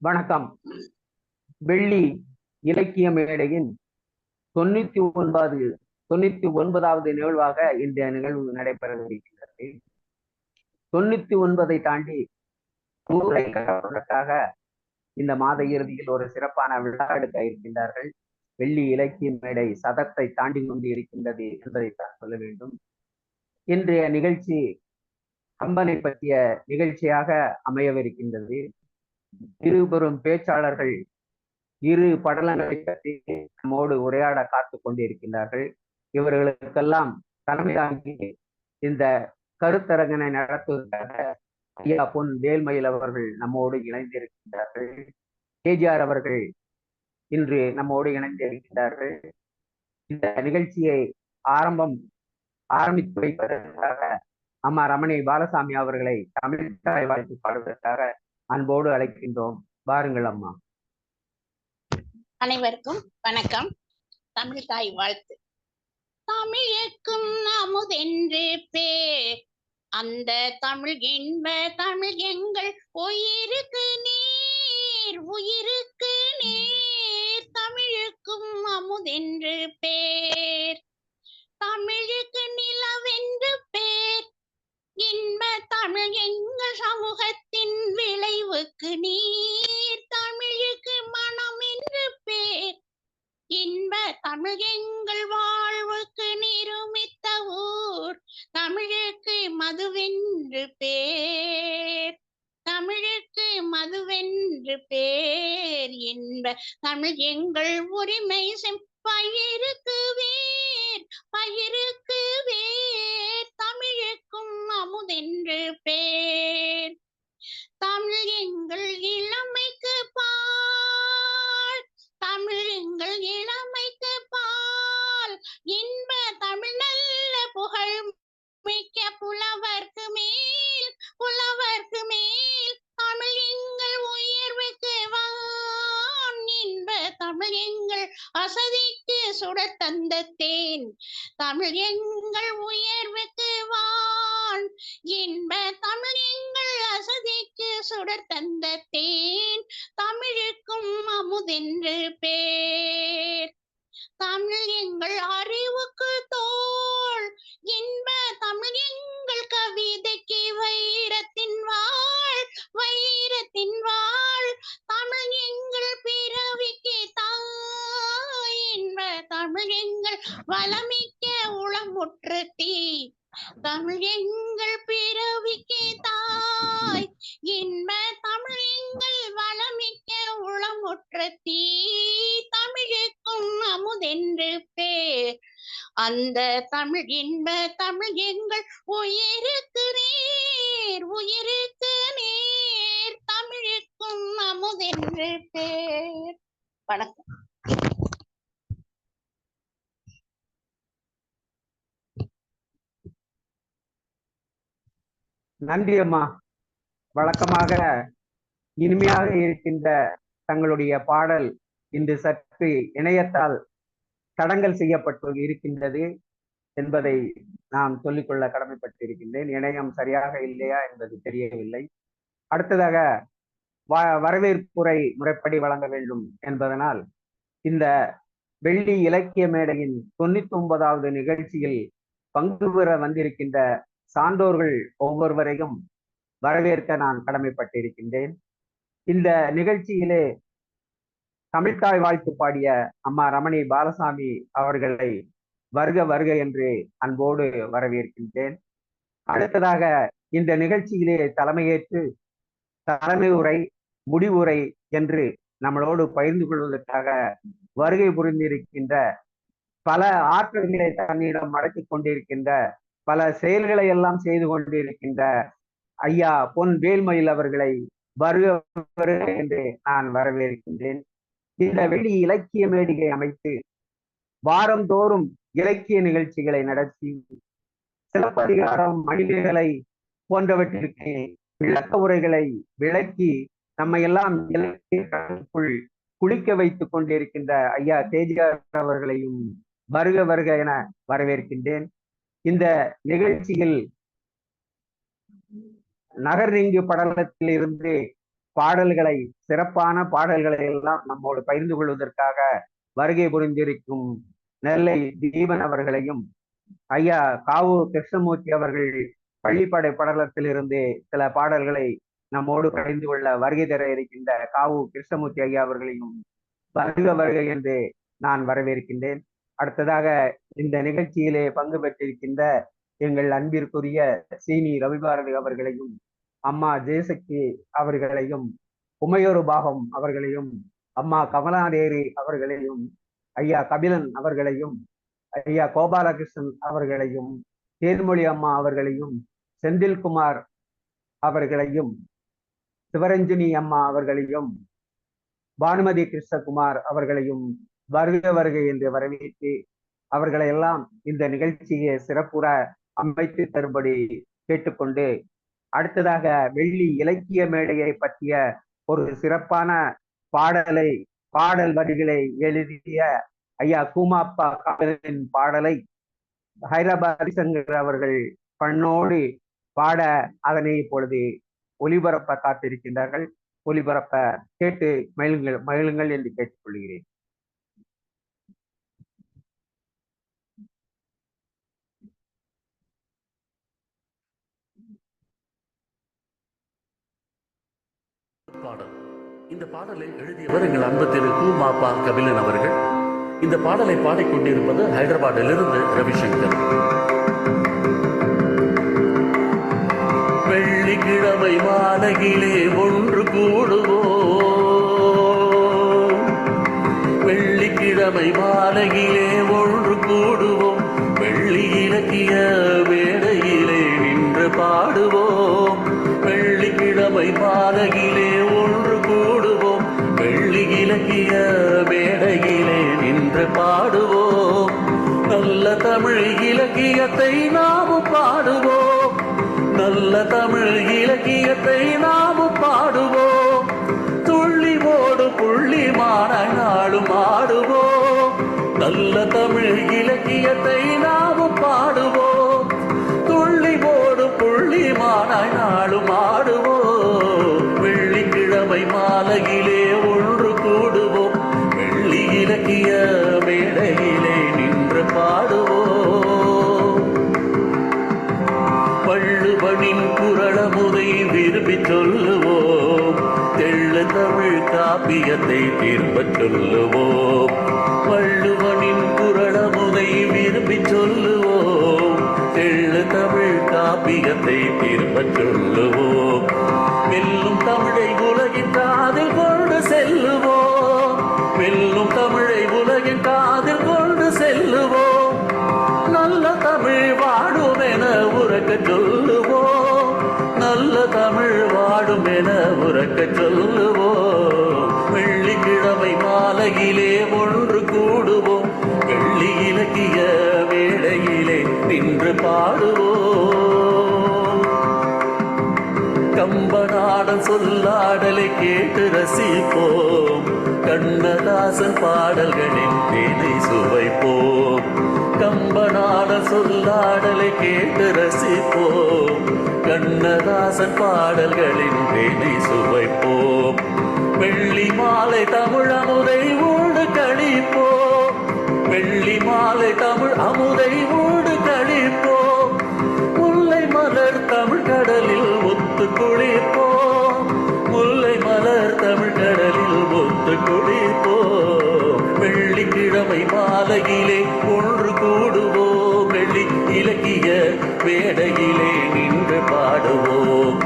வணக்கம். வெள்ளி இலக்கிய மேடையின் 99வது நிகழ்வாக இந்த நிகழ்வு நடைபெறவிருக்கிறது. 99 தாண்டி 100 கடப்பதற்காக இந்த மாத இறுதியில் ஒரு சிறப்பான விழா எடுக்க இருக்கின்றார்கள். வெள்ளி இலக்கிய மேடை சதத்தை தாண்டி கொண்டு இருக்கின்றது என்பதைத்தான் சொல்ல வேண்டும். இன்றைய நிகழ்ச்சி கம்பனை பற்றிய நிகழ்ச்சியாக அமையவிருக்கின்றது. இருபெரும் பேச்சாளர்கள் இரு படலங்களை பற்றி நம்மோடு உரையாட காத்து கொண்டிருக்கின்றார்கள். இவர்களுக்கெல்லாம் தலைமை தாங்கி இந்த கருத்தரங்கனை நடத்துவதற்காக ஐயா பொன் வேல்மயில் அவர்கள் நம்மோடு இணைந்திருக்கின்றார்கள். கேஜிஆர் அவர்கள் இன்று நம்மோடு இணைந்திருக்கின்றார்கள். இந்த நிகழ்ச்சியை ஆரம்பித்து வைப்பதற்காக அம்மா ரமணி பாலசாமி அவர்களை தமிழ் தாய் வாழ்த்து பாடுவதற்காக அன்போடு அழைக்கின்றோம். வாருங்கள் அம்மா. அனைவருக்கும் வணக்கம். தமிழ் தாய் வாழ்த்து. தமிழுக்கும் அமுதென்று பேர், அந்த தமிழ் என்ப தமிழ் எங்கள் உயிருக்கு நீர், உயிருக்கு நீர். தமிழுக்கும் அமுதென்று பேர், தமிழுக்கு நிலவென்று பேர். இன்ப தமிழ் எங்கள் சமூகத்தின் விளைவுக்கு நீர், தமிழுக்கு மனம் என்று பேர். இன்ப தமிழ் எங்கள் வாழ்வுக்கு நிருமித்த ஊர், தமிழுக்கு மதுவென்று பேர், தமிழுக்கு மதுவென்று பேர். இன்ப தமிழ் எங்கள் உரிமை பயிருக்கு வேர், பயிருக்கு வேர். தமிழுக்கும் அமுதென்று பேர், தமிழ் எங்கள் இளமைக்கு பால், தமிழ் எங்கள் இளமைக்கு பால். இன்ப தமிழ் நல்ல புகழ் மிக்க புலவர்க்கு மேல், புலவர்க்கு மேல். தமிழ் எங்கள் உயர்வுக்கு வான், இன்ப தமிழ் எங்கள் அசதிக்கு சுடர் தந்த தேன். தமிழ் எங்கள் உயர்வுக்கு வான், இன்ப தமிழ் எங்கள் அசதிக்கு சுடர் தந்த தேன். தமிழுக்கும் அமுதென்று பேர், தமிழ் எங்கள் அறிவுக்கு தோள். இன்ப தமிழ் எங்கள் கவிதைக்கு வைரத்தின் வாழ், வைரத்தின் வாழ். தமிழ் எங்கள் பிறவிக்கு தாய், இன்ப தமிழ் எங்கள் வளமிக்க உளமுற்ற தீ. தமிழ் எங்கள் பிறவிக்கு தாய், இன்ப தமிழ் எங்கள் வளமிக்க உளமுற்ற தீ. தமிழுக்கும் அமுதென்று பேர், அந்த தமிழ் இன்ப தமிழ் எங்கள் உயிருக்கு நேர், உயிருக்கு நேர். தமிழுக்கும் அமுதென்று பேர். வணக்கம். நன்றி அம்மா. வழக்கமாக இனிமையாக இருக்கின்ற தங்களுடைய பாடல் இன்று சற்று இணையத்தால் தடங்கல் செய்யப்பட்டு இருக்கின்றது என்பதை நான் சொல்லிக்கொள்ள கடமைப்பட்டிருக்கின்றேன். இணையம் சரியாக இல்லையா என்பது தெரியவில்லை. அடுத்ததாக வரவேற்புரை முறைப்படி வழங்க வேண்டும் என்பதனால் இந்த வெள்ளி இலக்கிய மேடையின் 99வது நிகழ்ச்சியில் பங்கு பெற வந்திருக்கின்ற சான்றோர்கள் ஒவ்வொருவரையும் வரவேற்க நான் கடமைப்பட்டிருக்கின்றேன். இந்த நிகழ்ச்சியிலே தமிழ்தாய் வாழ்த்து பாடிய அம்மா ரமணி பாலசாமி அவர்களை வருக வருக என்று அன்போடு வரவேற்கின்றேன். அடுத்ததாக இந்த நிகழ்ச்சியிலே தலைமையேற்று தலைமை உரை, முடிவுரை என்று நம்மளோடு பகிர்ந்து கொள்வதற்காக வருகை புரிந்திருக்கின்ற, பல ஆற்றல்களை தன்னிடம் அடக்கிக் கொண்டிருக்கின்ற, பல செயல்களை எல்லாம் செய்து கொண்டிருக்கின்ற ஐயா பொன் வேல்மயில் அவர்களை வருக வருக என்று நான் வரவேற்கின்றேன். இந்த வெள்ளி இலக்கிய மேடையை அமைத்து வாரந்தோறும் இலக்கிய நிகழ்ச்சிகளை நடத்தி சிலப்பதிகாரம், மணிமேகலை போன்றவற்றிற்கு விளக்க உரைகளை விளக்கி நம்மை எல்லாம் இலக்கியக்குள் குளிக்க வைத்துக் கொண்டிருக்கின்ற ஐயா கேஜிஆர் அவர்களையும் வருக வருக என வரவேற்கின்றேன். இந்த நிகழ்ச்சியில் நகர்நீங்கு படலத்தில் இருந்து பாடல்களை, சிறப்பான பாடல்களை எல்லாம் நம்மோடு பகிர்ந்து கொள்வதற்காக வருகை புரிந்திருக்கும் நெல்லை தீபன் அவர்களையும், ஐயா காவு கிருஷ்ணமூர்த்தி அவர்கள் பள்ளிப்படை படலத்தில் இருந்து சில பாடல்களை நம்மோடு பகிர்ந்து கொள்ள வருகை தர இருக்கின்ற காவு கிருஷ்ணமூர்த்தி ஐயா அவர்களையும் வருக வருகை என்று நான் வரவேற்கின்றேன். அடுத்ததாக இந்த நிகழ்ச்சியிலே பங்கு பெற்றிருக்கின்ற எங்கள் அன்பிற்குரிய சீனி ரவிபாரதி அவர்களையும், அம்மா ஜெயசக்தி அவர்களையும், உமையொரு பாகம் அவர்களையும், அம்மா கமலாதேவி அவர்களையும், ஐயா கபிலன் அவர்களையும், ஐயா கோபாலகிருஷ்ணன் அவர்களையும், தேன்மொழி அம்மா அவர்களையும், செந்தில்குமார் அவர்களையும், சிவரஞ்சனி அம்மா அவர்களையும், பானுமதி கிருஷ்ணகுமார் அவர்களையும் வருக வருகை என்று வரவேற்று அவர்களை எல்லாம் இந்த நிகழ்ச்சியை சிறப்புற அமைத்து தரும்படி கேட்டுக்கொண்டு, அடுத்ததாக வெள்ளி இலக்கிய மேடையை பற்றிய ஒரு சிறப்பான பாடல் வரிகளை எழுதிய ஐயா கூமாப்பா காவலின் பாடலை ஹைதராபாத் ஹரிசங்கர் அவர்கள் பண்ணோடு பாட அதனை இப்பொழுது ஒளிபரப்ப காத்திருக்கின்றார்கள். ஒளிபரப்ப கேட்டு மகிழுங்கள் என்று கேட்டுக்கொள்கிறேன். பாடல். இந்த பாடலை எழுதியவர் எங்கள் அன்பு திரு கூமாப்பா கபிலன் அவர்கள். இந்த பாடலை பாடிக்கொண்டிருப்பது ஹைதராபாத்திலிருந்து ரவிசங்கர். வெள்ளிக்கிழமை மாலையிலே ஒன்று கூடுவோம், வெள்ளிக்கிழமை மாலையிலே ஒன்று கூடுவோம், வெள்ளி இலக்கிய மேடையிலே நின்று பாடுவோம். வெள்ளிக்கிழமை மாலையிலே ஒன்று கூடுவோம், வெள்ளி இலக்கிய மேடையிலே நின்று பாடுவோம். நல்ல தமிழ் இலக்கியத்தை நாமும் பாடுவோம், நல்ல தமிழ் இலக்கியத்தை நாமும் பாடுவோம். துள்ளி ஓடு புள்ளி மாநாளும் ஆடுவோம், நல்ல தமிழ் இலக்கியத்தை நாமும் பாடுவோம். துள்ளி ஓடு புள்ளி மாநாளும் ஆடுவோம். வெள்ளிக்கிழமை மாலையிலே ஒன்று கூடுவோம், வெள்ளி இலக்கிய மேடையிலே நின்று பாடுவோம். வள்ளுவனின் குறளமுதை விரும்பி சொல்லுவோம், தெள்ளு தமிழ் காப்பியத்தை திரும்பச் சொல்லுவோம். வள்ளுவனின் குறளமுதை விரும்பி சொல்லுவோம், தெள்ளு தமிழ் காப்பியத்தை திரும்பச் சொல்லுவோம். வெல்லும் தமிழை உலகின் காதில் கொண்டு செல்லுவோம், வெல்லும் தமிழை உலகின் காதில் கொண்டு செல்லுவோம். நல்ல தமிழ் வாடும் என உறக்க சொல்லுவோம், நல்ல தமிழ் வாடும் என உறக்க சொல்லுவோம். வெள்ளிக்கிழமை மாலையிலே ஒன்று கூடுவோம், வெள்ளி இலக்கிய வேளையிலே நின்று பாடுவோம். கம்பநாடன் சொல்லாடலை கேட்டு ரசிப்போம், கண்ணதாசன் பாடல்களின் தேனை சுவைப்போம். கம்பநாடன் சொல்லாடலை கேட்டு ரசிப்போம், கண்ணதாசன் பாடல்களின் தேனை சுவைப்போம். வெள்ளி மாலை தமிழ் அமுதை ஊடு கழிப்போம், வெள்ளி மாலை தமிழ் அமுதை ஊடு கழிப்போம். முல்லை மலர் தமிழ் கடலில் ஒத்து குளிப்போம், முல்லை மலர் தமிழ் கடலில் ஒத்து குளிப்போம். வெள்ளிக்கிழமை மாலையிலே ஒன்று கூடுவோம், வெள்ளி இலக்கிய மேடையிலே நின்று பாடுவோம்.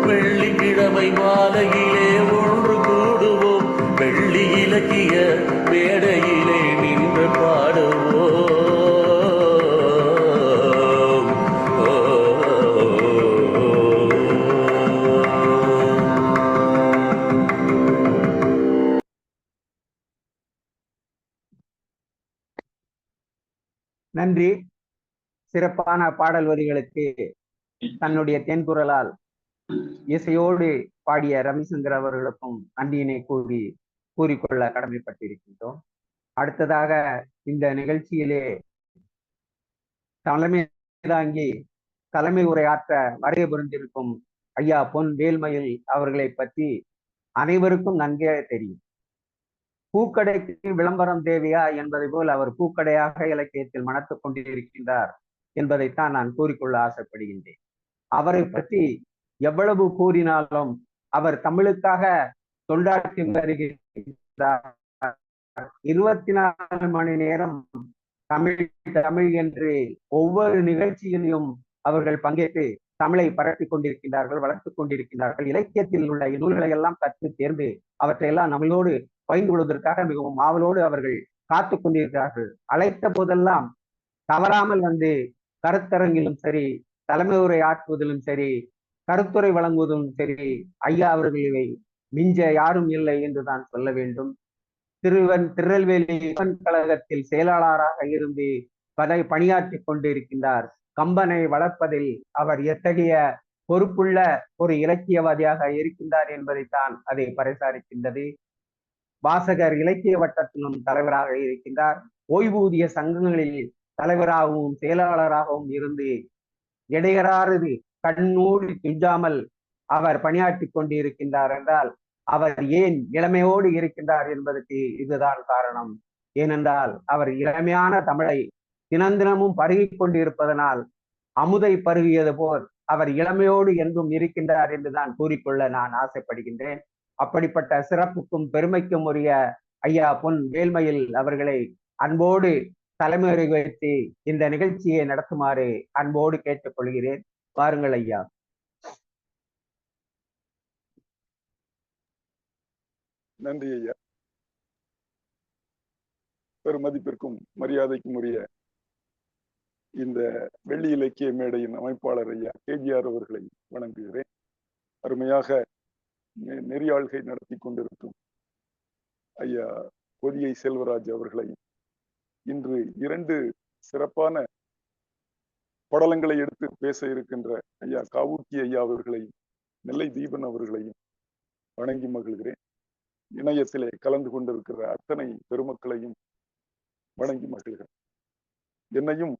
வெள்ளிக்கிழமை மாலையிலே ஒன்று கூடுவோம், வெள்ளி இலக்கிய மேடையிலே நின்று பாடுவோம். நன்றி. சிறப்பான பாடல் வரிகளுக்கு தன்னுடைய தென்குரலால் இசையோடு பாடிய ரவிசங்கர் அவர்களுக்கும் நன்றியினை கூறிக்கொள்ள கடமைப்பட்டிருக்கின்றோம். அடுத்ததாக இந்த நிகழ்ச்சியிலே தலைமை தாங்கி தலைமை உரையாற்ற வருகை புரிந்திருக்கும் ஐயா பொன் வேல்மயில் அவர்களை பற்றி அனைவருக்கும் நன்கே தெரியும். பூக்கடைக்கு விளம்பரம் தேவையா என்பதை போல் அவர் பூக்கடையாக இலக்கியத்தில் மணத்துக் கொண்டிருக்கின்றார் என்பதைத்தான் நான் கூறிக்கொள்ள ஆசைப்படுகின்றேன். அவரை பற்றி எவ்வளவு கூறினாலும் அவர் தமிழுக்காக தொண்டாற்றி வருகின்றார். 24 மணி நேரம் தமிழ் தமிழ் என்று ஒவ்வொரு நிகழ்ச்சியிலும் அவர்கள் பங்கேற்று தமிழை பரப்பி கொண்டிருக்கின்றார்கள், வளர்த்துக் கொண்டிருக்கின்றார்கள். இலக்கியத்தில் உள்ள நூல்களை எல்லாம் கற்று தேர்ந்து அவற்றையெல்லாம் நம்மளோடு பகிர்ந்து கொள்வதற்காக மிகவும் ஆவலோடு அவர்கள் காத்து கொண்டிருக்கிறார்கள். அழைத்த போதெல்லாம் தவறாமல் வந்து கருத்தரங்கிலும் சரி, தலைமை உரை ஆற்றுவதிலும் சரி, கருத்துரை வழங்குவதும் சரி, ஐயா அவர்களை மிஞ்ச யாரும் இல்லை என்று தான் சொல்ல வேண்டும். திருநெல்வேலி கழகத்தில் செயலாளராக இருந்து பணியாற்றி கொண்டிருக்கின்றார். கம்பனை வளர்ப்பதில் அவர் எத்தகைய பொறுப்புள்ள ஒரு இலக்கியவாதியாக இருக்கின்றார் என்பதைத்தான் அதை பறைசாரிக்கின்றது. வாசகர் இலக்கிய வட்டத்திலும் தலைவராக இருக்கின்றார். ஓய்வூதிய சங்கங்களில் தலைவராகவும் செயலாளராகவும் இருந்து இடையறாறு கண்ணூடி துஞ்சாமல் அவர் பணியாற்றி கொண்டிருக்கின்றார் என்றால் அவர் ஏன் இளமையோடு இருக்கின்றார் என்பதற்கு இதுதான் காரணம். ஏனென்றால் அவர் இளமையான தமிழை தினந்தினமும் பருகிக் கொண்டிருப்பதனால் அமுதை பருகியது போல் அவர் இளமையோடு என்றும் இருக்கின்றார் என்றுதான் கூறிக்கொள்ள நான் ஆசைப்படுகின்றேன். அப்படிப்பட்ட சிறப்புக்கும் பெருமைக்கும் உரிய ஐயா பொன் வேல்மயில் அவர்களை அன்போடு தலைமுறை வைத்து இந்த நிகழ்ச்சியை நடத்துமாறு அன்போடு கேட்டுக்கொள்கிறேன். வாருங்கள் ஐயா. நன்றி ஐயா. பெருமதிப்பிற்கும் மரியாதைக்கும் உரிய இந்த வெள்ளி இலக்கிய மேடையின் அமைப்பாளர் ஐயா KGR அவர்களை வணங்குகிறேன். அருமையாக நெறியாள்கை நடத்தி கொண்டிருக்கும் ஐயா பொதியை செல்வராஜ் அவர்களை, இன்று 2 சிறப்பான படலங்களை எடுத்து பேச இருக்கின்ற ஐயா காவூர்த்தி ஐயா அவர்களையும் நெல்லை தீபன் அவர்களையும் வணங்கி மகிழ்கிறேன். இணையத்திலே கலந்து கொண்டிருக்கிற அத்தனை பெருமக்களையும் வணங்கி மகிழ்கிறேன். என்னையும்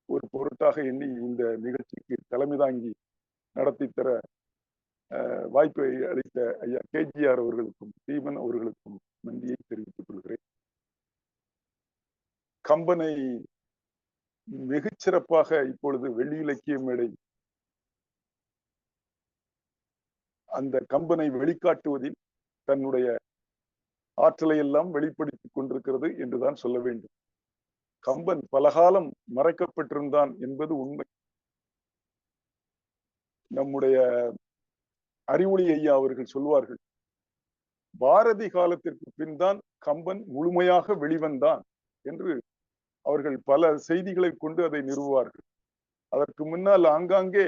ஒரு பொருட்டாக எண்ணி இந்த நிகழ்ச்சிக்கு தலைமை தாங்கி நடத்தி தர வாய்ப்பை அளித்த ஐயா KGR அவர்களுக்கும் தீபன் அவர்களுக்கும் நன்றியை தெரிவித்துக் கொள்கிறேன். கம்பனை மிகச்சிறப்பாக இப்பொழுது வெள்ளி இலக்கிய மேடை அந்த கம்பனை வெளிக்காட்டுவதில் தன்னுடைய ஆற்றலை எல்லாம் வெளிப்படுத்திக் கொண்டிருக்கிறது என்றுதான் சொல்ல வேண்டும். கம்பன் பலகாலம் மறைக்கப்பட்டிருந்தான் என்பது உண்மை. நம்முடைய அறிவொளி ஐயா அவர்கள் சொல்வார்கள், பாரதி காலத்திற்கு பின் தான் கம்பன் முழுமையாக வெளிவந்தான் என்று அவர்கள் பல செய்திகளை கொண்டு அதை நிறுவுவார்கள். அதற்கு முன்னால் ஆங்காங்கே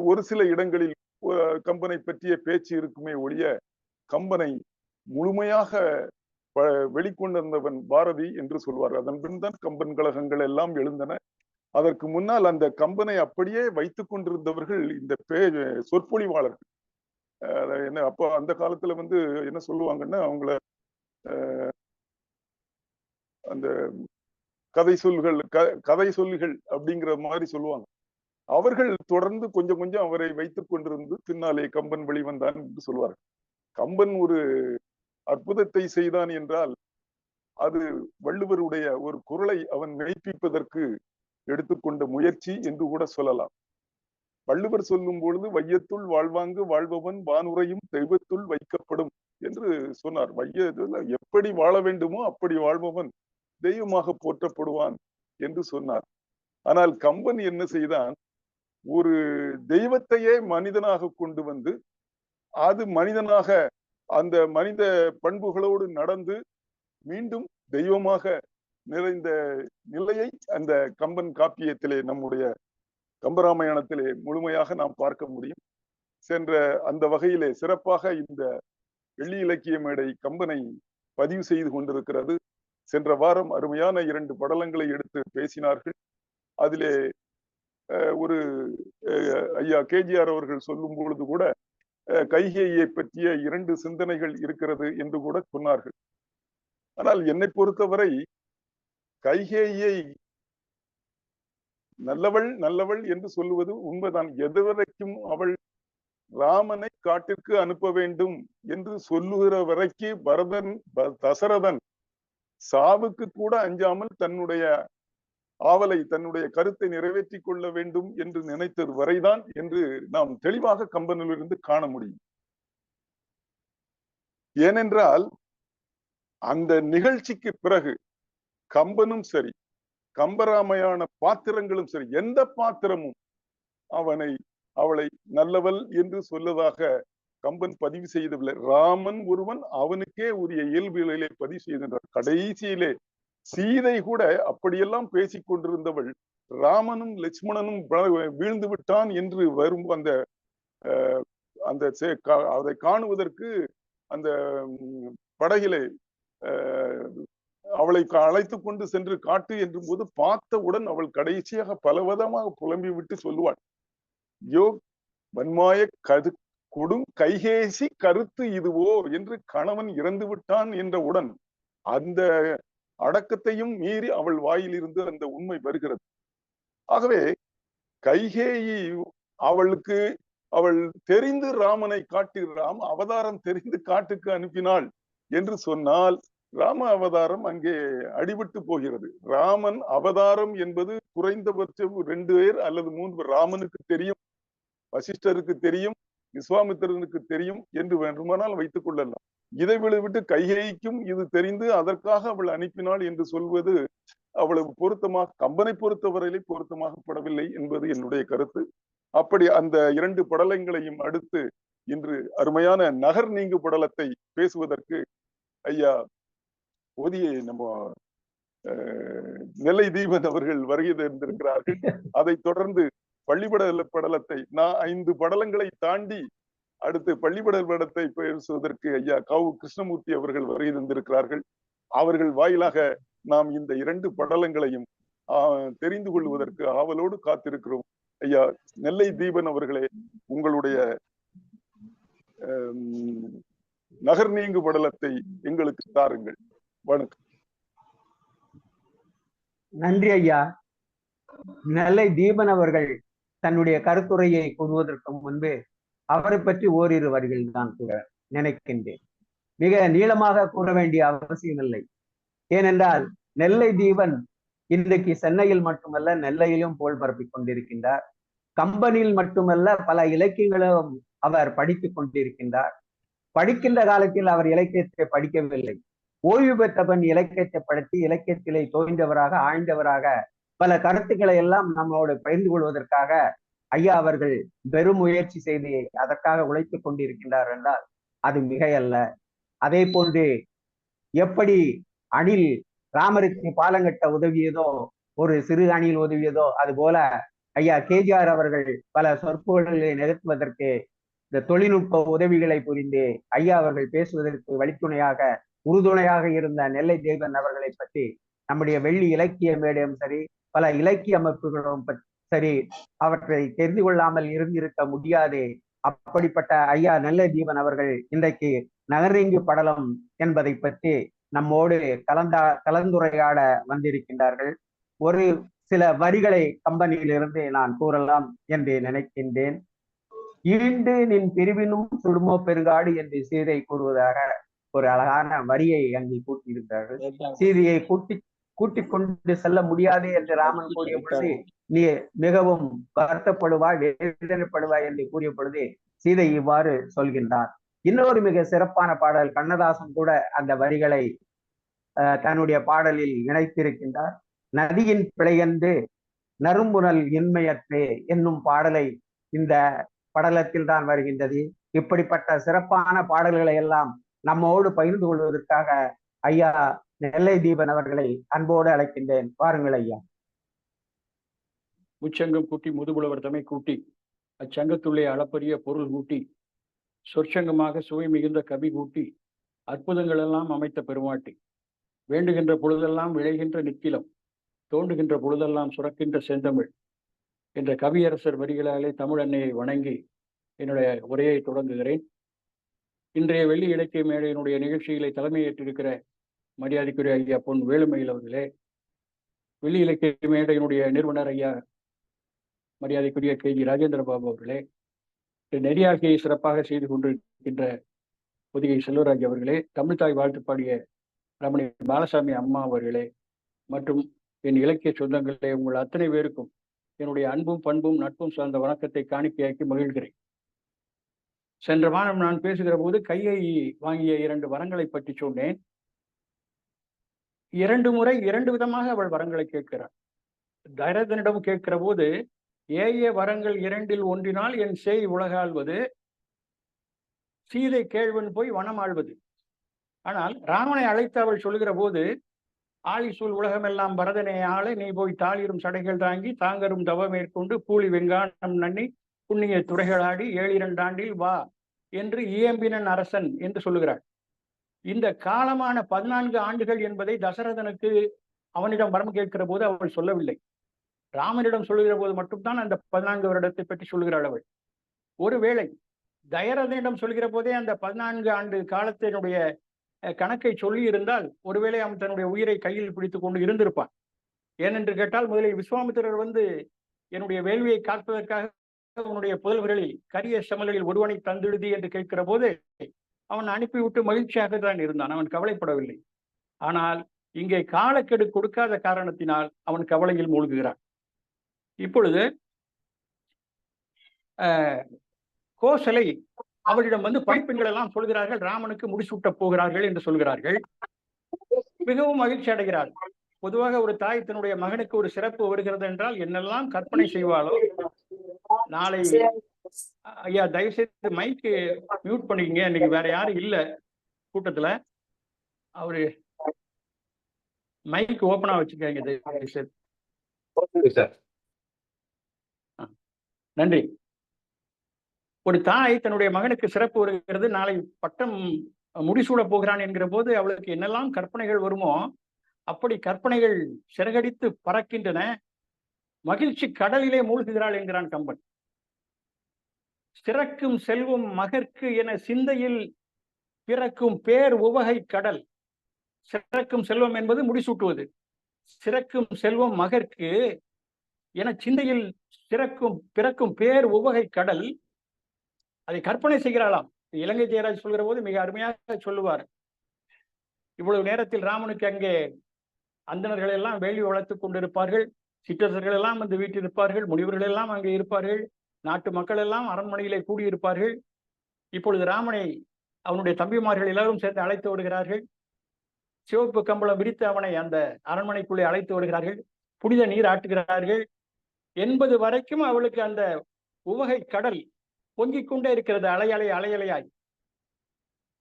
ஒரு சில இடங்களில் கம்பனை பற்றிய பேச்சு இருக்குமே ஒழிய கம்பனை முழுமையாக வெளிக்கொண்டிருந்தவன் பாரதி என்று சொல்வார். அதன் பின் தான் கம்பன் கழகங்கள் எல்லாம் எழுந்தன. அதற்கு முன்னால் அந்த கம்பனை அப்படியே வைத்துக் கொண்டிருந்தவர்கள் இந்த சொற்பொழிவாளர்கள். என்ன அப்போ அந்த காலத்துல என்ன சொல்லுவாங்கன்னா, அவங்கள அந்த கதை சொல்லுகள் அப்படிங்கிற மாதிரி சொல்லுவாங்க. அவர்கள் தொடர்ந்து கொஞ்சம் கொஞ்சம் அவரை வைத்துக் கொண்டிருந்து பின்னாலே கம்பன் வெளிவந்தான் என்று சொல்வார்கள். கம்பன் ஒரு அற்புதத்தை செய்தான் என்றால் அது வள்ளுவருடைய ஒரு குரலை அவன் மெய்ப்பிப்பதற்கு எடுத்துக்கொண்ட முயற்சி என்று கூட சொல்லலாம். வள்ளுவர் சொல்லும் பொழுது வையத்துள் வாழ்வாங்கு வாழ்பவன் வானுரையும் தெய்வத்துள் வைக்கப்படும் என்று சொன்னார். வையத்துல எப்படி வாழ வேண்டுமோ அப்படி வாழ்பவன் தெய்வமாக போற்றப்படுவான் என்று சொன்னார். ஆனால் கம்பன் என்ன செய்தான், ஒரு தெய்வத்தையே மனிதனாக கொண்டு வந்து அது மனிதனாக அந்த மனித பண்புகளோடு நடந்து மீண்டும் தெய்வமாக நிறைந்த நிலையை அந்த கம்பன் காப்பியத்திலே, நம்முடைய கம்பராமாயணத்திலே முழுமையாக நாம் பார்க்க முடியும். சென்ற அந்த வகையிலே சிறப்பாக இந்த வெள்ளி இலக்கிய மேடை கம்பனை பதிவு செய்து கொண்டிருக்கிறது. சென்ற வாரம் அருமையான 2 படலங்களை எடுத்து பேசினார்கள். அதிலே ஒரு ஐயா KGR அவர்கள் சொல்லும் பொழுது கூட கைகேயை பற்றிய 2 சிந்தனைகள் இருக்கிறது என்று கூட சொன்னார்கள். ஆனால் என்னை பொறுத்தவரை கைகேயை நல்லவள் நல்லவள் என்று சொல்லுவது உண்மைதான். எதுவரைக்கும் அவள் ராமனை காட்டிற்கு அனுப்ப வேண்டும் என்று சொல்லுகிற வரைக்கு தசரதன் சாவுக்கு கூட அஞ்சாமல் தன்னுடைய ஆவலை, தன்னுடைய கருத்தை நிறைவேற்றிக் கொள்ள வேண்டும் என்று நினைத்தது வரைதான் என்று நாம் தெளிவாக கம்பனிலிருந்து காண முடியும். ஏனென்றால் அந்த நிகழ்ச்சிக்கு பிறகு கம்பனும் சரி, கம்பராமையான பாத்திரங்களும் சரி, எந்த பாத்திரமும் அவளை நல்லவள் என்று சொல்லதாக கம்பன் பதிவு செய்தவில்லை. ராமன் ஒருவன் அவனுக்கே உரிய இயல்புகளிலே பதிவு செய்கின்றார். கடைசியிலே சீதை கூட அப்படியெல்லாம் பேசிக் கொண்டிருந்தவள் ராமனும் லட்சுமணனும் வீழ்ந்து விட்டான் என்று வரும் அதை காணுவதற்கு அந்த படகிலே அவளை அழைத்து கொண்டு சென்று காட்டு என்று போது பார்த்தவுடன் அவள் கடைசியாக பலவிதமாக புலம்பி விட்டு சொல்லுவாள், யோ வன்மாய கொடும் கைகேசி கருத்து இதுவோ என்று கணவன் இறந்து விட்டான் என்றவுடன் அந்த அடக்கத்தையும் மீறி அவள் வாயிலிருந்து அந்த உண்மை வருகிறது. ஆகவே கைகேயி அவள் தெரிந்து ராமனை ராம அவதாரம் தெரிந்து காட்டுக்கு அனுப்பினாள் என்று சொன்னால் ராம அவதாரம் அங்கே அடிபட்டு போகிறது. ராமன் அவதாரம் என்பது குறைந்தபட்சம் 2 பேர் அல்லது 3 பேர். ராமனுக்கு தெரியும், வசிஷ்டருக்கு தெரியும், விஸ்வாமித்திரனுக்கு தெரியும் என்று வேண்டுமானால் வைத்துக் கொள்ளலாம். இதை விட்டு கைகேயிக்கும் இது தெரிந்து அதற்காக அவள் அனுப்பினாள் என்று சொல்வது அவ்வளவு பொருத்தமாக, கம்பனை பொறுத்தவரையிலே பொருத்தமாகப்படவில்லை என்பது என்னுடைய கருத்து. அப்படி அந்த 2 படலங்களையும் அடுத்து இன்று அருமையான நகர் நீங்கு படலத்தை பேசுவதற்கு ஐயா ஓதியை நம்ம நெல்லை தீபன் அவர்கள் வருகை தந்திருக்கிறார்கள். அதை தொடர்ந்து பள்ளிப்படல படலத்தை 5 படலங்களை தாண்டி அடுத்து பள்ளிப்படல் படத்தை பேசுவதற்கு ஐயா கவு கிருஷ்ணமூர்த்தி அவர்கள் வருகை தந்திருக்கிறார்கள். அவர்கள் வாயிலாக நாம் இந்த 2 படலங்களையும் தெரிந்து கொள்வதற்கு ஆவலோடு காத்திருக்கிறோம். ஐயா நெல்லை தீபன் அவர்களே, உங்களுடைய நகர் நீங்கு படலத்தை எங்களுக்கு தாருங்கள். வணக்கம். நன்றி ஐயா. நெல்லை தீபன் அவர்கள் தன்னுடைய கருத்துரையை கூறுவதற்கு முன்பு அவரை பற்றி ஓரிரு வரிகள் தான் கூற நினைக்கின்றேன். மிக நீளமாக கூற வேண்டிய அவசியம் இல்லை. ஏனென்றால் நெல்லை தீபன் இன்றைக்கு சென்னையில் மட்டுமல்ல நெல்லையிலும் புகழ் பரப்பிக் கொண்டிருக்கின்றார். கம்பனில் மட்டுமல்ல பல இலக்கியங்களும் அவர் படித்துக் கொண்டிருக்கின்றார். படிக்கின்ற காலத்தில் அவர் இலக்கியத்தை படிக்கவில்லை. ஓய்வு பெற்றவன் இலக்கியத்தை படுத்தி இலக்கியத்திலே தோய்ந்தவராக ஆழ்ந்தவராக பல கருத்துக்களை எல்லாம் நம்மோடு பகிர்ந்து கொள்வதற்காக ஐயா அவர்கள் பெரும் முயற்சி செய்து அதற்காக உழைத்துக் கொண்டிருக்கின்றார் என்றால் அது மிகையல்ல. அதே போன்று எப்படி அணில் ராமருக்கு பாலங்கட்ட உதவியதோ, ஒரு சிறு அணில் உதவியதோ, அது போல ஐயா கேஜிஆர் அவர்கள் பல சொற்பொழிகளை நிகழ்த்துவதற்கு இந்த தொழில்நுட்ப உதவிகளை புரிந்து ஐயா அவர்கள் பேசுவதற்கு வழித்துணையாக உறுதுணையாக இருந்த நெல்லை தீபன் அவர்களை பற்றி நம்முடைய வெள்ளி இலக்கிய மேடையும் சரி, பல இலக்கிய அமைப்புகளும் சரி, அவற்றை தெரிந்து கொள்ளாமல் இருந்திருக்க முடியாது. அப்படிப்பட்ட ஐயா நெல்லை தீபன் அவர்கள் இன்றைக்கு நகர்நீங்கு படலம் என்பதை பற்றி நம்மோடு கலந்துரையாட வந்திருக்கின்றார்கள். ஒரு சில வரிகளை கம்பனியிலிருந்து நான் கூறலாம் என்று நினைக்கின்றேன். ஈண்டு நின் பிரிவினும் சுடுமோ பெருங்காடு என்று சீதை கூறுவதாக ஒரு அழகான வரியை அங்கே கூட்டியிருக்கிறார்கள். சீதையை கூட்டிக் கொண்டு செல்ல முடியாது என்று ராமன் கூறிய பொழுது நீ மிகவும் வருத்தப்படுவாய், வேதனைப்படுவாய் என்று கூறிய பொழுது சீதை இவ்வாறு சொல்கின்றார். இன்னொரு மிக சிறப்பான பாடல், கண்ணதாசன் கூட அந்த வரிகளை தன்னுடைய பாடலில் இணைத்திருக்கின்றார். நதியின் பிழையன்று நறும்புணல் இன்மையற்றே என்னும் பாடலை இந்த படலத்தில் தான் வருகின்றது. இப்படிப்பட்ட சிறப்பான பாடல்களை எல்லாம் நம்மோடு பகிர்ந்து கொள்வதற்காக ஐயா நெல்லை தீபன் அவர்களை அன்போடு அழைக்கின்றேன். வாருங்கள் ஐயா. முச்சங்கம் கூட்டி முதுகுலவர் தமை கூட்டி அச்சங்கத்துள்ளே அளப்பரிய பொருள் கூட்டி சொற்சங்கமாக சுவை மிகுந்த கவி கூட்டி அற்புதங்கள் எல்லாம் அமைத்த பெருமாட்டி வேண்டுகின்ற பொழுதெல்லாம் விளைகின்ற நித்திலம் தோண்டுகின்ற பொழுதெல்லாம் சுரக்கின்ற செந்தமிழ் என்ற கவியரசர் வரிகளாலே தமிழ் அன்னையை வணங்கி என்னுடைய உரையை தொடங்குகிறேன். இன்றைய வெள்ளி இலக்கிய மேடையினுடைய நிகழ்ச்சிகளை தலைமையேற்றிருக்கிற மரியாதைக்குரிய ஐயா பொன் வேலுமயில் அவர்களே, வெள்ளி இலக்கிய மேடையினுடைய நிறுவனர் ஐயா மரியாதைக்குரிய KG ராஜேந்திர பாபு அவர்களே, நெறியாட்சியை சிறப்பாக செய்து கொண்டிருக்கின்ற பொதிகை செல்வராஜ் அவர்களே, தமிழ்தாய் வாழ்த்து பாடிய ரமணி பாலசாமி அம்மா அவர்களே, மற்றும் என் இலக்கிய சொந்தங்களே, உங்கள் அத்தனை பேருக்கும் என்னுடைய அன்பும் பண்பும் நட்பும் சார்ந்த வணக்கத்தை காணிக்கையாக்கி மகிழ்கிறேன். சென்ற வாரம் நான் பேசுகிற போது கையை வாங்கிய 2 வரங்களை பற்றி சொன்னேன். 2 முறை 2 விதமாக அவள் வரங்களை கேட்கிறாள். தயரதனிடம் கேட்கிற போது, ஏய வரங்கள் 2இல் ஒன்றினால் என் சேய் உலகாள்வது, சீதை கேழ்வன் போய் வனம் ஆள்வது. ஆனால் ராமனை அழைத்து அவள் சொல்லுகிற போது, ஆழிசூழ் உலகமெல்லாம் பரதனை ஆள நீ போய் தாளிரும் சடைகள் தாங்கி தாங்கரும் தவ மேற்கொண்டு பூலி வெங்கானம் நன்னி புண்ணிய துறைகளாடி 7 ஆண்டில் வா என்று இயம்பினன் அரசன் என்று சொல்லுகிறாள். இந்த காலமான 14 ஆண்டுகள் என்பதை தசரதனுக்கு அவனிடம் வரம் கேட்கிற போது அவள் சொல்லவில்லை. ராமனிடம் சொல்லுகிற போது மட்டும்தான் அந்த 14 வருடத்தை பற்றி சொல்லுகிறாள் அவள். ஒருவேளை தயரதனிடம் சொல்கிற போதே அந்த 14 ஆண்டு காலத்தினுடைய கணக்கை சொல்லி இருந்தால் ஒருவேளை அவன் தன்னுடைய உயிரை கையில் பிடித்துக் கொண்டு இருந்திருப்பான். ஏனென்று கேட்டால், முதலில் விஸ்வாமித்திரர் வந்து என்னுடைய வேள்வியை காப்பதற்காக உன்னுடைய புதல்வர்களில் கரிய செமல்களில் ஒருவனை தந்தெழுதி என்று கேட்கிற போது அவன் அனுப்பிவிட்டு மகிழ்ச்சியாக தான் இருந்தான். அவன் கவலைப்படவில்லை. ஆனால் இங்கே காலக்கெடு கொடுக்காத காரணத்தினால் அவன் கவலையில் மூழ்குகிறான். இப்பொழுது கோசலை அவளிடம் வந்து பணிப்பெண்கள் எல்லாம் சொல்கிறார்கள், ராமனுக்கு முடிசூட்ட போகிறார்கள் என்று சொல்கிறார்கள். மிகவும் மகிழ்ச்சி அடைகிறாள். பொதுவாக ஒரு தாய் தன்னுடைய மகனுக்கு ஒரு சிறப்பு வருகிறது என்றால் என்னெல்லாம் கற்பனை செய்வாளோ. நாளை ஐயா தயவு செய்து மைக்கு மியூட் பண்ணிக்கங்க, இன்னைக்கு வேற யாரும் இல்ல கூட்டத்துல. அவரு மைக் ஓபனா வச்சுக்கோங்க தயவு செய்து. நன்றி. ஒரு தாய் தன்னுடைய மகனுக்கு சிறப்பு வருகிறது, நாளை பட்டம் முடிசூட போகிறான் என்கிற போது அவளுக்கு என்னெல்லாம் கற்பனைகள் வருமோ அப்படி கற்பனைகள் சிறகடித்து பறக்கின்றன. மகிழ்ச்சி கடலிலே மூழ்குகிறாள் என்கிறான் கம்பன். சிறக்கும் செல்வம் மகற்கு என சிந்தையில் பிறக்கும் பேர் உவகை கடல். சிறக்கும் செல்வம் என்பது முடிசூட்டுவது. சிறக்கும் செல்வம் மகற்கு என சிந்தையில் பிறக்கும் பேர் உவகை கடல். அதை கற்பனை செய்கிறாளாம். இலங்கை ஜெயராஜ் சொல்கிற போது மிக அருமையாக சொல்லுவார். இவ்வளவு நேரத்தில் ராமனுக்கு அங்கே அந்தணர்கள் எல்லாம் வேள்வி வளர்த்துக் கொண்டிருப்பார்கள், சிற்றரசர்கள் எல்லாம் வந்து வீட்டில் இருப்பார்கள், முனிவர்கள் எல்லாம் அங்கே இருப்பார்கள், நாட்டு மக்கள் எல்லாம் அரண்மனையிலே கூடியிருப்பார்கள். இப்பொழுது ராமனை அவனுடைய தம்பிமார்கள் எல்லாரும் சேர்ந்து அழைத்து விடுகிறார்கள். சிவப்பு கம்பளம் விரித்து அவனை அந்த அரண்மனைக்குள்ளே அழைத்து விடுகிறார்கள். புனித நீர் ஆட்டுகிறார்கள். 80 வரைக்கும் அவளுக்கு அந்த உவகை கடல் பொங்கிக் கொண்டே இருக்கிறது, அலையலையாய்.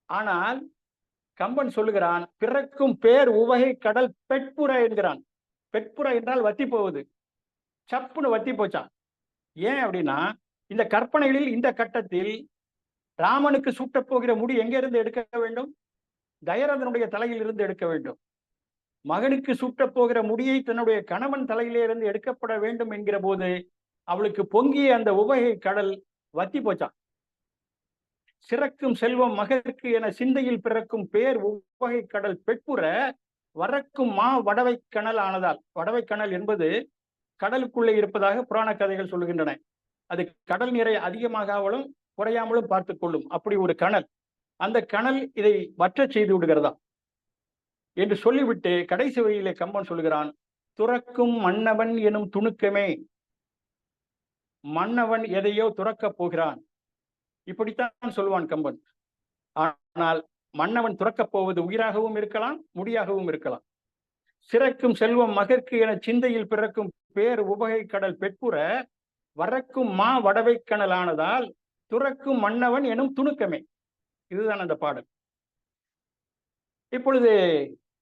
ஆனால் கம்பன் சொல்லுகிறான், பிறக்கும் பேர் உவகை கடல் பெட்புற என்கிறான். பெட்புற என்றால் வத்தி போவது. சப்புன்னு வத்தி போச்சான். ஏன் அப்படின்னா, இந்த கற்பனைகளில் இந்த கட்டத்தில் ராமனுக்கு சூட்டப் போகிற முடி எங்கிருந்து எடுக்க வேண்டும்? தயரதனுடைய தலையில் இருந்து எடுக்க வேண்டும். மகனுக்கு சூட்டப் போகிற முடியை தன்னுடைய கணவன் தலையிலே இருந்து எடுக்கப்பட வேண்டும் என்கிற போது அவளுக்கு பொங்கிய அந்த உவகை கடல் வத்தி போச்சான். சிறக்கும் செல்வம் மகற்கு என சிந்தையில் பிறக்கும் பேர் உவகை கடல் பெட்புற வரக்கும் மா வடவை கணல் ஆனதால். வடவை கணல் என்பது கடலுக்குள்ளே இருப்பதாக புராண கதைகள் சொல்லுகின்றன. அது கடல் நீரை அதிகமாகாமலும் குறையாமலும் பார்த்துக் கொள்ளும் அப்படி ஒரு கணல். அந்த கணல் இதை வற்ற செய்து விடுகிறதா என்று சொல்லிவிட்டு கடைசி வரியிலே கம்பன் சொல்லுகிறான், துறக்கும் மன்னவன் எனும் துணுக்கமே. மன்னவன் எதையோ துறக்கப் போகிறான், இப்படித்தான் சொல்லுவான் கம்பன். ஆனால் மன்னவன் துறக்கப் போவது உயிராகவும் இருக்கலாம், முடியாகவும் இருக்கலாம். சிறக்கும் செல்வம் மகற்கு என சிந்தையில் பிறக்கும் பேர் உவகை கடல் பெட்புற வரக்கும் மா வடவை கணல் ஆனதால் துறக்கும் மன்னவன் எனும் துணுக்கமே. இதுதான் அந்த பாடல். இப்பொழுது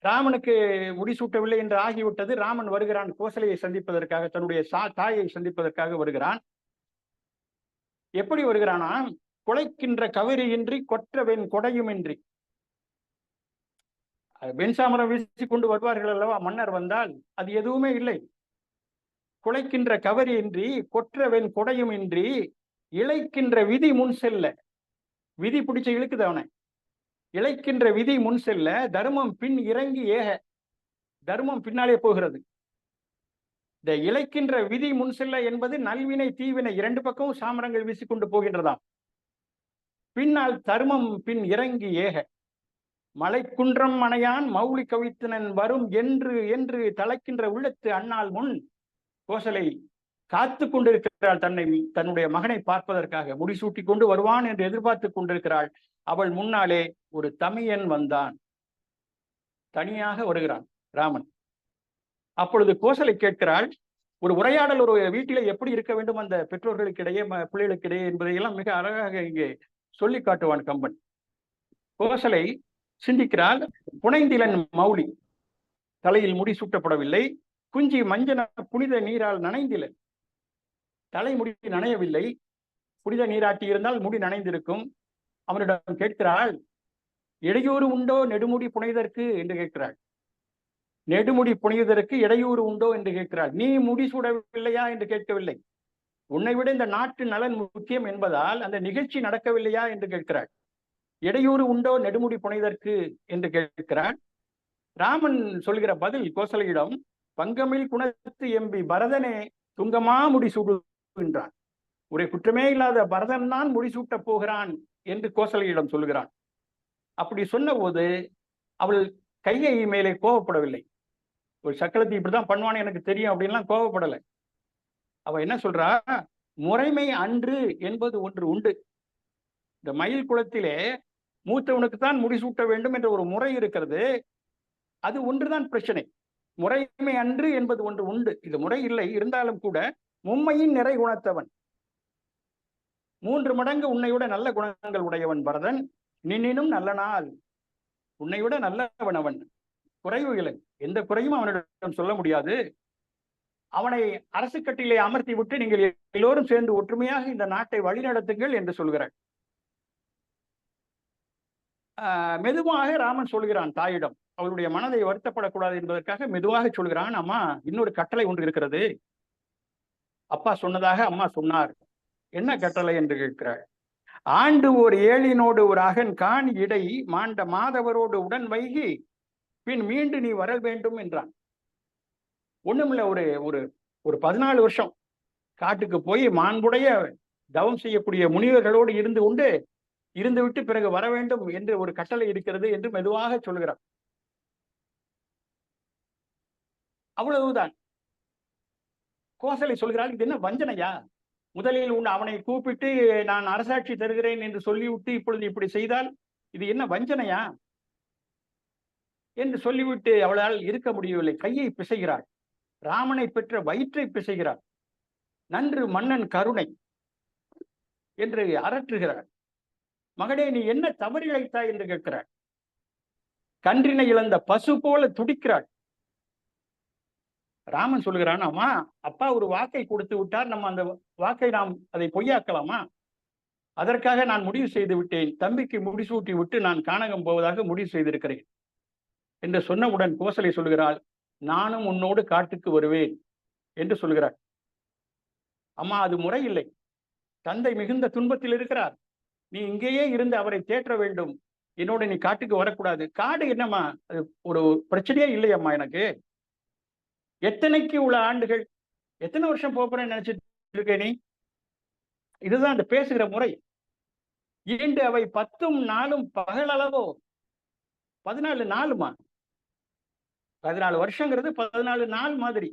ராமனுக்கு முடிசூட்டவில்லை என்று ஆகிவிட்டது. ராமன் வருகிறான் கோசலையை சந்திப்பதற்காக, தன்னுடைய தாயை சந்திப்பதற்காக வருகிறான். எப்படி வருகிறானா, குலைக்கின்ற கவரியின்றி கொற்றவென் கொடையுமின்றி. வெண்சாமரம் வீசி கொண்டு வருவார்கள் அல்லவா மன்னர் வந்தால், அது எதுவுமே இல்லை. குலைக்கின்ற கவரியின்றி கொற்றவென் கொடையுமின்றி இழைக்கின்ற விதி முன் செல்ல. விதி பிடிச்ச இழுக்குது அவனை. இழைக்கின்ற விதி முன் செல்ல தர்மம் பின் இறங்கி ஏக. தர்மம் பின்னாலே போகிறது. இந்த இழைக்கின்ற விதி முன் செல்ல என்பது நல்வினை தீவினை இரண்டு பக்கமும் சாமரங்கள் வீசிக்கொண்டு போகின்றதாம். பின்னால் தர்மம் பின் இறங்கி ஏக மலைக்குன்றம் மனையான் மௌலி கவித்தனன் வரும் என்று என்று தலைக்கின்ற உள்ளத்து அண்ணால் முன் கோசலை காத்து கொண்டிருக்கிறாள். தன்னுடைய மகனை பார்ப்பதற்காக முடிசூட்டி கொண்டு வருவான் என்று எதிர்பார்த்து கொண்டிருக்கிறாள். அவள் முன்னாலே ஒரு தமியன் வந்தான். தனியாக வருகிறான் ராமன். அப்பொழுது கோசலை கேட்கிறாள், ஒரு உரையாடல் ஒரு வீட்டிலே எப்படி இருக்க வேண்டும் அந்த பெற்றோர்களுக்கிடையே பிள்ளைகளுக்கிடையே என்பதையெல்லாம் மிக அழகாக இங்கே சொல்லி காட்டுவான் கம்பன். கோசலை சிந்திக்கிறாள். புனைந்திலன் மௌலி, தலையில் முடி சூட்டப்படவில்லை. குஞ்சி மஞ்சன புனித நீரால் நனைந்தில, தலைமுடி நனையவில்லை. புனித நீராட்டி இருந்தால் முடி நனைந்திருக்கும். அவனிடம் கேட்கிறாள், இடையூறு உண்டோ நெடுமுடி புனைதற்கு என்று கேட்கிறாள். நெடுமுடி புனைவதற்கு இடையூறு உண்டோ என்று கேட்கிறாள். நீ முடி சூடவில்லையா என்று கேட்கவில்லை. உன்னை விட இந்த நாட்டு நலன் முக்கியம் என்பதால் அந்த நிகழ்ச்சி நடக்கவில்லையா என்று கேட்கிறாள். இடையூறு உண்டோ நெடுமுடி புனைதற்கு என்று கேட்கிறாள். ராமன் சொல்கிற பதில் கோசலையிடம், பங்கமில் குணத்து எம்பி பரதனே துங்கமா முடி சூடுகின்றான். ஒரு குற்றமே இல்லாத பரதன் தான் முடிசூட்டப் போகிறான் என்று கோசலையிடம் சொல்கிறான். அப்படி சொன்ன போது அவள் கையை மேலே கோபப்படவில்லை. ஒரு சக்கரத்தை இப்படிதான் பண்ணுவான்னு எனக்கு தெரியும் அப்படின்லாம் கோபப்படலை. அவ என்ன சொல்றா, முறைமை அன்று என்பது ஒன்று உண்டு. இந்த மயில் குலத்திலே மூத்தவனுக்குத்தான் முடிசூட்ட வேண்டும் என்ற ஒரு முறை இருக்கிறது. அது ஒன்றுதான் பிரச்சனை. முறைமை அன்று என்பது ஒன்று உண்டு. இது முறை இல்லை, இருந்தாலும் கூட மும்மையின் நிறை குணத்தவன், 3 மடங்கு உன்னை விட நல்ல குணங்கள் உடையவன் பரதன். நின்னும் நல்ல நாள், உன்னை விட நல்லவன் அவன். குறைவுகளை எந்த குறையும் அவனிடம் சொல்ல முடியாது. அவனை அரசு கட்டிலே அமர்த்தி விட்டு நீங்கள் எல்லோரும் சேர்ந்து ஒற்றுமையாக இந்த நாட்டை வழிநடத்துங்கள் என்று சொல்கிறார். மெதுவாக ராமன் சொல்கிறான் தாயிடம். அவருடைய மனதை வருத்தப்படக்கூடாது என்பதற்காக மெதுவாக சொல்கிறான், அம்மா இன்னொரு கட்டளை ஒன்று இருக்கிறது. அப்பா சொன்னதாக அம்மா சொன்னார். என்ன கட்டளை என்று கேட்கிறார். ஆண்டு ஓர் ஏழினோடு ஒரு அகன் காண் இடை மாண்ட மாதவரோடு உடன் வைகி பின் மீண்டு நீ வர வேண்டும் என்றான். ஒண்ணுமில்ல, ஒரு 14 வருஷம் காட்டுக்கு போய் மாண்புடைய தவம் செய்யக்கூடிய முனிவர்களோடு இருந்து விட்டு பிறகு வர வேண்டும் என்று ஒரு கட்டளை இருக்கிறது என்று மெதுவாக சொல்கிறார். அவ்வளவுதான். கோசலை சொல்கிறாள், இது என்ன வஞ்சனையா? முதலில் அவனை கூப்பிட்டு நான் அரசாட்சி தருகிறேன் என்று சொல்லிவிட்டு இப்பொழுது இப்படி செய்தால் இது என்ன வஞ்சனையா என்று சொல்லிவிட்டு அவளால் இருக்க முடியவில்லை. கையை பிசைகிறாள். ராமனை பெற்ற வயிற்றை பிசைகிறாள். நன்று மன்னன் கருணை என்று அரற்றுகிறாள். மகனே, நீ என்ன தவறு இழைத்தாய் என்று கேட்கிறாள். கன்றினை இழந்த பசு போல துடிக்கிறாள். ராமன் சொல்கிறான், அம்மா அப்பா ஒரு வாக்கை கொடுத்து விட்டார், நம்ம அந்த வாக்கை நாம் அதை பொய்யாக்கலாமா? அதற்காக நான் முடிவு செய்து விட்டேன். தம்பிக்கு முடிசூட்டி விட்டு நான் கானகம் போவதாக முடிவு செய்திருக்கிறேன் என்று சொன்னவுடன் கோசலை சொல்கிறாள், நானும் உன்னோடு காட்டுக்கு வருவேன் என்று சொல்கிறார். அம்மா, அது முறையில்லை. தந்தை மிகுந்த துன்பத்தில் இருக்கிறார். நீ இங்கேயே இருந்து அவரை தேற்ற வேண்டும். என்னோட நீ காட்டுக்கு வரக்கூடாது. காடு என்னம்மா, அது ஒரு பிரச்சனையே இல்லையம்மா எனக்கு. எத்தனைக்கு உள்ள ஆண்டுகள், எத்தனை வருஷம் போறேன்னு நினைச்சிட்டு இருக்க நீ? இதுதான் அந்த பேசுகிற முறை. ஈண்டு அவை 10 நாளும் பகலளவோ 14 நாளுமா? 14 வருஷங்கிறது 14 நாள் மாதிரி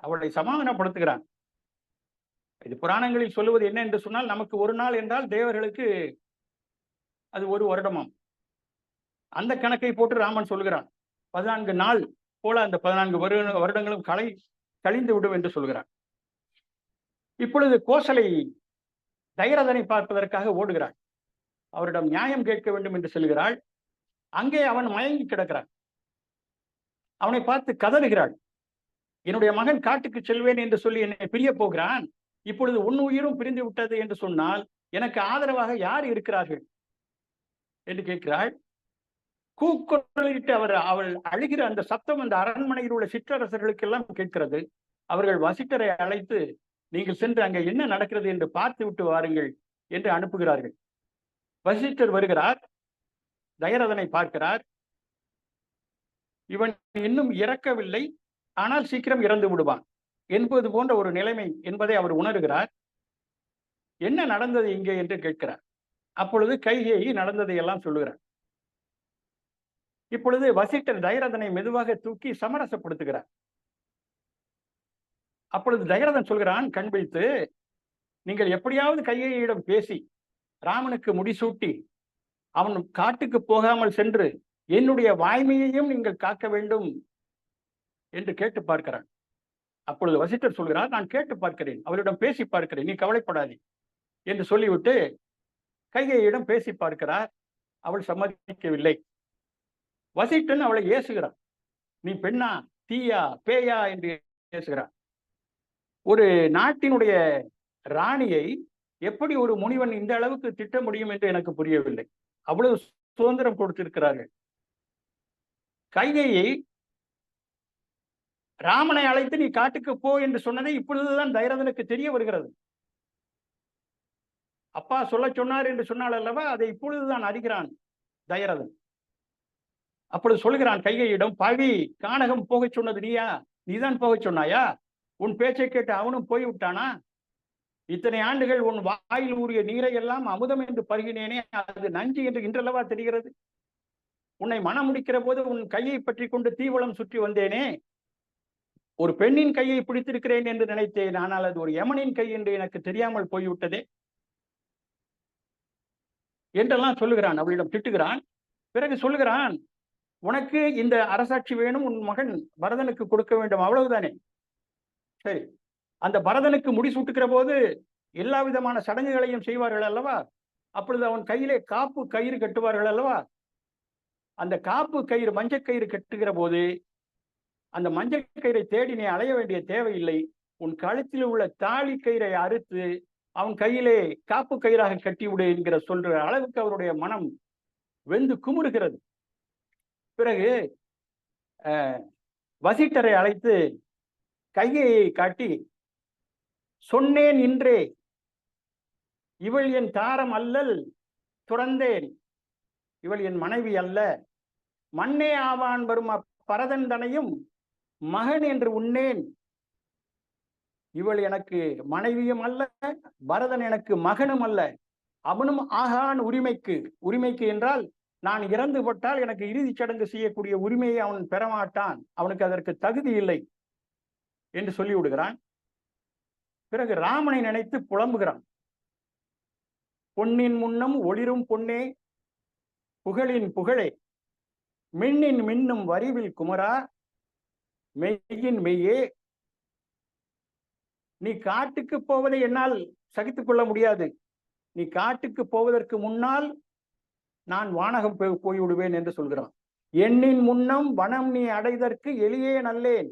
அவளை சமாதானப்படுத்துகிறான். இது புராணங்களில் சொல்லுவது என்ன என்று சொன்னால், நமக்கு ஒரு நாள் என்றால் தேவர்களுக்கு அது ஒரு வருடமாம். அந்த கணக்கை போட்டு ராமன் சொல்கிறான். 14 நாள் போல அந்த 14 வருடங்களும் கழிந்து விடும் என்று சொல்கிறான். இப்பொழுது கோசலை தைரதனை பார்ப்பதற்காக ஓடுகிறாள். அவரிடம் நியாயம் கேட்க வேண்டும் என்று சொல்கிறாள். அங்கே அவன் மயங்கி கிடக்கிறான். அவனை பார்த்து கதறுகிறாள். என்னுடைய மகன் காட்டுக்கு செல்வேன் என்று சொல்லி என்னை பிரிய போகிறான். இப்பொழுது உன் உயிரும் பிரிந்து விட்டது என்று சொன்னால் எனக்கு ஆதரவாக யார் இருக்கிறார்கள் என்று கேட்கிறாள். கூக்குரலிட்டு அவள் அழுகிற அந்த சத்தம் அந்த அரண்மனையில் உள்ள சிற்றரசர்களுக்கெல்லாம் கேட்கிறது. அவர்கள் வசிட்டரை அழைத்து, நீங்கள் சென்று அங்கே என்ன நடக்கிறது என்று பார்த்து விட்டு வாருங்கள் என்று அனுப்புகிறார்கள். வசிட்டர் வருகிறார். தயரதனை பார்க்கிறார். இவன் இன்னும் இறக்கவில்லை, ஆனால் சீக்கிரம் இறந்து விடுவான் என்பது போன்ற ஒரு நிலைமை என்பதை அவர் உணர்கிறார். என்ன நடந்தது இங்கே என்று கேட்கிறார். அப்பொழுது கைகேயி நடந்ததை எல்லாம் சொல்லுகிறார். இப்பொழுது வசிட்டர் தயரதனை மெதுவாக தூக்கி சமரசப்படுத்துகிறார். அப்பொழுது தயரதன் சொல்கிறான் கண் வைத்து, நீங்கள் எப்படியாவது கைகேயியிடம் பேசி ராமனுக்கு முடிசூட்டி அவன் காட்டுக்கு போகாமல் சென்று என்னுடைய வாய்மையையும் நீங்கள் காக்க வேண்டும் என்று கேட்டு பார்க்கிறான். அப்பொழுது வசிட்டர் சொல்கிறார், நான் கேட்டு பார்க்கிறேன், அவரிடம் பேசி பார்க்கிறேன், நீ கவலைப்படாதே என்று சொல்லிவிட்டு கைகேயியிடம் பேசி பார்க்கிறார். அவள் சம்மதிக்கவில்லை. வசிட்டன் அவளை ஏசுகிறான், நீ பெண்ணா தீயா பேயா என்று ஏசுகிறான். ஒரு நாட்டினுடைய ராணியை எப்படி ஒரு முனிவன் இந்த அளவுக்கு திட்ட முடியும் என்று எனக்கு புரியவில்லை. அவ்வளவு சுதந்திரம் கொடுத்திருக்கிறார்கள். கைகேயை ராமனை அழைத்து நீ காட்டுக்கு போ என்று சொன்னதை இப்பொழுதுதான் தயரதனுக்கு தெரிய வருகிறது. அப்பா சொல்ல சொன்னார் என்று சொன்னால் அல்லவா, அதை இப்பொழுதுதான் அறிகிறான் தயரதன். அப்பொழுது சொல்கிறான் கைகையிடம், பாவி, கானகம் போக சொன்னது நீயா? நீதான் போக சொன்னாயா? உன் பேச்சை கேட்டு அவனும் போய்விட்டானா? இத்தனை ஆண்டுகள் உன் வாயில் ஊறிய நீரை எல்லாம் அமுதம் என்று பருகினேனே, அது நஞ்சு என்று இன்றல்லவா தெரிகிறது? உன்னை மனம் முடிக்கிற போது உன் கையை பற்றி கொண்டு தீவளம் சுற்றி வந்தேனே, ஒரு பெண்ணின் கையை பிடித்திருக்கிறேன் என்று நினைத்தேன், ஆனால் அது ஒரு யமனின் கை என்று எனக்கு தெரியாமல் போய்விட்டதே என்றெல்லாம் சொல்லுகிறான். அவளிடம் திட்டுகிறான். பிறகு சொல்லுகிறான், உனக்கு இந்த அரசாட்சி வேணும், உன் மகன் பரதனுக்கு கொடுக்க வேண்டும், அவ்வளவுதானே? சரி, அந்த பரதனுக்கு முடிசூட்டுகிற போது எல்லா விதமான சடங்குகளையும் செய்வார்கள் அல்லவா? அப்பொழுது அவன் கையிலே காப்பு கயிறு கட்டுவார்கள் அல்லவா? அந்த காப்பு கயிறு மஞ்சள் கயிறு கட்டுகிற போது அந்த மஞ்சள் கயிறை தேடி நீ அலைய வேண்டிய தேவையில்லை. உன் கழுத்தில் உள்ள தாலி கயிறை அறுத்து அவன் கையிலே காப்பு கயிறாக கட்டிவிடு என்கிற சொல்ற அளவுக்கு அவருடைய மனம் வெந்து குமுறுகிறது. பிறகு வசிட்டரை அழைத்து கைகையை காட்டி, சொன்னேன் இன்றே, இவள் என் தாரம் அல்லல் துறந்தேன், இவள் என் மனைவி அல்ல, மண்ணே ஆவான் வரும் அப்பரதன் தனையும் மகன் என்று உண்ணேன், இவள் எனக்கு மனைவியும் அல்ல, பரதன் எனக்கு மகனும் அல்ல, அவனும் ஆகான் உரிமைக்கு. உரிமைக்கு என்றால் நான் இறந்து பட்டால் எனக்கு இறுதிச் சடங்கு செய்யக்கூடிய உரிமையை அவன் பெறமாட்டான், அவனுக்கு அதற்கு தகுதி இல்லை என்று சொல்லிவிடுகிறான். பிறகு ராமனை நினைத்து புலம்புகிறான். பொன்னின் முன்னம் ஒளிரும் பொன்னே, புகழின் புகழே, மின்னின் மின்னும் வரிவில் குமரா, மெய்யின் மெய்யே, நீ காட்டுக்கு போவதை என்னால் சகித்துக் கொள்ள முடியாது. நீ காட்டுக்கு போவதற்கு முன்னால் நான் வானகம் போய்விடுவேன் என்று சொல்கிறான். எண்ணின் முன்னம் வனம் நீ அடைதற்கு எளியே நல்லேன்,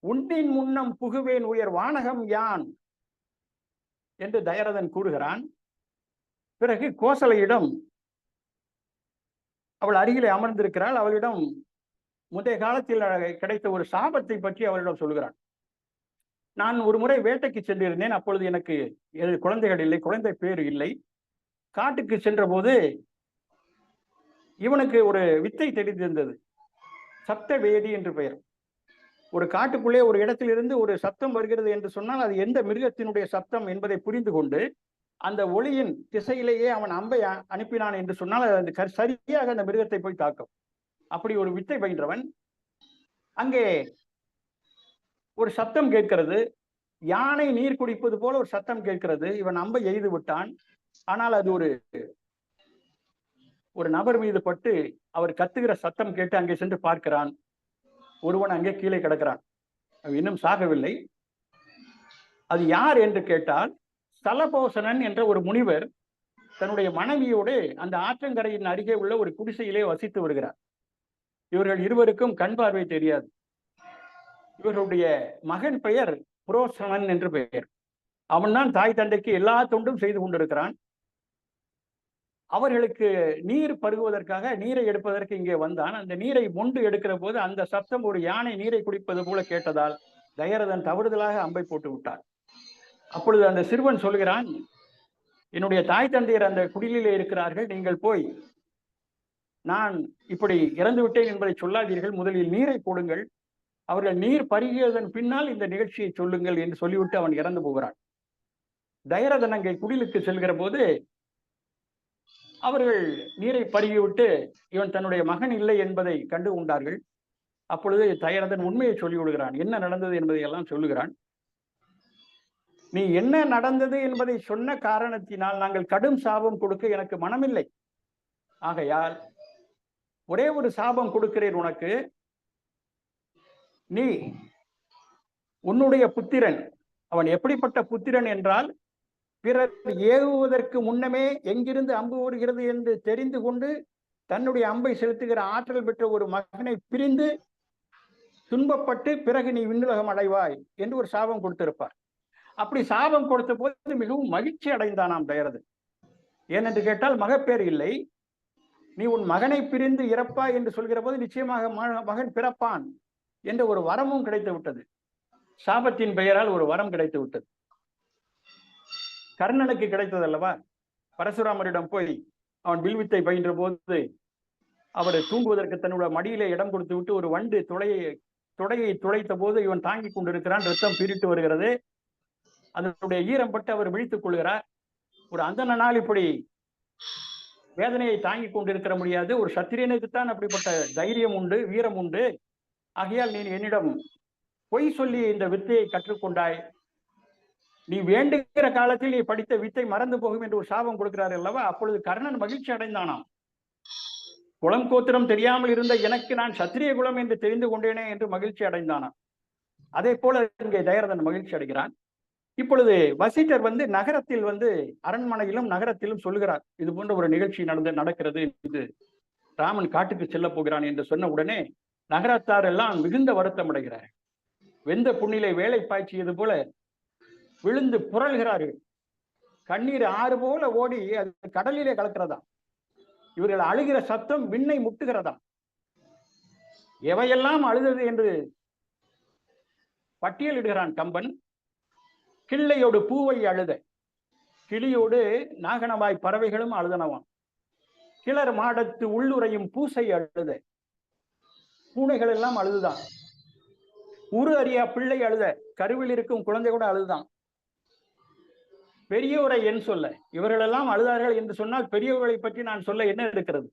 உன்னின் முன்னம் புகுவேன் உயர் வானகம் யான் என்று தயரதன் கூறுகிறான். பிறகு கோசலையிடம், அவள் அருகிலே அமர்ந்திருக்கிறாள், அவளிடம் முந்தைய காலத்தில் கிடைத்த ஒரு சாபத்தை பற்றி அவளிடம் சொல்கிறான். நான் ஒரு முறை வேட்டைக்கு சென்றிருந்தேன். அப்பொழுது எனக்கு குழந்தைகள் இல்லை, குழந்தை பேரு இல்லை. காட்டுக்கு சென்ற போது இவனுக்கு ஒரு வித்தை தெரிந்திருந்தது, சப்த வேதி என்று பெயர். ஒரு காட்டுக்குள்ளே ஒரு இடத்திலிருந்து ஒரு சப்தம் வருகிறது என்று சொன்னால் அது எந்த மிருகத்தினுடைய சப்தம் என்பதை புரிந்து கொண்டு அந்த ஒளியின் திசையிலேயே அவன் அம்பை அனுப்பினான் என்று சொன்னால் அது சரியாக அந்த மிருகத்தை போய் தாக்கும். அப்படி ஒரு வித்தை பயின்றவன். அங்கே ஒரு சத்தம் கேட்கிறது, யானை நீர் குடிப்பது போல ஒரு சத்தம் கேட்கிறது. இவன் அம்பை எய்து விட்டான். ஆனால் அது ஒரு நபர் மீது பட்டு அவர் கத்துகிற சத்தம் கேட்டு அங்கே சென்று பார்க்கிறான். ஒருவன் அங்கே கீழே கிடக்கிறான், இன்னும் சாகவில்லை. அது யார் என்று கேட்டால் ஸ்தலபோசனன் என்ற ஒரு முனிவர் தன்னுடைய மனைவியோடு அந்த ஆற்றங்கரையின் அருகே உள்ள ஒரு குடிசையிலே வசித்து வருகிறார். இவர்கள் இருவருக்கும் கண் பார்வை தெரியாது. இவர்களுடைய மகன் பெயர் புரோசனன் என்று பெயர். அவன்தான் தாய் தந்தைக்கு எல்லா தொண்டும் செய்து கொண்டிருக்கிறான். அவர்களுக்கு நீர் பருகுவதற்காக நீரை எடுப்பதற்கு இங்கே வந்தான். அந்த நீரை மொண்டு எடுக்கிற போது அந்த சப்தம் ஒரு யானை நீரை குடிப்பது போல கேட்டதால் தயரதன் தவறுதலாக அம்பை போட்டு விட்டார். அப்பொழுது அந்த சிறுவன் சொல்கிறான், என்னுடைய தாய் தந்தையர் அந்த குடிலிலே இருக்கிறார்கள், நீங்கள் போய் நான் இப்படி இறந்து விட்டேன் என்பதை சொல்லாதீர்கள், முதலில் நீரை போடுங்கள், அவர்கள் நீர் பருகியதன் பின்னால் இந்த நிகழ்ச்சியை சொல்லுங்கள் என்று சொல்லிவிட்டு அவன் இறந்து போகிறான். தயரதன் அங்கே குடிலுக்கு செல்கிற போது அவர்கள் நீரை பருகிவிட்டு இவன் தன்னுடைய மகன் இல்லை என்பதை கண்டு கொண்டார்கள். அப்பொழுது தயரதன் உண்மையை சொல்லி விடுகிறான், என்ன நடந்தது என்பதை எல்லாம் சொல்லுகிறான். நீ என்ன நடந்தது என்பதை சொன்ன காரணத்தினால் நாங்கள் கடும் சாபம் கொடுக்க எனக்கு மனமில்லை. ஆகையால் ஒரே ஒரு சாபம் கொடுக்கிறேன் உனக்கு. நீ உன்னுடைய புத்திரன், அவன் எப்படிப்பட்ட புத்திரன் என்றால், பிறர் ஏவுவதற்கு முன்னமே எங்கிருந்து அம்பு வருகிறது என்று தெரிந்து கொண்டு தன்னுடைய அம்பை செலுத்துகிற ஆற்றல் பெற்ற ஒரு மகனை பிரிந்து துன்பப்பட்டு பிறகு நீ விண்ணுலகம் அடைவாய் என்று ஒரு சாபம் கொடுத்திருப்பார். அப்படி சாபம் கொடுத்த போது மிகவும் மகிழ்ச்சி அடைந்தானாம் தயரதன். ஏனென்று கேட்டால் மகப்பேறு இல்லை, நீ உன் மகனை பிரிந்து இறப்பாய் என்று சொல்கிற போது நிச்சயமாக மகன் பிறப்பான் என்ற ஒரு வரமும் கிடைத்து விட்டது. சாபத்தின் பெயரால் ஒரு வரம் கிடைத்து விட்டது. கர்ணனுக்கு கிடைத்தது அல்லவா? பரசுராமரிடம் போய் அவன் வில்வித்தை பயின்ற போது அவர் தூங்குவதற்கு தன்னுடைய மடியிலே இடம் கொடுத்து விட்டு ஒரு வண்டு தொடையை துளைத்த போது இவன் தாங்கி கொண்டிருக்கிறான், ரத்தம் பீரிட்டு வருகிறது. அதனுடைய ஈரம் பட்டு அவர் விழித்துக் கொள்கிறார். ஒரு அந்தணனால் இப்படி வேதனையை தாங்கி கொண்டிருக்கிற முடியாது, ஒரு சத்திரியனுக்குத்தான் அப்படிப்பட்ட தைரியம் உண்டு, வீரம் உண்டு. ஆகையால் நீ என்னிடம் பொய் சொல்லி இந்த வித்தையை கற்றுக்கொண்டாய், நீ வேண்டுகிற காலத்தில் நீ படித்த வித்தை மறந்து போகும் என்று ஒரு சாபம் கொடுக்கிறார் அல்லவா? அப்பொழுது கர்ணன் மகிழ்ச்சி அடைந்தானாம். குலம் கோத்திரம் தெரியாமல் இருந்த எனக்கு நான் சத்திரிய குலம் என்று தெரிந்து கொண்டேனே என்று மகிழ்ச்சி அடைந்தானாம். அதே போல இங்கே தயரதன் மகிழ்ச்சி அடைகிறான். இப்பொழுது வசிட்டர் நகரத்தில் அரண்மனையிலும் நகரத்திலும் சொல்லுகிறார், இது போன்ற ஒரு நிகழ்ச்சி நடக்கிறது, இது ராமன் காட்டுக்கு செல்ல போகிறான் என்று சொன்ன உடனே நகரத்தார் எல்லாம் மிகுந்த வருத்தம் அடைகிறார். வெந்த புண்ணிலை வேலை பாய்ச்சியது போல விழுந்து புரள்கிறார்கள். கண்ணீர் ஆறு போல ஓடி அது கடலிலே கலக்கிறதா. இவர்கள் அழுகிற சத்தம் விண்ணை முட்டுகிறதா. எவையெல்லாம் அழுதது என்று பட்டியலிடுகிறான் கம்பன். கிள்ளையோடு பூவை அழுத, கிளியோடு நாகனவாய் பறவைகளும் அழுதனவாம். கிளர் மாடத்து உள்ளுரையும் பூசை அழுத, பூனைகள் எல்லாம் அழுதுதான். உரு அறியா பிள்ளை அழுத, கருவில் இருக்கும் குழந்தை கூட அழுதுதான். பெரியோரை என் சொல்ல, இவர்களெல்லாம் அழுதார்கள் என்று சொன்னால் பெரியவர்களை பற்றி நான் சொல்ல என்ன இருக்கிறது?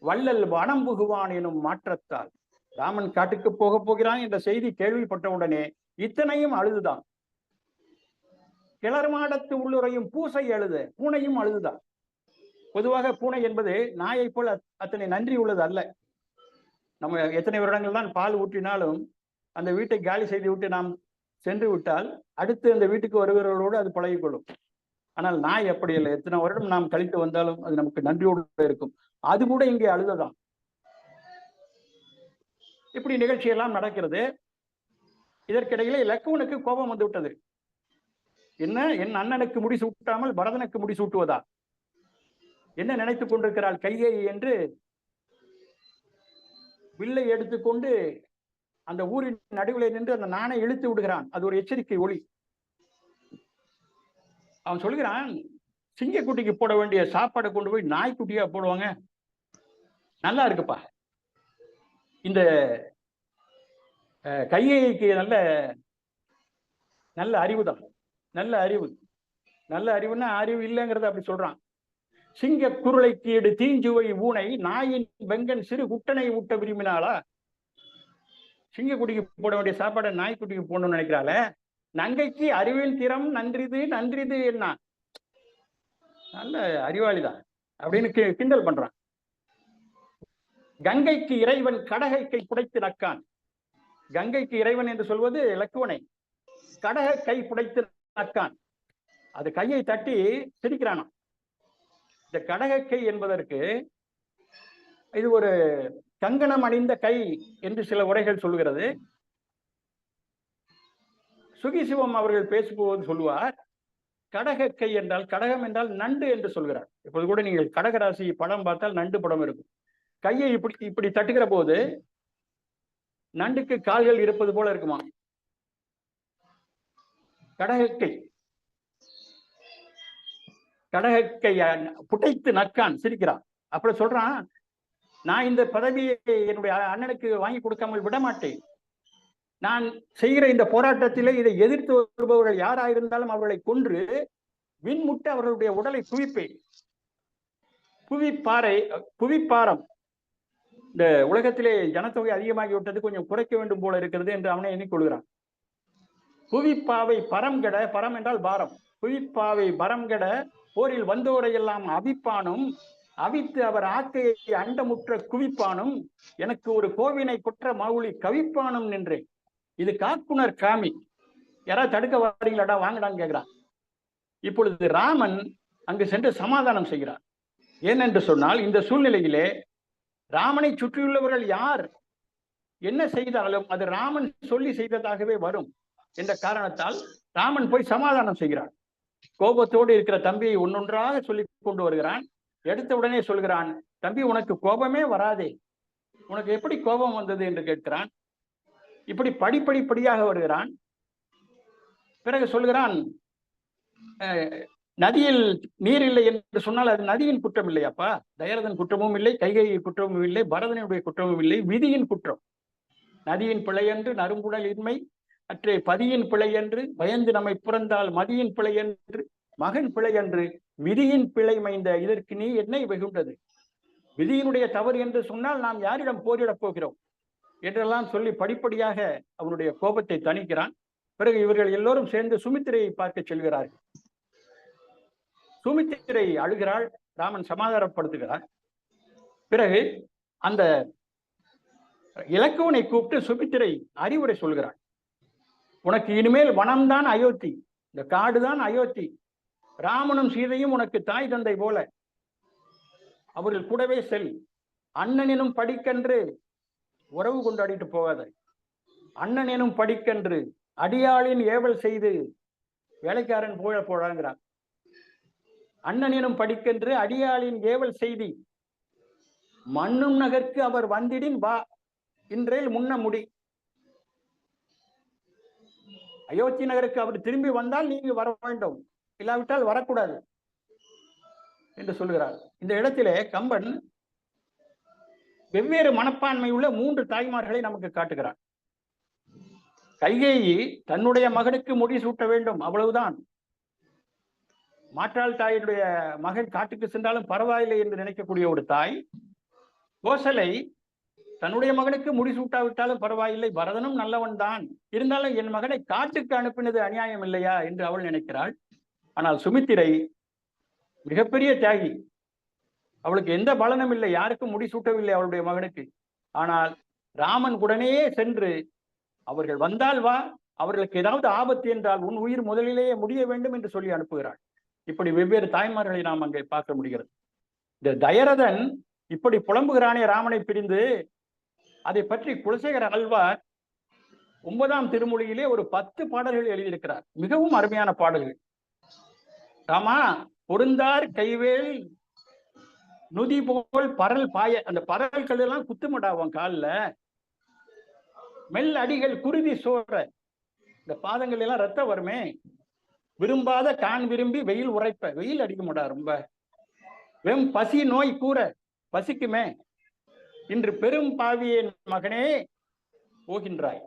வள்ளல் வனம் புகுவான் எனும் மாற்றத்தால் ராமன் காட்டுக்கு போகிறான் என்ற செய்தி கேள்விப்பட்டவுடனே இத்தனையும் அழுதுதான். கிளர் மாடத்து உள்ளுரையும் பூசை அழுத, பூனையும் அழுதுதான். பொதுவாக பூனை என்பது நாயை போல் அத்தனை நன்றி உள்ளது அல்ல. நம்ம எத்தனை வருடங்கள் தான் பால் ஊற்றினாலும் அந்த வீட்டை காலி செய்து விட்டு நாம் சென்று விட்டால் அடுத்து அந்த வீட்டுக்கு வருகிறவர்களோடு அது பழகிக்கொள்ளும். ஆனால் நாய் அப்படி இல்லை, எத்தனை வருடம் நாம் கழித்து வந்தாலும் அது நமக்கு நன்றியோடு இருக்கும். அது கூட இங்கே அழுததான். இப்படி நிகழ்ச்சி எல்லாம் நடக்கிறது. இதற்கிடையிலே லக்குவனுக்கு கோபம் வந்து விட்டது. என்ன, என் அண்ணனுக்கு முடி சூட்டாமல் பரதனுக்கு முடி சூட்டுவதா? என்ன நினைத்துக் கொண்டிருக்கிறாள் கைகேயி என்று வில்லை எடுத்துக்கொண்டு அந்த ஊரின் நடுவில் நின்று அந்த நாணை இழுத்து விடுகிறான். அது ஒரு எச்சரிக்கை ஒளி. அவன் சொல்கிறான், சிங்கக்குட்டிக்கு போட வேண்டிய சாப்பாடை கொண்டு போய் நாய்க்குட்டியா போடுவாங்க, நல்லா இருக்குப்பா. இந்த கைகேயிக்கு நல்ல அறிவுதான், நல்ல அறிவு. நல்ல அறிவுன்னா அறிவு இல்லைங்கிறத அப்படி சொல்றான். சிங்க குருளைக்கு எடு தீஞ்சுவை ஊனை நாயின் வெங்கன் சிறு குட்டனை ஊட்ட விரும்பினாளா? சிங்கக்குட்டிக்கு போட வேண்டிய சாப்பாடை நாய்க்குட்டிக்கு போடணும்னு நினைக்கிறாள. நங்கைக்கு அறிவியல் திறம் நன்றிது நன்றிது என்ன, நல்ல அறிவாளிதான் அப்படின்னு கிண்டல் பண்றான். கங்கைக்கு இறைவன் கடகை கை புடைத்து நக்கான். கங்கைக்கு இறைவன் என்று சொல்வது லக்குவனை. கடக கை புடைத்து நக்கான், அது கையை தட்டி சிரிக்கிறானாம். இந்த கடகக்கை என்பதற்கு இது ஒரு கங்கணம் அணிந்த கை என்று சில உரைகள் சொல்லுகிறது. சுகிசிவம் அவர்கள் பேசும்போது சொல்லுவார், கடகக்கை என்றால், கடகம் என்றால் நண்டு என்று சொல்கிறார். இப்போது கூட நீங்கள் கடகராசி படம் பார்த்தால் நண்டு படம் இருக்கும். கையை இப்படி தட்டுகிற போது நண்டுக்கு கால்கள் இருப்பது போல இருக்குமா. கடகக்கை, கடகக்கை புடைத்து நக்கான், சிரிக்கிறான். அப்படி சொல்றான், நான் இந்த பதவியை என்னுடைய அண்ணனுக்கு வாங்கி கொடுக்காமல் விட மாட்டேன். நான் செய்கிற இந்த போராட்டத்திலே இதை எதிர்த்து வருபவர்கள் யாராயிருந்தாலும் அவர்களை கொன்று விண்முட்டு அவர்களுடைய உடலை குவிப்பேன். புவிப்பாரம் இந்த உலகத்திலே ஜனத்தொகை அதிகமாகிவிட்டது, கொஞ்சம் குறைக்க வேண்டும் போல இருக்கிறது என்று அவனை எண்ணிக்கொள்கிறான். புவிப்பாவை பரம் கெட, பரம் என்றால் பாரம், புவிப்பாவை பரம் கெட போரில் வந்தோரை எல்லாம் அவிப்பானும், அவித்து அவர் ஆக்கையை அண்டமுற்ற குவிப்பானும், எனக்கு ஒரு கோவினை குற்ற மவுளி கவிப்பானும் நின்றேன். இது காக்குனர் காமி. யாராவது தடுக்க வாரீங்களாடா, வாங்கடான்னு கேட்கிறான். இப்பொழுது ராமன் அங்கு சென்று சமாதானம் செய்கிறார். ஏனென்று சொன்னால், இந்த சூழ்நிலையிலே ராமனை சுற்றியுள்ளவர்கள் யார் என்ன செய்தாலும் அது ராமன் சொல்லி செய்ததாகவே வரும் என்ற காரணத்தால் ராமன் போய் சமாதானம் செய்கிறான். கோபத்தோடு இருக்கிற தம்பியை ஒன்னொன்றாக சொல்லி கொண்டு வருகிறான். எடுத்த உடனே சொல்கிறான், தம்பி உனக்கு கோபமே வராதே, உனக்கு எப்படி கோபம் வந்தது என்று கேட்கிறான். இப்படி படிப்படிப்படியாக வருகிறான். பிறகு சொல்கிறான், நதியில் நீர் இல்லை என்று சொன்னால் அது நதியின் குற்றம் இல்லையாப்பா, தயரதன் குற்றமும் இல்லை, கைகேயி குற்றமும் இல்லை, பரதனுடைய குற்றமும் இல்லை, விதியின் குற்றம். நதியின் பிழையன்று நறுங்குடல் இன்மை அற்றே பதியின் பிழை என்று பயந்து நம்மை பிறந்தால் மதியின் பிழை என்று மகன் பிழை என்று விதியின் பிழை மைந்த இதற்கு நீ என்னை வெகுண்டது. விதியினுடைய தவறு என்று சொன்னால் நாம் யாரிடம் போரிடப் போகிறோம் என்றெல்லாம் சொல்லி படிப்படியாக அவனுடைய கோபத்தை தணிக்கிறான். பிறகு இவர்கள் எல்லோரும் சேர்ந்து சுமித்திரையை பார்க்க செல்கிறார்கள். சுமித்திரை அழுகிறாள், ராமன் சமாதானப்படுத்துகிறார். பிறகு அந்த இலக்குவனை கூப்பிட்டு சுமித்திரை அறிவுரை சொல்கிறாள். உனக்கு இனிமேல் வனம்தான் அயோத்தி, இந்த காடுதான் அயோத்தி, ராமனும் சீதையும் உனக்கு தாய் தந்தை போல, அவர்கள் கூடவே செல். அண்ணனும் படிக்கன்று உறவு கொண்டாடிட்டு போகாத, அண்ணன் எனும் படிக்கன்று அடியாளின் ஏவல் செய்து வேலைக்காரன் போல போடாங்கிறான். அண்ணன் எனும் படிக்கன்று அடியாளின் ஏவல் செய்தி மண்ணும் நகர்க்கு அவர் வந்திடின் வா, இன்றேல் முன்ன முடி. அயோத்தி நகருக்கு அவர் திரும்பி வந்தால் நீங்க வர வேண்டும், இல்லாவிட்டால் வரக்கூடாது என்று சொல்கிறார். இந்த இடத்திலே கம்பன் வெவ்வேறு மனப்பான்மை உள்ள 3 தாய்மார்களை நமக்கு காட்டுகிறார். கைகேயி தன்னுடைய மகனுக்கு முடி சூட்ட வேண்டும், அவ்வளவுதான். மாற்றாள் தாயினுடைய மகன் காட்டுக்கு சென்றாலும் பரவாயில்லை என்று நினைக்கக்கூடிய ஒரு தாய். கோசலை தன்னுடைய மகனுக்கு முடிசூட்டாவிட்டாலும் பரவாயில்லை, பரதனும் நல்லவன் தான், இருந்தாலும் என் மகனை காட்டுக்கு அனுப்பினது அநியாயம் இல்லையா என்று அவள் நினைக்கிறாள். ஆனால் சுமித்திரை மிகப்பெரிய தியாகி, அவளுக்கு எந்த பலனும் இல்லை, யாருக்கும் முடிசூட்டவில்லை அவளுடைய மகனுக்கு. ஆனால் ராமன் உடனே சென்று அவர்கள் வந்தால் வா, அவர்களுக்கு ஏதாவது ஆபத்து என்றால் உன் உயிர் முதலிலேயே முடிய வேண்டும் என்று சொல்லி அனுப்புகிறாள். இப்படி வெவ்வேறு தாய்மார்களை நாம் அங்கே பார்க்க முடிகிறது. இந்த தயரதன் இப்படி புலம்புகிறானே ராமனை பிரிந்து, அதை பற்றி குலசேகர ஆழ்வார் 9ஆம் திருமொழியிலே ஒரு 10 பாடல்கள் எழுதியிருக்கிறார். மிகவும் அருமையான பாடல்கள். ராமா பொருந்தார் கைவேல் நுதி போல் பரல் பாய, அந்த பரல்கள் எல்லாம் குத்துமடாவும் காலில், மெல் அடிகள் குருதி சோற, இந்த பாதங்கள் எல்லாம் ரத்தம் வருமே, விரும்பாத கான் விரும்பி வெயில் உரைப்ப, வெயில் அடிக்க மாட்டா ரொம்ப, வெறும் பசி நோய் கூற பசிக்குமே, இன்று பெரும் பாவியேன் மகனே போகின்றாய்,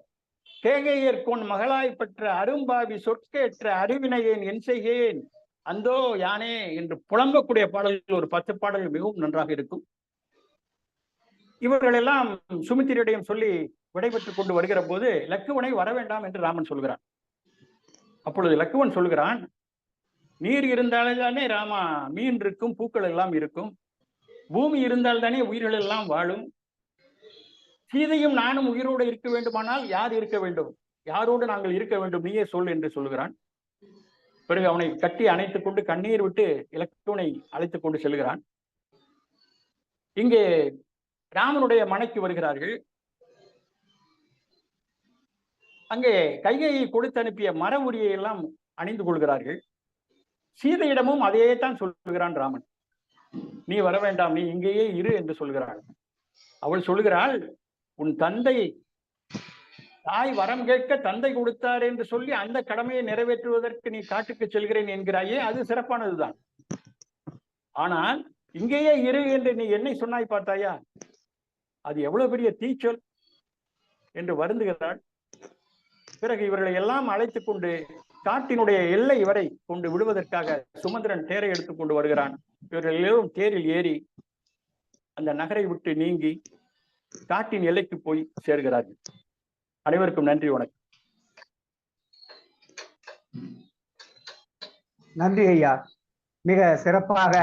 கேகையர்கோன் மகளாய் பெற்ற அரும்பாவி சொற்கேற்ற அறிவினையேன் என் செய்கேன் அந்தோ யானே என்று புலம்பக்கூடிய பாடல்கள் ஒரு 10 பாடல்கள் மிகவும் நன்றாக இருக்கும். இவர்கள் எல்லாம் சுமித்திரியிடம் சொல்லி விடைபெற்றுக் கொண்டு வருகிற போது லக்குவனை வர வேண்டாம் என்று ராமன் சொல்கிறான். அப்பொழுது லக்குவன் சொல்கிறான், நீர் இருந்தாலே தானே ராமா மீன் இருக்கும், பூக்கள் எல்லாம் இருக்கும், பூமி இருந்தால் தானே உயிர்கள் எல்லாம் வாழும், சீதையும் நானும் உயிரோடு இருக்க வேண்டுமானால் யார் இருக்க வேண்டும், யாரோடு நாங்கள் இருக்க வேண்டும், நீயே சொல் என்று சொல்லுகிறான். பிறகு அவனை கட்டி அணைத்துக் கொண்டு கண்ணீர் விட்டு இலக்குவனை அழைத்துக் கொண்டு செல்கிறான். இங்கே ராமனுடைய மனைக்கு வருகிறார்கள். அங்கே கைகையை கொடுத்து அனுப்பிய மர உரியை எல்லாம் அணிந்து கொள்கிறார்கள். சீதையிடமும் அதையே தான் சொல்லுகிறான் ராமன், நீ வர வேண்டாம், நீ இங்கேயே இரு என்று சொல்கிறாள். அவள் சொல்கிறாள், உன் தந்தை தாய் வரம் கேட்க தந்தை கொடுத்தார் என்று சொல்லி அந்த கடமையை நிறைவேற்றுவதற்கு நீ காட்டுக்கு செல்கிறேன் என்கிறாயே, அது சிறப்பானதுதான். ஆனால் இங்கேயே இரு என்று நீ என்னை சொன்னாய் பார்த்தாயா, அது எவ்வளவு பெரிய தீச்சொல் என்று வருந்துகிறாள். பிறகு இவர்களை எல்லாம் அழைத்து கொண்டு காட்டினுடைய எல்லை வரை கொண்டு விடுவதற்காக சுமந்திரன் தேரை எடுத்துக் கொண்டு வருகிறான். இவர்கள் எல்லோரும் தேரில் ஏறி அந்த நகரை விட்டு நீங்கி காட்டின் எல்லைக்கு போய் சேர்கிறார்கள். அனைவருக்கும் நன்றி, வணக்கம். நன்றி ஐயா. மிக சிறப்பாக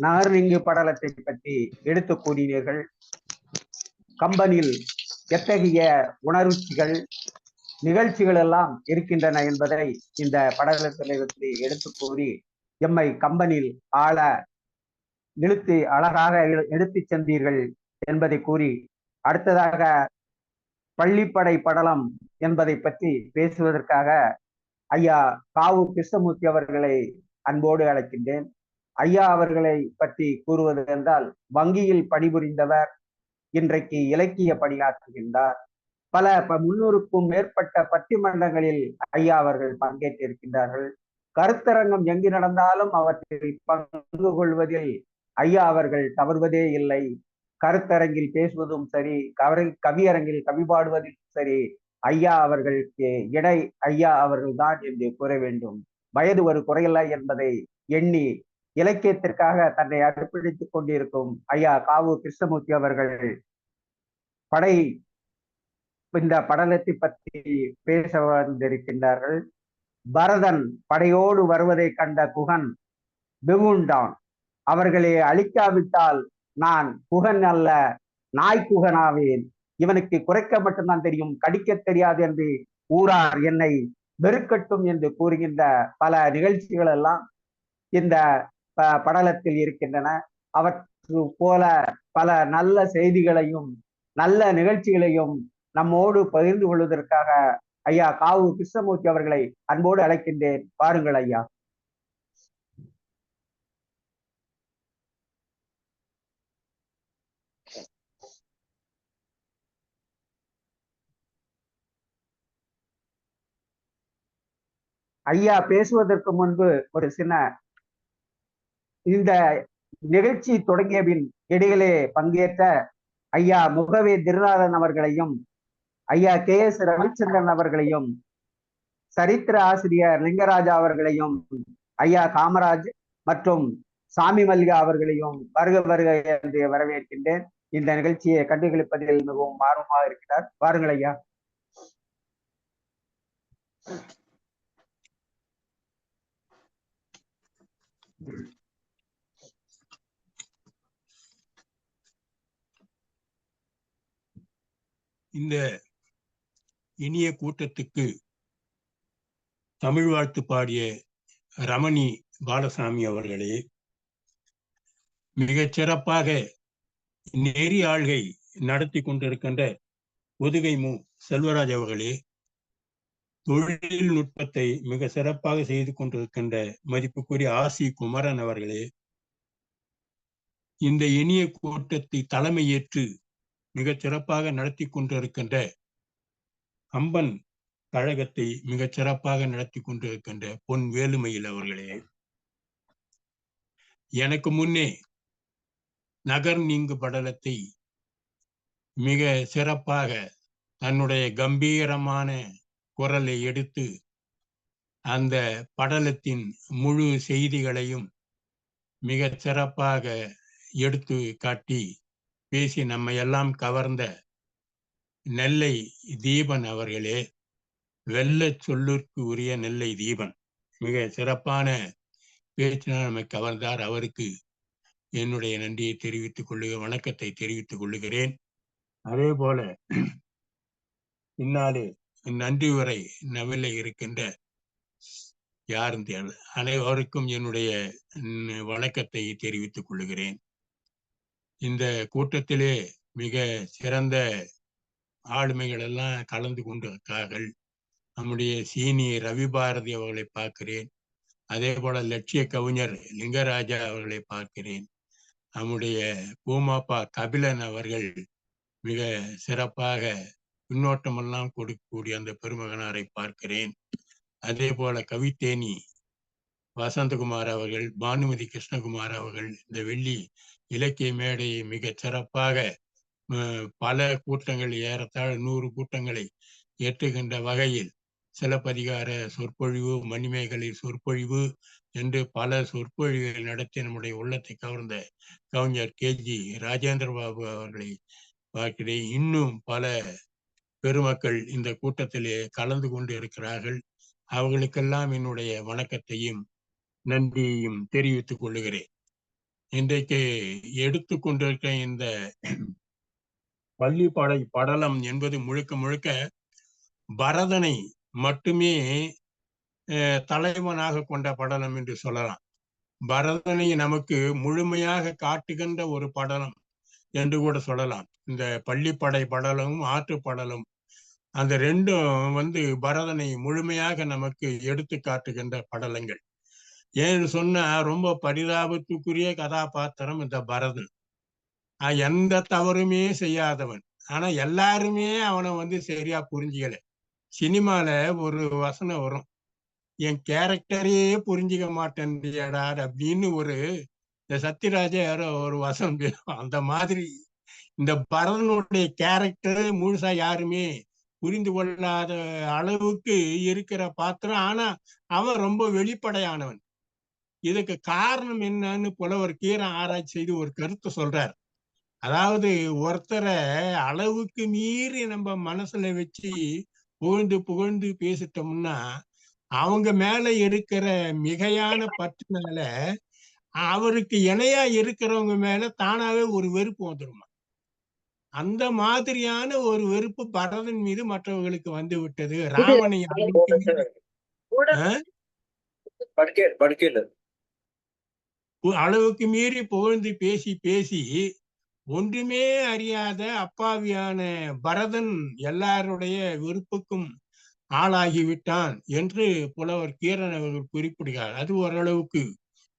நகர்விங்கு படலத்தை பற்றி எடுத்து கூறினீர்கள். கம்பனில் எத்தகைய உணர்ச்சிகள் நிகழ்ச்சிகள் எல்லாம் இருக்கின்றன என்பதை இந்த படலத்தை பற்றி எடுத்து கூறி எம்மை கம்பனில் ஆள இழுத்து அழகாக எடுத்து சென்றீர்கள் என்பதை கூறி, அடுத்ததாக பள்ளிப்படை படலம் என்பதை பற்றி பேசுவதற்காக ஐயா காவு கிருஷ்ணமூர்த்தி அவர்களை அன்போடு அழைக்கின்றேன். ஐயா அவர்களை பற்றி கூறுவது என்றால், வங்கியில் பணிபுரிந்தவர், இன்றைக்கு இலக்கிய பணியாற்றுகின்றார். பல 300க்கும் மேற்பட்ட பட்டிமன்றங்களில் ஐயா அவர்கள் பங்கேற்றிருக்கின்றார்கள். கருத்தரங்கம் எங்கு நடந்தாலும் அவற்றில் பங்கு கொள்வதில் ஐயா அவர்கள் தவறுவதே இல்லை. கருத்தரங்கில் பேசுவதும் சரி, கவியரங்கில் கவி பாடுவதிலும் சரி, ஐயா அவர்களுக்கு இடை ஐயா அவர்கள் தான் என்று கூற வேண்டும். வயது ஒரு குறையல்ல என்பதை எண்ணி இலக்கியத்திற்காக தன்னை அர்ப்பணித்துக் கொண்டிருக்கும் ஐயா காவு கிருஷ்ணமூர்த்தி அவர்கள் இந்த படலத்தை பற்றி பேச வந்திருக்கின்றார்கள். பரதன் படையோடு வருவதை கண்ட குகன் வெகுண்டான். அவர்களை அழிக்காவிட்டால் நான் குகன் அல்ல, நாய்க்குகனாவேன். இவனுக்கு குறைக்க மட்டும்தான் தெரியும், கடிக்க தெரியாது என்று ஊரார் என்னை வெறுக்கட்டும் என்று கூறுகின்ற பல நிகழ்ச்சிகள் எல்லாம் இந்த படலத்தில் இருக்கின்றன. அவற்று போல பல நல்ல செய்திகளையும் நல்ல நிகழ்ச்சிகளையும் நம்மோடு பகிர்ந்து கொள்வதற்காக ஐயா காவு கிருஷ்ணமூர்த்தி அவர்களை அன்போடு அழைக்கின்றேன். பாருங்கள் ஐயா. ஐயா பேசுவதற்கு முன்பு ஒரு சின்ன, இந்த நிகழ்ச்சி தொடங்கிய பின் இடையிலே பங்கேற்ற ஐயா முகவே திருநாதன் அவர்களையும், ஐயா KS ரவிச்சந்திரன் அவர்களையும், சரித்திர ஆசிரியர் லிங்கராஜா அவர்களையும், ஐயா காமராஜ் மற்றும் சாமி மல்லிகா அவர்களையும் வருக வருக என்று வரவேற்கின்றேன். இந்த நிகழ்ச்சியை கண்டுகளிப்பதில் மிகவும் ஆர்வமாக இருக்கிறார். வாருங்கள் ஐயா. இந்த இனிய கூட்டத்துக்கு தமிழ் வாழ்த்து பாடிய ரமணி பாலசாமி அவர்களே, மிகச் சிறப்பாக நெறி ஆள்கை நடத்தி கொண்டிருக்கின்ற ஒதுகை மு செல்வராஜ் அவர்களே, தொழில்நுட்பத்தை மிக சிறப்பாக செய்து கொண்டிருக்கின்ற மதிப்புக்குரிய ஆசி குமரன் அவர்களே, இந்த இனிய கூட்டத்தை தலைமையேற்று மிகச் சிறப்பாக நடத்தி கொண்டிருக்கின்ற கம்பன் கழகத்தை மிகச் சிறப்பாக நடத்தி கொண்டிருக்கின்ற பொன் வேலுமயில் அவர்களே, எனக்கு முன்னே நகர் நீங்கு படலத்தை மிக சிறப்பாக தன்னுடைய கம்பீரமான குரலை எடுத்து அந்த படலத்தின் முழு செய்திகளையும் மிக சிறப்பாக எடுத்து காட்டி பேசி நம்மை எல்லாம் கவர்ந்த நெல்லை தீபன் அவர்களே, வெள்ள சொல்லுக்கு உரிய நெல்லை தீபன் மிக சிறப்பான பேச்சினால் நம்மை கவர்ந்தார். அவருக்கு என்னுடைய நன்றியை தெரிவித்துக் கொள்ளுகிறேன், வணக்கத்தை தெரிவித்துக் கொள்ளுகிறேன். அதே போல பின்னாலே நன்றி உரை நவில இருக்கின்ற யாரும் அனைவருக்கும் என்னுடைய வணக்கத்தை தெரிவித்துக் கொள்ளுகிறேன். இந்த கூட்டத்திலே மிக சிறந்த ஆளுமைகள் எல்லாம் கலந்து கொண்டிருக்கிறார்கள். நம்முடைய சீனியர் ரவி பாரதி அவர்களை பார்க்கிறேன். அதே போல லட்சிய கவிஞர் லிங்கராஜா அவர்களை பார்க்கிறேன். நம்முடைய பூமாப்பா கபிலன் அவர்கள் மிக சிறப்பாக பின்னோட்டமெல்லாம் கொடுக்கக்கூடிய அந்த பெருமகனாரை பார்க்கிறேன். அதே போல கவித்தேனி வசந்தகுமார் அவர்கள், பானுமதி கிருஷ்ணகுமார் அவர்கள் இந்த வெள்ளி இலக்கிய மேடையை மிக சிறப்பாக பல கூட்டங்கள் ஏறத்தாழ 100 கூட்டங்களை ஏற்றுகின்ற வகையில் சிலப்பதிகார சொற்பொழிவு, மணிமேகலை சொற்பொழிவு என்று பல சொற்பொழிவுகள் நடத்தி நம்முடைய உள்ளத்தை கவர்ந்த கவிஞர் KG ராஜேந்திர பாபு அவர்களை பார்க்கிறேன். இன்னும் பல பெருமக்கள் இந்த கூட்டத்திலே கலந்து கொண்டு இருக்கிறார்கள். அவர்களுக்கெல்லாம் என்னுடைய வணக்கத்தையும் நன்றியையும் தெரிவித்துக் கொள்ளுகிறேன். இன்றைக்கு எடுத்துக்கொண்டிருக்க இந்த பள்ளிப்படை படலம் என்பது முழுக்க முழுக்க பரதனை மட்டுமே தலைவனாக கொண்ட படலம் என்று சொல்லலாம். பரதனை நமக்கு முழுமையாக காட்டுகின்ற ஒரு படலம் என்று கூட சொல்லலாம். இந்த பள்ளிப்படை படலமும் ஆற்றுப்படலும் அந்த ரெண்டும் பரதனை முழுமையாக நமக்கு எடுத்து காட்டுகின்ற படலங்கள். ஏன்னு சொன்னா ரொம்ப பரிதாபத்துக்குரிய கதாபாத்திரம் இந்த பரதன். எந்த தவறுமே செய்யாதவன். ஆனா எல்லாருமே அவனை சரியா புரிஞ்சுக்கல. சினிமால ஒரு வசனம் வரும், என் கேரக்டரே புரிஞ்சுக்க மாட்டேன்டியடா அப்படின்னு இந்த சத்யராஜா யாரோ ஒரு வசனம் பேசும். அந்த மாதிரி இந்த பரதனுடைய கேரக்டர் முழுசா யாருமே புரிந்து கொள்ளாத அளவுக்கு இருக்கிற பாத்திரம். ஆனா அவன் ரொம்ப வெளிப்படையானவன். இதுக்கு காரணம் என்னன்னு புலவர் கீரன் ஆராய்ச்சி செய்து ஒரு கருத்து சொல்றார். அதாவது ஒருத்தரை அளவுக்கு மீறி நம்ம மனசுல வச்சு புகழ்ந்து புகழ்ந்து பேசிட்டோம்னா அவங்க மேல இருக்கிற மிகையான பற்றுனால அவருக்கு இணையா இருக்கிறவங்க மேல தானாவே ஒரு வெறுப்பு வந்துருமா. அந்த மாதிரியான ஒரு வெறுப்பு பரதன் மீது மற்றவர்களுக்கு வந்து விட்டது. ராவனை அளவுக்கு மீறி புகழ்ந்து பேசி பேசி ஒன்றுமே அறியாத அப்பாவியான பரதன் எல்லாருடைய வெறுப்புக்கும் ஆளாகிவிட்டான் என்று புலவர் கீரன் அவர்கள் குறிப்பிடுகிறார். அது ஓரளவுக்கு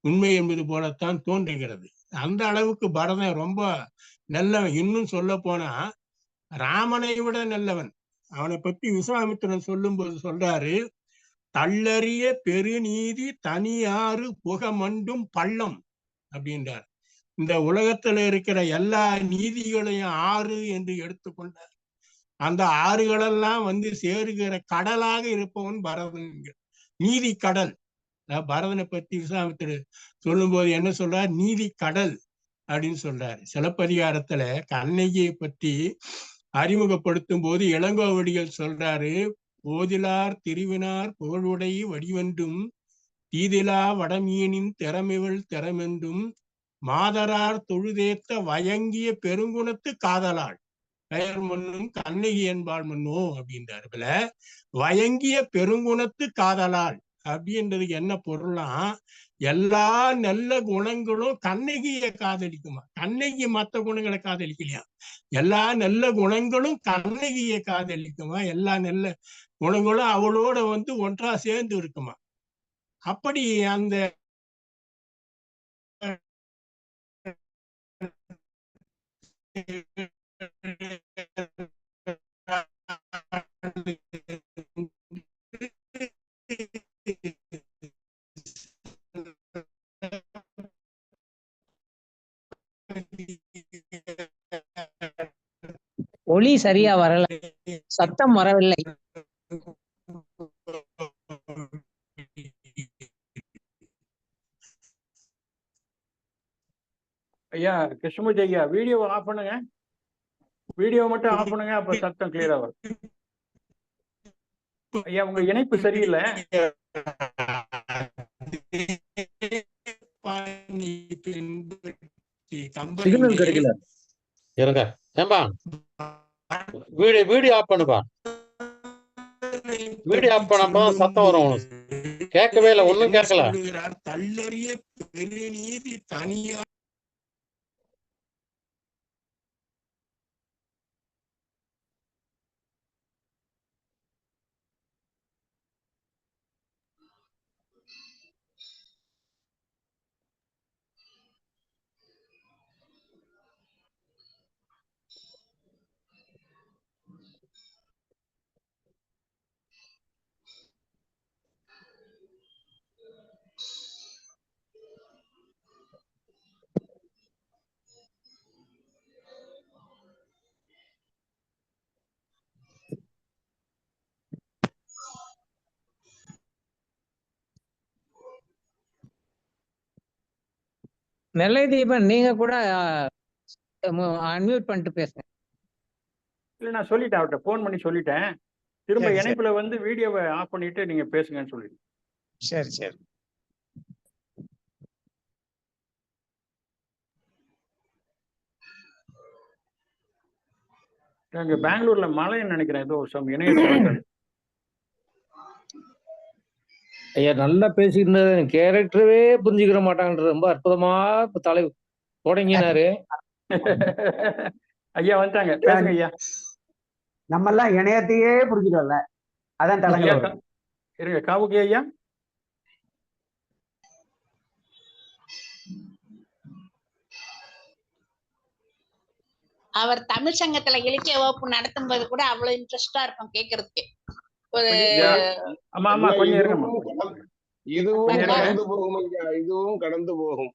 உண்மை என்பது போலத்தான் தோன்றுகிறது. அந்த அளவுக்கு பரதன் ரொம்ப நல்லவன். இன்னும் சொல்ல போனா ராமனை விட நல்லவன். அவனை பற்றி விஸ்வாமித்திரன் சொல்லும் போது சொல்றாரு, தள்ளறிய பெருநீதி தனியாறு புகமண்டும் பள்ளம் அப்படின்றார். இந்த உலகத்துல இருக்கிற எல்லா நீதிகளையும் ஆறு என்று எடுத்துக்கொண்டார். அந்த ஆறுகளெல்லாம் சேருகிற கடலாக இருப்பவன் பரதன். நீதி கடல். பரதனை பத்தி விஸ்வாமித்திரர் சொல்லும் போது என்ன சொல்றார், நீதி கடல் அப்படின்னு சொல்றாரு. சிலப்பதிகாரத்துல கண்ணகியை பற்றி அறிமுகப்படுத்தும் போது இளங்கோவடிகள் சொல்றாரு, போதிலார் திருவினார் புகழுடை வடிவென்றும் தீதிலா வடமீனின் திறமிவள் திறமென்றும் மாதரார் தொழுதேத்த வயங்கிய பெருங்குணத்து காதலாள் பெயர் மண்ணும் கண்ணகி என்பாள் மன்னோ அப்படின்றாருல. வயங்கிய பெருங்குணத்து காதலாள் அப்படின்றதுக்கு என்ன பொருளாம், எல்லா நல்ல குணங்களும் கண்ணகியை காதலிக்குமா. கண்ணகி மற்ற குணங்களை காதலிக்கலையா, எல்லா நல்ல குணங்களும் கண்ணகியை காதலிக்குமா. எல்லா நல்ல குணங்களும் அவளோட ஒன்றா சேர்ந்து இருக்குமா. அப்படி அந்த ஒளி சரியா வரல, சத்தம் வரவில்லை. ஐயா கிருஷ்ணமூர்த்தி ஐயா, வீடியோவை ஆஃப் பண்ணுங்க. வீடியோ மட்டும் ஆஃப் பண்ணுங்க, அப்ப சத்தம் கிளியரா வரும். ஐயா உங்க இணைப்பு சரியில்லை. சிக்னல் கிடைக்கல. இருங்க ஏம்பா, வீடியோ ஆஃப் பண்ணுப்பா. வீடியோ ஆஃப் பண்ணப்பதான் சத்தம் வரும். கேட்கவே இல்லை, ஒன்னும் கேட்கல. தள்ளறிய பெருநீதி தனியா நெல்லை தீபன் நீங்க கூட அன்மியூட் பண்ணிட்டு பேசுங்க. இல்ல நான் சொல்லிட்டேன், அவர்கிட்ட ஃபோன் பண்ணி சொல்லிட்டேன். திரும்ப சரி, சரி. இணைப்புல வந்து வீடியோவை ஆஃப் பண்ணிட்டு நீங்க பேசுங்கன்னு சொல்லிட்டேன். சரி சரி. அங்க பெங்களூர்ல மழைன்னு நினைக்கிறேன், ஏதோ இணைய தளங்கள். ஐயா நல்லா பேசிட்டு இருந்தது, கேரக்டரவே புரிஞ்சுக்கிற மாட்டாங்கன்ற ரொம்ப அற்புதமா தலை தொடங்கினாரு. ஐயா வந்துட்டாங்க, பேசுங்க ஐயா. நம்ம எல்லாம் இணையத்தையே புரிஞ்சுக்கல, அதான் ஐயா தடங்கள் வரும். இருங்க, காவுக்கு ஐயா. அவர் தமிழ் சங்கத்துல இலக்கிய வகுப்பு நடத்தும் போது கூட அவ்வளவு இன்ட்ரெஸ்டா இருக்கும் கேட்கறதுக்கு. ஒரு ஆமா ஆமா, கொஞ்சம் இருங்கம்மா, இதுவும் கடந்து போகும் ஐயா, இதுவும் கடந்து போகும்.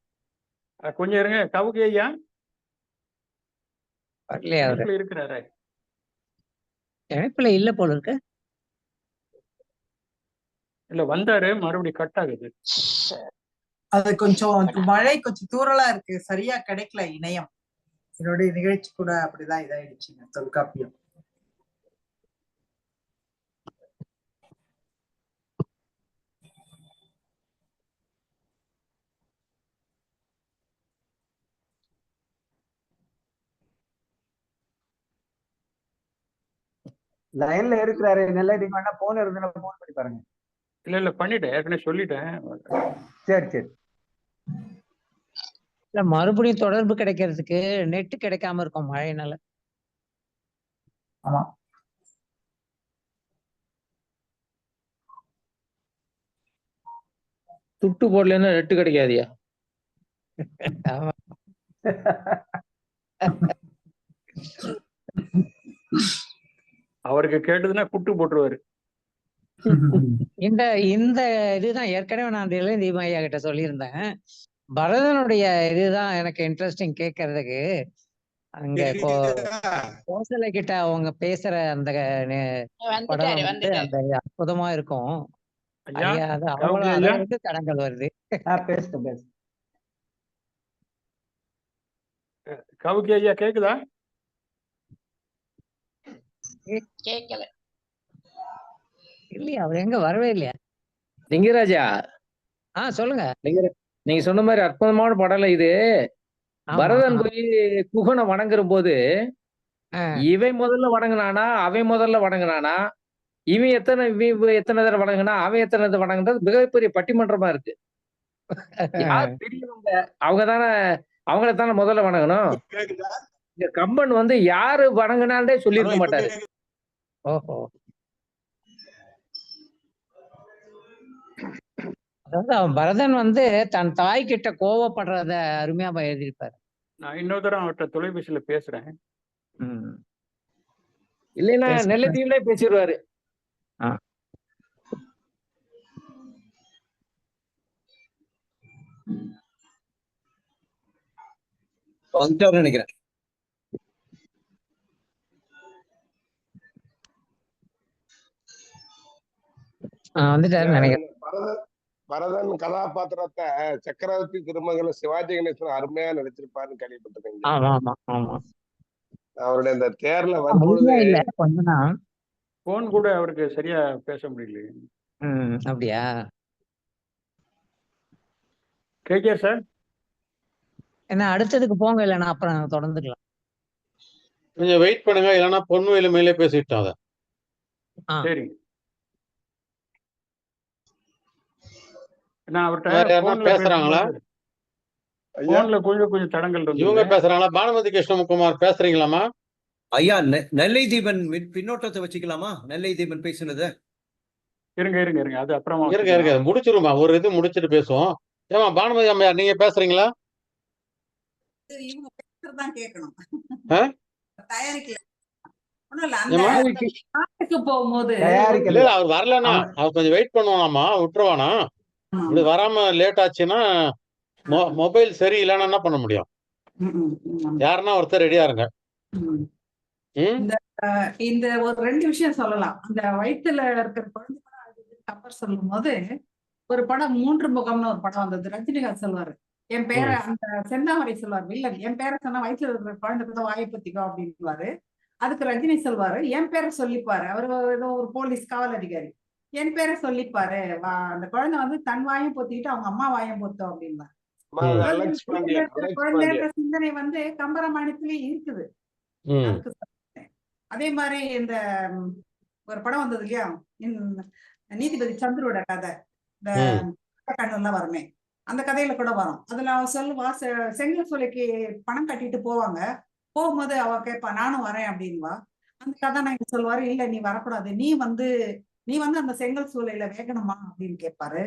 கொஞ்சம் இருங்க. காவுக்கு ஐயா வரலையா அவரு? இணைப்புல இருக்கிறாரு. இணைப்புல இல்ல போல இருக்கு. இல்ல வந்தாரு, மறுபடியும் கட் ஆகுது. அது கொஞ்சம் மழை கொஞ்சம் தூறலா இருக்கு, சரியா கிடைக்கல இணையம். என்னுடைய நிகழ்ச்சி கூட அப்படிதான் இதாயிடுச்சுங்க, தொல்காப்பியம். லைன்ல இருக்கிறாரு நெல்லை தீபன், போன் இருந்தா போன் பண்ணி பாருங்க. இல்ல பண்ணிட்டேன், ஏற்கனவே சொல்லிட்டேன். சரி சரி. இல்ல மறுபடியும் தொடர்பு கிடைக்கிறதுக்கு நெட் கிடைக்காம இருக்கும் மழையினால. ஆமா, துட்டு போடலன்னா நெட்டு கிடைக்காதியா. ஆமா. அவருக்கு கேட்டதுன்னா குட்டு போட்டுருவாரு. இந்த இந்த இதுதான் ஏற்கனவே நான் இளைய தீபன் ஐயா கிட்ட சொல்லியிருந்தேன். பரதனுடைய இதுதான் எனக்கு இன்ட்ரெஸ்டிங் கேட்கறதுக்கு. அங்க கோசலை கிட்ட அவங்க பேசுற அந்த படம் வந்து வந்துட்டாரு. அந்த அற்புதமா இருக்கும். ஐயா ஐயா அது காவுக்கு அவ்வளவு ஐயா, அளவுக்கு தடங்கள் வருது. பேசு. காவுக்கு ஐயா கேக்குதா? கேட்கல. இல்லையா அவர் எங்க வரவே இல்லையா? லிங்கராஜா, சொல்லுங்க. நீங்க சொன்ன மாதிரி அற்புதமான படம்ல இது. ஆமா. பரதன் போய் குகனை வணங்குற போது இவன் முதல்ல வணங்கினானா அவன் முதல்ல வணங்கினானா, இவன் எத்தனை தடவை வணங்கினா அவன் எத்தனை தடவை வணங்குறது மிகப்பெரிய பட்டிமன்றமா இருக்கு. யார் பெரியவங்க அவங்கள தானே முதல்ல வணங்கணும். இந்த கம்பன் வந்து யாரு வணங்கினாலே சொல்லியிருக்க மாட்டாரு. ஓஹோ. அதாவது அவன் பரதன் வந்து தன் தாய் கிட்ட கோவப்படுறத அருமையா எழுதியிருப்பாரு. நான் இன்னொரு தடவை அவர்கிட்ட தொலைபேசியில பேசுறேன். இல்லைன்னா நெல்லைத்தீவுலே பேசிடுவாரு. வந்துட்டாரு நினைக்கிறேன். வந்துட்டாரு நினைக்கிறேன். பரதன் கதாபாத்திரத்தை சக்கரவர்த்தி திருமகன் சிவாஜி கணேசன் அருமையா நடிச்சிருப்பாருன்னு கேள்விப்பட்டிருக்கேன். ஆமா ஆமா ஆமா. அவருடைய இந்த தேர்ல வரும்பொழுது இல்ல கொஞ்ச நாள் போன் கூட அவருக்கு சரியா பேச முடியல. அப்படியா? கேஜே சார், என்ன அடுத்ததுக்கு போங்க, இல்லைன்னா அப்புறம் தொடர்ந்துக்கலாம். கொஞ்சம் வெயிட் பண்ணுங்க, இல்லைன்னா பொன்வேலு மேலே பேசிட்டோம் அதை. சரி. நான் அவர்கிட்ட பேசுறாங்களா? போன்ல கொஞ்சம் தடங்கள் இருக்கு. இவங்க பேசுறாங்களா? பானுமதி கிருஷ்ணகுமார் பேசுறீங்களாமா? ஐயா, நெல்லை தீபன் பின்னோட்டத்தை வச்சுக்கலாமா? நெல்லை தீபன் பேசுனது இருங்க அது அப்புறமா இருங்க முடிச்சிருமா, ஒரு இது முடிச்சிட்டு பேசுவோம். ஏமா பானுமதி அம்மையார் நீங்க பேசுறீங்களா? போகும்போது அவர் வரலன்னா அவர் கொஞ்சம் வெயிட் பண்ணுவானாமா, விட்டுருவானா? இப்படி வராம லேட் ஆச்சுன்னா மொபைல் சரி இல்லைன்னா என்ன பண்ண முடியும்? யாருன்னா ஒருத்தர் ரெடியா இருங்க. இந்த ஒரு 2 விஷயம் சொல்லலாம். அந்த வயிற்றுல இருக்கிற குழந்தை சொல்லும் போது ஒரு படம் 3 முகம்னு ஒரு படம் வந்தது, ரஜினிகாந்த் சொல்வாரு, என் பேரை அந்த செந்தாமரை சொல்வார் வில்லன், என் பேரை சொன்னா வயிற்றுல இருக்கிற குழந்தை வாயை பத்திக்கோ அப்படின்வாரு. அதுக்கு ரஜினி சொல்வாரு என் பேரை சொல்லிப்பாரு. அவரு ஏதோ ஒரு போலீஸ் காவல் அதிகாரி, என் பேரை சொல்லிப்பாரு, அந்த குழந்தை வந்து தன் வாயும் பொத்திக்கிட்டு அவங்க அம்மா வாயும் பொத்தோம் அப்படின்வாரு. குழந்தைன்ற சிந்தனை வந்து கம்பராமாயணத்திலேயே இருக்குது. அதே மாதிரி இந்த ஒரு படம் வந்தது இல்லையா, நீதிபதி சந்துருவோட கதை, இந்த கண்ணெல்லாம் வருமே, அந்த கதையில கூட வரும். அதுல அவ சொல்லுவா செங்கல் சூளைக்கு பணம் கட்டிட்டு போவாங்க, போகும்போது அவ கேட்பா நானும் வரேன் அப்படின்வா. அந்த கதாநாயகன் சொல்லுவாரு இல்ல நீ வரக்கூடாது, நீ வந்து அந்த செங்கல் சூளையில வேகணுமா அப்படின்னு கேட்பாரு.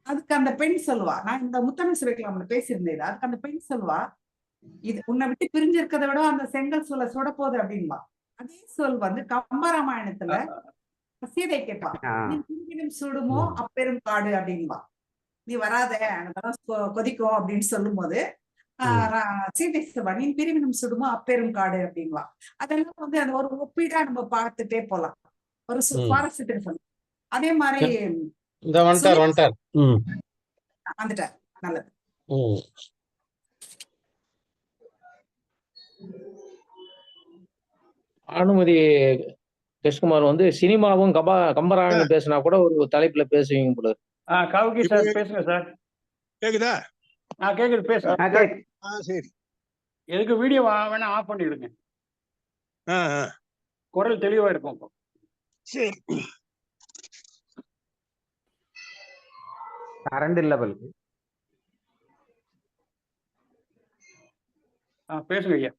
அதுக்கு அந்த பெண் சொல்லுவா, நான் இந்த முத்தமிழ் சுவைக்கலாம்ல பேசியிருந்தேன், அதுக்கு அந்த பெண் சொல்லுவா இது உன்னை விட்டு பிரிஞ்சு இருக்கிறத விட அந்த செங்கல் சூளை சுட போகுது அப்படின்பா. அதே சொல் வந்து கம்பராமாயணத்துல சீதை கேட்பா, நீ பிரிவினும் சுடுமோ அப்பெரும் காடு அப்படின்பா. நீ வராத அதெல்லாம் கொதிக்கும் அப்படின்னு சொல்லும் போது சீதை சொல்வா நீ பிரிவினும் சுடுமோ அப்பெரும் காடு அப்படின்பா. அதெல்லாம் வந்து அந்த ஒரு ஒப்பீடா நம்ம பார்த்துட்டே போலாம், ஒரு சுவாரஸ்யத்துக்கு சொல்லலாம். அதே மாதிரி வந்துட்டார் நல்லது. அனுமதி கிருஷ்ணகுமார் வந்து சினிமாவும் கம்பராமாயணம் பேசினா கூட ஒரு தலைப்புல பேசுவீங்க போல. காவுகி சார் பேசுங்க சார். கேக்குதா? கேக்குது, பேசுங்க. சரி, எதுக்கு வீடியோ வேணா ஆஃப் பண்ணிடுங்க, குரல் தெளிவா இருக்கும். சரி, கரண்ட் லெவலுக்கு பேசுங்க ஐயா.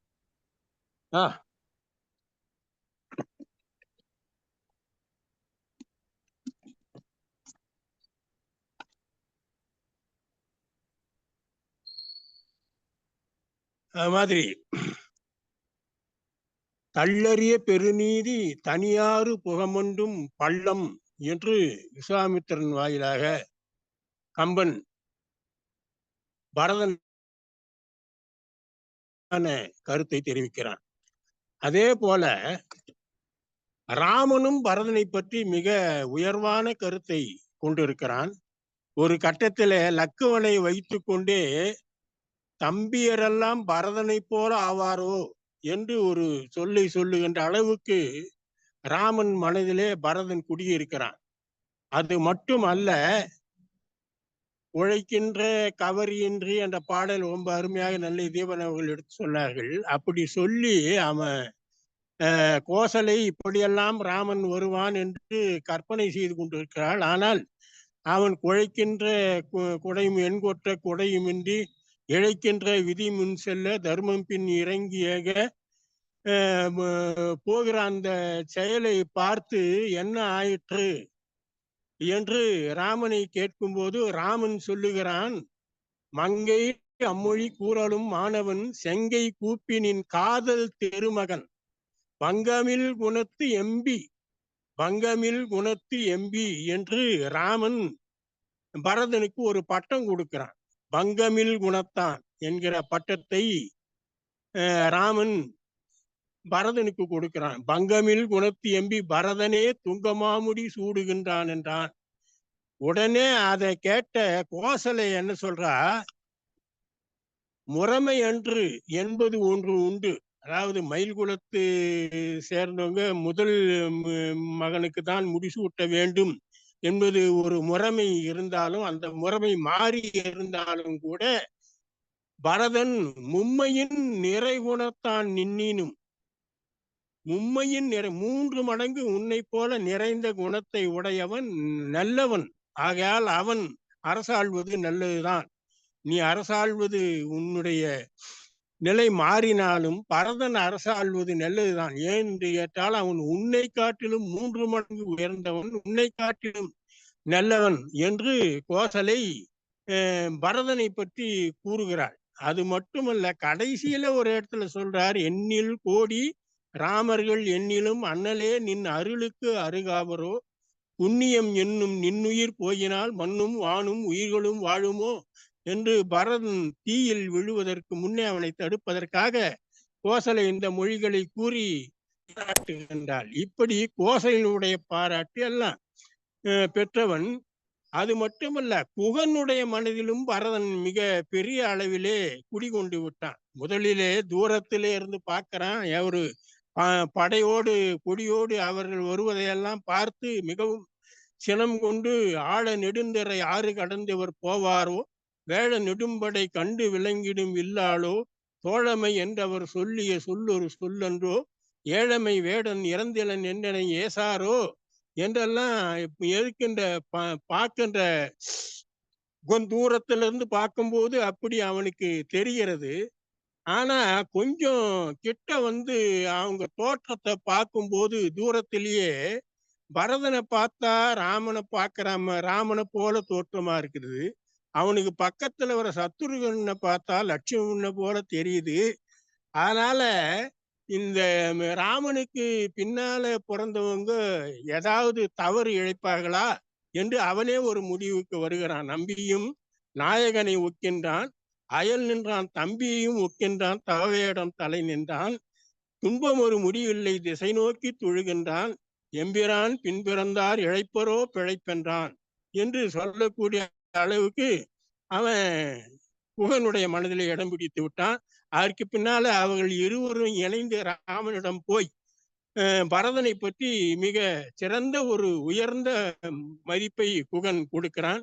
அது மாதிரி தள்ளறிய பெருநீதி தனியாறு புகமொன்றும் பள்ளம் என்று விஸ்வாமித்திரன் வாயிலாக கம்பன் பரதன் கருத்தை தெரிவிக்கிறான். அதே போல ராமனும் பரதனை பற்றி மிக உயர்வான கருத்தை கொண்டிருக்கிறான். ஒரு கட்டத்தில லக்குவனை வைத்து கொண்டே தம்பியரெல்லாம் பரதனை போல ஆவாரோ என்று ஒரு சொல்லை சொல்லுகின்ற அளவுக்கு ராமன் மனதிலே பரதன் குடியிருக்கிறான். அது மட்டும் அல்ல, உழைக்கின்ற கவரியின்றி என்ற பாடல் ரொம்ப அருமையாக நல்ல தீபன் அவர்கள் எடுத்து சொன்னார்கள். அப்படி சொல்லி அவன் கோசலை இப்படியெல்லாம் ராமன் வருவான் என்று கற்பனை செய்து கொண்டிருக்கிறாள். ஆனால் அவன் குழைக்கின்ற குடையும் எண்கொற்ற குடையுமின்றி இழைக்கின்ற விதி முன் செல்ல தர்மம் பின் இறங்கியக போகிற அந்த செயலை பார்த்து என்ன ஆயிற்று என்று ராமனை கேட்கும்போது ராமன் சொல்லுகிறான், மங்கை அம்மொழி கூறலும் மாணவன் செங்கை கூப்பினின் காதல் தெருமகன் பங்கமில் குணத்து எம்பி பங்கமில் குணத்து எம்பி என்று ராமன் பரதனுக்கு ஒரு பட்டம் கொடுக்கிறான். பங்கமில் குணத்தான் என்கிற பட்டத்தை ராமன் பரதனுக்கு கொடுக்கிறான். பங்கமில் குணத்து எம்பி பரதனே துங்கமாமுடி சூடுகின்றான் என்றான். உடனே அதை கேட்ட கோசலை என்ன சொல்றா, முறைமை அன்று என்பது ஒன்று உண்டு. அதாவது மயில் குலத்து சேர்ந்தவங்க முதல் மகனுக்கு தான் முடிசூட்ட வேண்டும் என்பது ஒரு முறைமை இருந்தாலும், அந்த முறைமை மாறி இருந்தாலும் கூட பரதன் மும்மையின் நிறைகுணத்தான் நின்னினும், மும்மையின் 3 மடங்கு உன்னை போல நிறைந்த குணத்தை உடையவன் நல்லவன். ஆகையால் அவன் அரசாள்வது நல்லதுதான். நீ அரசாள்வது உன்னுடைய நிலை மாறினாலும் பரதன் அரசாள்வது நல்லதுதான். ஏன் என்று கேட்டால் அவன் உன்னை காட்டிலும் 3 மடங்கு உயர்ந்தவன், உன்னை காட்டிலும் நல்லவன் என்று கோசலை பரதனை பற்றி கூறுகிறாள். அது மட்டுமல்ல, கடைசியில ஒரு இடத்துல சொல்றார், எண்ணில் கோடி ராமர்கள் எண்ணிலும் அண்ணலே நின் அருளுக்கு அருகாவரோ புண்ணியம் என்னும் நின்னுயிர் போயினால் மண்ணும் வானும் உயிர்களும் வாழுமோ என்று பரதன் தீயில் விழுவதற்கு முன்னே அவனை தடுப்பதற்காக கோசலை இந்த மொழிகளை கூறி பாராட்டுகின்றாள். இப்படி கோசலையினுடைய பாராட்டு எல்லாம் பெற்றவன். அது மட்டுமல்ல, குகனுடைய மனதிலும் பரதன் மிக பெரிய அளவிலே குடிகொண்டு விட்டான். முதலிலே தூரத்திலே இருந்து பார்க்கிறான். ஒரு படையோடு கொடியோடு அவர்கள் வருவதையெல்லாம் பார்த்து மிகவும் சினம் கொண்டு, ஆழ நெடுந்தரை ஆறு கடந்தவர் போவாரோ, வேழ நெடும்படை கண்டு விளங்கிடும் இல்லாளோ, தோழமை என்றவர் சொல்லிய சொல்லொரு சொல்லன்றோ, ஏழமை வேடன் இறந்திலன் என்றனை ஏசாரோ என்றெல்லாம் இருக்கின்ற பார்க்கின்ற தூரத்திலிருந்து பார்க்கும்போது அப்படி அவனுக்கு தெரிகிறது. ஆனா கொஞ்சம் கிட்ட வந்து அவங்க தோற்றத்தை பார்க்கும்போது தூரத்திலேயே பரதனை பார்த்தா ராமனை போல தோற்றமா இருக்குது. அவனுக்கு பக்கத்துல வர சத்ருகனை பார்த்தா லட்சுமணனை போல தெரியுது. அதனால இந்த ராமனுக்கு பின்னால பிறந்தவங்க ஏதாவது தவறு இழைப்பார்களா என்று அவனே ஒரு முடிவுக்கு வருகிறான். நம்பியும் நாயகனை ஒக்கின்றான், அயல் நின்றான் தம்பியையும் ஒக்கின்றான், தவவேடம் தலை நின்றான், துன்பம் ஒரு முடிவில்லை திசை நோக்கி தொழுகின்றான், எம்பிரான் பின்பிறந்தார் இழைப்பரோ பிழைப்பென்றான் என்று சொல்லக்கூடிய அளவுக்கு அவன் குகனுடைய மனதிலே இடம் பிடித்து விட்டான். அதற்கு பின்னால அவர்கள் இருவரும் இணைந்து ராமனிடம் போய் பரதனை பற்றி மிக சிறந்த ஒரு உயர்ந்த மதிப்பை குகன் கொடுக்கிறான்.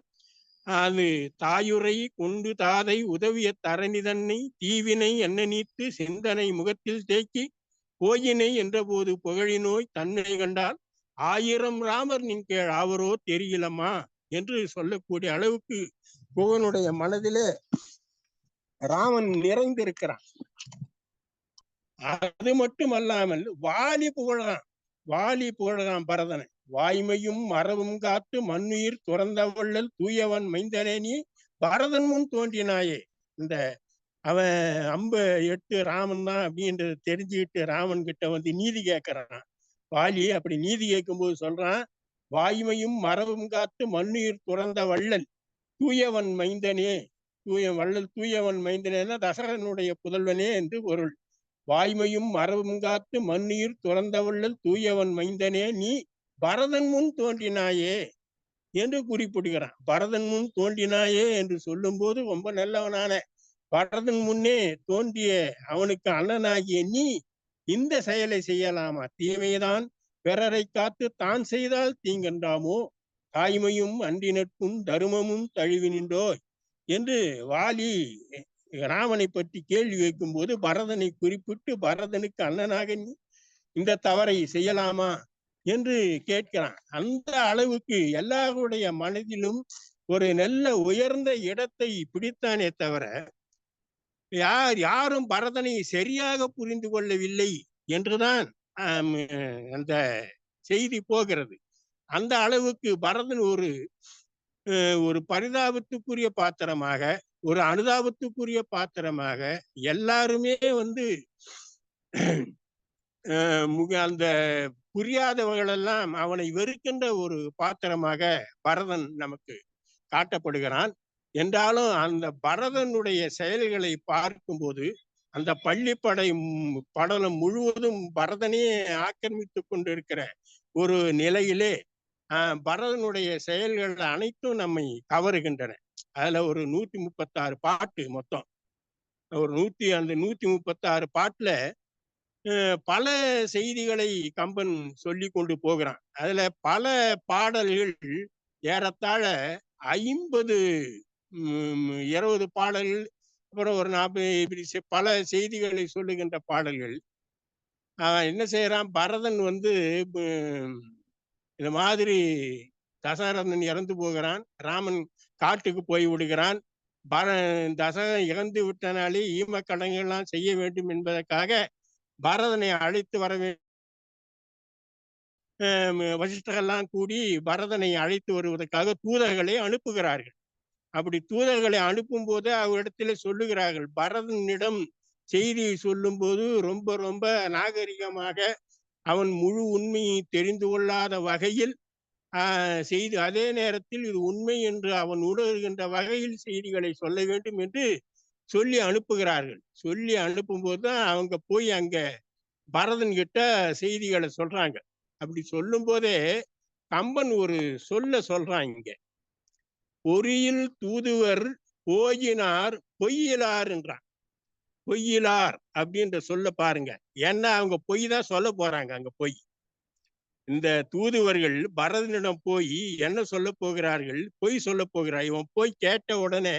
அது தாயுரை கொண்டு தாதை உதவிய தரணி தன்னை தீவினை என்ன நீத்து சிந்தனை முகத்தில் தேக்கி கோயினை என்ற போது புகழினோய் தன்னை கண்டால் 1000 ராமர் நின் கீழ் ஆவரோ தெரியலமா என்று சொல்லக்கூடிய அளவுக்கு குகனுடைய மனதிலே ராமன் நிறைந்திருக்கிறான். அது மட்டுமல்லாமல் வாலி புகழான் பரதனை. வாய்மையும் மரபும் காத்து மண்ணுயிர் துறந்த வள்ளல் தூயவன் மைந்தனே நீ பரதன் முன் தோன்றினாயே. இந்த அவன் அம்ப 8 ராமன் தான் அப்படின்றது தெரிஞ்சுக்கிட்டு ராமன் கிட்ட வந்து நீதி கேட்கிறான். வாலி அப்படி நீதி கேட்கும்போது சொல்றான், வாய்மையும் மரபும் காத்து மண்ணுயிர் துறந்த வள்ளல் தூயவன் மைந்தனே. தூயவன் மைந்தனேன்னா தசரனுடைய புதல்வனே என்று பொருள். வாய்மையும் மரபும் காத்து மண்ணுயிர் துறந்த வள்ளல் தூயவன் மைந்தனே நீ பரதன் முன் தோன்றினாயே என்று குறிப்பிடுகிறான். பரதன் முன் தோன்றினாயே என்று சொல்லும் போது ரொம்ப நல்லவனான பரதன் முன்னே தோன்றிய அவனுக்கு அண்ணனாகிய நீ இந்த செயலை செய்யலாமா? தீமைதான் பிறரை காத்து தான் செய்தால் தீங்கன்றாமோ, தாய்மையும் அன்றினற்கும் தருமமும் தழுவி நின்றோய் என்று வாலி ராமனை பற்றி கேள்வி வைக்கும் போது பரதனை குறிப்பிட்டு பரதனுக்கு அண்ணனாக நீ இந்த தவறை செய்யலாமா என்று கேட்கிறான். அந்த அளவுக்கு எல்லாருடைய மனதிலும் ஒரு நல்ல உயர்ந்த இடத்தை பிடித்தானே தவிர யாரும் பரதனை சரியாக புரிந்து கொள்ளவில்லை என்றுதான் அந்த செய்தி போகிறது. அந்த அளவுக்கு பரதன் ஒரு பரிதாபத்துக்குரிய பாத்திரமாக, ஒரு அனுதாபத்துக்குரிய பாத்திரமாக எல்லாருமே வந்து அந்த புரியாதவர்களெல்லாம் அவனை வெறுக்கின்ற ஒரு பாத்திரமாக பரதன் நமக்கு காட்டப்படுகிறான். என்றாலும் அந்த பரதனுடைய செயல்களை பார்க்கும்போது அந்த பள்ளிப்படை படலம் முழுவதும் பரதனே ஆக்கிரமித்து கொண்டிருக்கிற ஒரு நிலையிலே பரதனுடைய செயல்கள் அனைத்தும் நம்மை கவருகின்றன. அதுல ஒரு 136 பாட்டு மொத்தம். அந்த 136 பாட்டுல பல செய்திகளை கம்பன் சொல்லி கொண்டு போகிறான். அதுல பல பாடல்கள் ஏறத்தாழ 50 20 பாடல்கள், அப்புறம் ஒரு 40 இப்படி பல செய்திகளை சொல்லுகின்ற பாடல்கள். என்ன செய்யறான் பரதன் வந்து இந்த மாதிரி தசரதன் இறந்து போகிறான், ராமன் காட்டுக்கு போய் விடுகிறான். தசரதன் இறந்து விட்டனாலே ஈம கடன்கள்லாம் செய்ய வேண்டும் என்பதற்காக பரதனை அழைத்து வர வசிஷ்டரெல்லாம் கூடி பரதனை அழைத்து வருவதற்காக தூதர்களை அனுப்புகிறார்கள். அப்படி தூதர்களை அனுப்பும் போது அவரிடத்துல சொல்லுகிறார்கள், பரதனிடம் செய்தியை சொல்லும் போது ரொம்ப ரொம்ப நாகரிகமாக அவன் முழு உண்மையை தெரிந்து கொள்ளாத வகையில் செய்தி, அதே நேரத்தில் இது உண்மை என்று அவன் உணர்கின்ற வகையில் செய்திகளை சொல்ல வேண்டும் என்று சொல்லி அனுப்புகிறார்கள். சொல்லி அனுப்பும் போதுதான் அவங்க போய் அங்க பரதன் கிட்ட செய்திகளை சொல்றாங்க. அப்படி சொல்லும் போதே கம்பன் ஒரு சொல்றான் இங்க. பொறியில் தூதுவர் போயினார் பொய்யிலார் என்றான். பொய்யிலார் அப்படின்ற சொல்ல பாருங்க. ஏன்னா அவங்க பொய் தான் சொல்ல போறாங்க. அங்க பொய். இந்த தூதுவர்கள் பரதனிடம் போய் என்ன சொல்ல போகிறார்கள்? பொய் சொல்ல போகிறார். இவன் போய் கேட்ட உடனே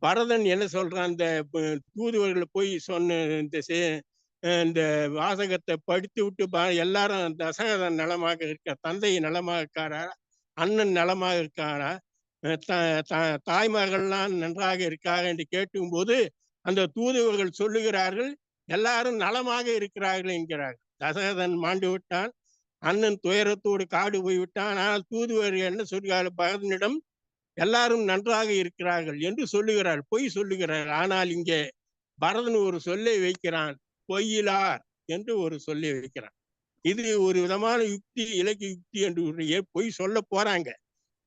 பரதன் என்ன சொல்றான்? இந்த தூதுவர்கள் போய் சொன்ன இந்த வாசகத்தை படித்து விட்டு எல்லாரும் தசரதன் நலமாக இருக்க, தந்தை நலமாக இருக்காரா, அண்ணன் நலமாக இருக்காரா, தாய்மகள்லாம் நன்றாக இருக்காங்க என்று கேட்கும் போது அந்த தூதுவர்கள் சொல்லுகிறார்கள் எல்லாரும் நலமாக இருக்கிறார்கள் என்கிறார்கள். தசரதன் மாண்டு விட்டான், அண்ணன் துயரத்தோடு காடு போய்விட்டான். ஆனால் தூதுவர்கள் என்ன சொல்கிறார்கள்? பரதனிடம் எல்லாரும் நன்றாக இருக்கிறார்கள் என்று சொல்லுகிறார், பொய் சொல்லுகிறார். ஆனால் இங்கே பரதன் ஒரு சொல்லை வைக்கிறான், பொய்யிலார் என்று ஒரு சொல்லை வைக்கிறான். இது ஒரு விதமான யுக்தி, இலக்கிய யுக்தி என்று பொய் சொல்ல போறாங்க,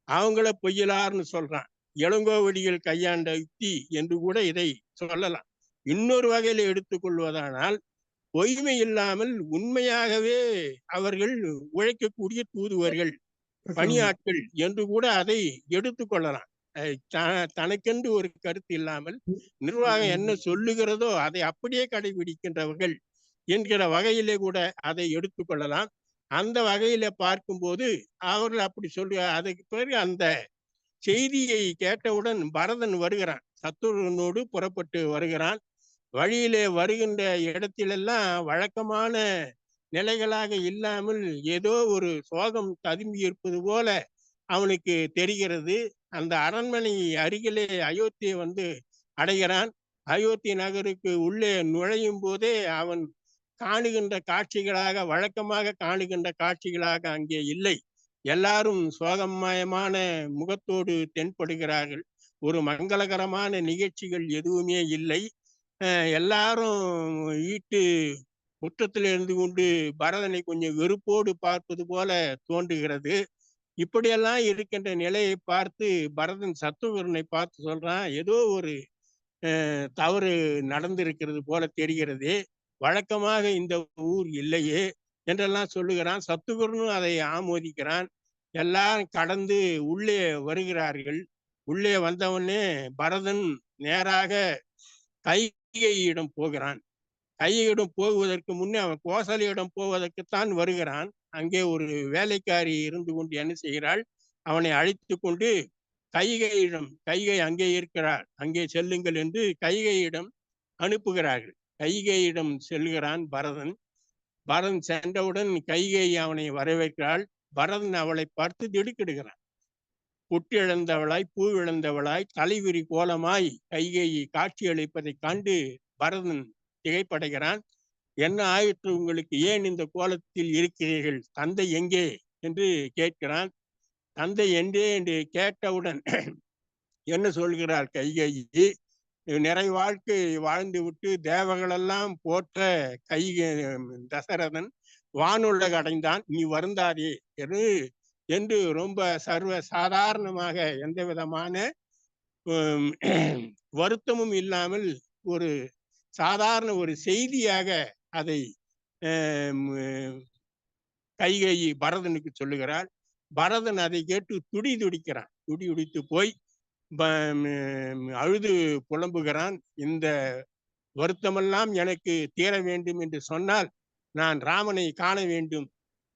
அவங்கள பொய்யிலார்னு சொல்றான். இளங்கோவடிகள் கையாண்ட யுக்தி என்று கூட இதை சொல்லலாம். இன்னொரு வகையில எடுத்துக்கொள்வதானால் பொய்மை இல்லாமல் உண்மையாகவே அவர்கள் உழைக்கக்கூடிய தூதுவர்கள், பணியாட்கள் என்று கூட அதை எடுத்துக்கொள்ளலாம். தனக்கென்று ஒரு கருத்து இல்லாமல் நிர்வாகம் என்ன சொல்லுகிறதோ அதை அப்படியே கடைபிடிக்கின்றவர்கள் என்கிற வகையிலே கூட அதை எடுத்துக்கொள்ளலாம். அந்த வகையில பார்க்கும்போது அவர்கள் அப்படி சொல்ற. அதுக்கு பிறகு அந்த செய்தியை கேட்டவுடன் பரதன் வருகிறான், சத்துருவனோடு புறப்பட்டு வருகிறான். வழியிலே வருகின்ற இடத்திலெல்லாம் வழக்கமான நிலைகளாக இல்லாமல் ஏதோ ஒரு சோகம் ததும்பி இருப்பது போல அவனுக்கு தெரிகிறது. அந்த அரண்மனை அருகிலே அயோத்தியை வந்து அடைகிறான். அயோத்தி நகருக்கு உள்ளே நுழையும் போதே அவன் காணுகின்ற காட்சிகளாக, வழக்கமாக காணுகின்ற காட்சிகளாக அங்கே இல்லை. எல்லாரும் சோகமயமான முகத்தோடு தென்படுகிறார்கள். ஒரு மங்களகரமான நிகழ்ச்சிகள் எதுவுமே இல்லை. எல்லாரும் வீட்டு முற்றத்தில் இருந்து கொண்டு பரதனை கொஞ்சம் வெறுப்போடு பார்ப்பது போல தோன்றுகிறது. இப்படியெல்லாம் இருக்கின்ற நிலையை பார்த்து பரதன் சத்துருவனை பார்த்து சொல்றான், ஏதோ ஒரு தவறு நடந்திருக்கிறது போல தெரிகிறது, வழக்கமாக இந்த ஊர் இல்லையே என்றெல்லாம் சொல்லுகிறான். சத்துருவனும் அதை ஆமோதிக்கிறான். எல்லாம் கடந்து உள்ளே வருகிறார்கள். உள்ளே வந்தவனே பரதன் நேராக கைகையிடம் போகிறான். கைகையிடம் போவதற்கு முன்னே அவன் கோசலையிடம் போவதற்குத்தான் வருகிறான். அங்கே ஒரு வேலைக்காரி இருந்து கொண்டு என்ன செய்கிறாள்? அவனை அழைத்து கொண்டு கைகையிடம், கைகை அங்கே இருக்கிறாள், அங்கே செல்லுங்கள் என்று கைகையிடம் அனுப்புகிறார்கள். கைகையிடம் செல்கிறான் பரதன். பரதன் சென்றவுடன் கைகை அவனை வரவேற்கிறாள். பரதன் அவளை பார்த்து திடுக்கிடுகிறான். புட்டு இழந்தவளாய், பூ இழந்தவளாய், தலைவிரி கோலமாய் கைகையை காட்சி அளிப்பதை கண்டு பரதன் திகைப்படைகிறான். என்ன ஆயிற்று உங்களுக்கு? ஏன் இந்த கோலத்தில் இருக்கிறீர்கள்? தந்தை எங்கே என்று கேட்கிறான். தந்தை எங்கே என்று கேட்டவுடன் என்ன சொல்கிறாள் கைகேயி? நிறை வாழ்க்கை வாழ்ந்து விட்டு தேவகளெல்லாம் போற்ற தசரதன் வானுலக அடைந்தான், நீ வருந்தாதே என்று ரொம்ப சர்வ சாதாரணமாக எந்த விதமான வருத்தமும் இல்லாமல் ஒரு சாதாரண ஒரு செய்தியாக அதை கைகேயி பரதனுக்கு சொல்லுகிறாள். பரதன் அதை கேட்டு துடிக்கிறான். துடித்து போய் அழுது புலம்புகிறான். இந்த வருத்தமெல்லாம் எனக்கு தீர வேண்டும் என்று சொன்னால் நான் ராமனை காண வேண்டும்,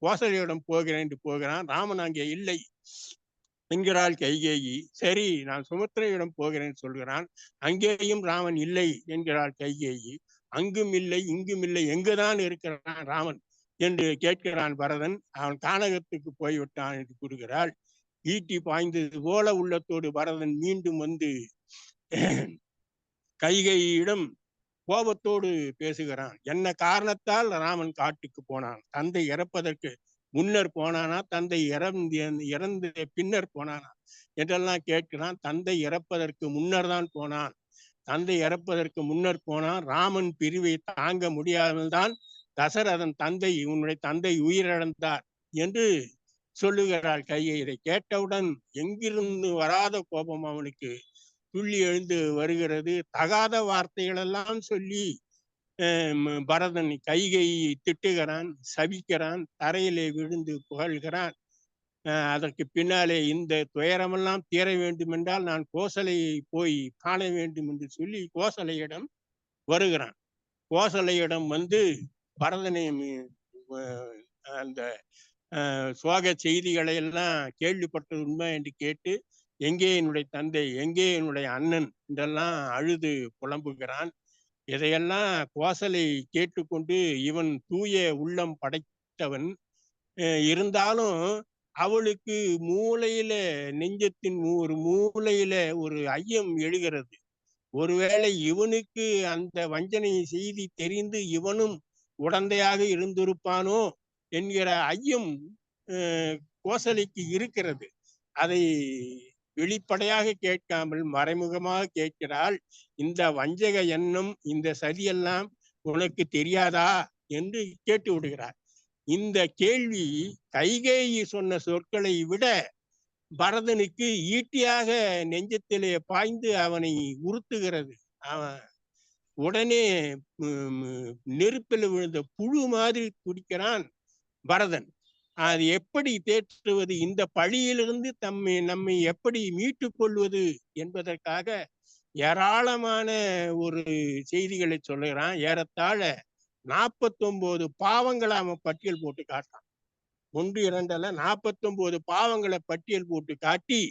கோசலையிடம் போகிறேன் என்று போகிறான். ராமன் அங்கே இல்லை என்கிறாள் கைகேயி. சரி, நான் சுமித்திரையிடம் போகிறேன் சொல்கிறான். அங்கேயும் ராமன் இல்லை என்கிறாள் கைகேயி. அங்கும் இல்லை இங்கும் இல்லை, எங்குதான் இருக்கிறான் ராமன் என்று கேட்கிறான் பரதன். அவன் கானகத்துக்கு போய்விட்டான் என்று கூறுகிறாள். ஈட்டி பாய்ந்தது போல உள்ளத்தோடு பரதன் மீண்டும் வந்து கைகையிடம் கோபத்தோடு பேசுகிறான். என்ன காரணத்தால் ராமன் காட்டுக்கு போனான்? தந்தை இறப்பதற்கு முன்னர் போனானா, தந்தை இறந்த பின்னர் போனானா என்றெல்லாம் கேட்கிறான். தந்தை இறப்பதற்கு முன்னர் தான் போனான். தந்தை இறப்பதற்கு முன்னர் போனான். ராமன் பிரிவை தாங்க முடியாமல் தான் தசரதன் தந்தை, உன்னுடைய தந்தை உயிரிழந்தார் என்று சொல்லுகிறாள் கையை. இதை கேட்டவுடன் எங்கிருந்து வராத கோபம் அவனுக்கு துள்ளி எழுந்து வருகிறது. தகாத வார்த்தைகள் எல்லாம் சொல்லி பரதன் கைகையை திட்டுகிறான், சபிக்கிறான், தரையிலே விழுந்து புகழ்கிறான். அதற்கு பின்னாலே இந்த துயரமெல்லாம் தீர வேண்டும் என்றால் நான் கோசலையை போய் காண வேண்டும் என்று சொல்லி கோசலையிடம் வருகிறான். கோசலையிடம் வந்து பரதனை அந்த சோக செய்திகளை எல்லாம் கேள்விப்பட்டது உண்மை என்று கேட்டு, எங்கே என்னுடைய தந்தை, எங்கே என்னுடைய அண்ணன் என்றெல்லாம் அழுது புலம்புகிறான். இதையெல்லாம் கோசலை கேட்டுக்கொண்டு, இவன் தூய உள்ளம் படைத்தவன், இருந்தாலும் அவளுக்கு மூளையில, நெஞ்சத்தின் ஒரு மூளையில ஒரு ஐயம் எழுகிறது. ஒருவேளை இவனுக்கு அந்த வஞ்சனை செய்தி தெரிந்து இவனும் உடந்தையாக இருந்திருப்பானோ என்கிற ஐயம் கோசலைக்கு இருக்கிறது. அதை வெளிப்படையாக கேட்காமல் மறைமுகமாக கேட்கிறாள். இந்த வஞ்சக எண்ணம், இந்த சதியெல்லாம் உனக்கு தெரியாதா என்று கேட்டு விடுகிறார். இந்த கேள்வி கைகேயி சொன்ன சொற்களை விட பரதனுக்கு ஈட்டியாக நெஞ்சத்திலே பாய்ந்து அவனை உறுத்துகிறது. அவன் உடனே நெருப்பில் விழுந்த புழு மாதிரி துடிக்கிறான் பரதன். அது எப்படி தேற்றுவது, இந்த பழியிலிருந்து நம்மை எப்படி மீட்டு கொள்வது என்பதற்காக ஏராளமான ஒரு செய்திகளை சொல்லுகிறான். ஏறத்தாழ 49 பாவங்களை அவன் பட்டியல் போட்டு காட்டான். 1, 2 அல்ல, 49 பாவங்களை பட்டியல் போட்டு காட்டி,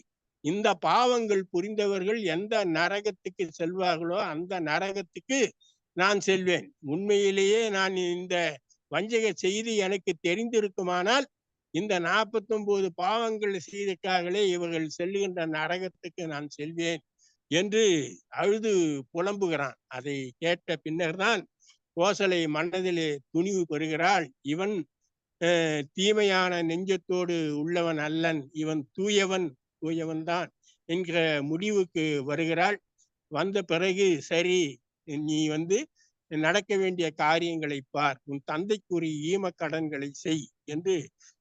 இந்த பாவங்கள் புரிந்தவர்கள் எந்த நரகத்துக்கு செல்வார்களோ அந்த நரகத்துக்கு நான் செல்வேன். உண்மையிலேயே நான் இந்த வஞ்சக செய்தி எனக்கு தெரிந்திருக்குமானால் இந்த 49 பாவங்கள் செய்தக்காகலே இவர்கள் செல்லுகின்ற நரகத்துக்கு நான் செல்வேன் என்று அழுது புலம்புகிறான். அதை கேட்ட பின்னர் தான் கோசலை மனதிலே துணிவு பெறுகிறாள். இவன் தீமையான நெஞ்சத்தோடு உள்ளவன் அல்லன், இவன் தூயவன் தான் என்கிற முடிவுக்கு வருகிறாள். வந்த பிறகு, சரி, நீ நடக்க வேண்டிய காரியங்களை பார், உன் தந்தைக்குரிய ஈம கடன்களை செய் என்று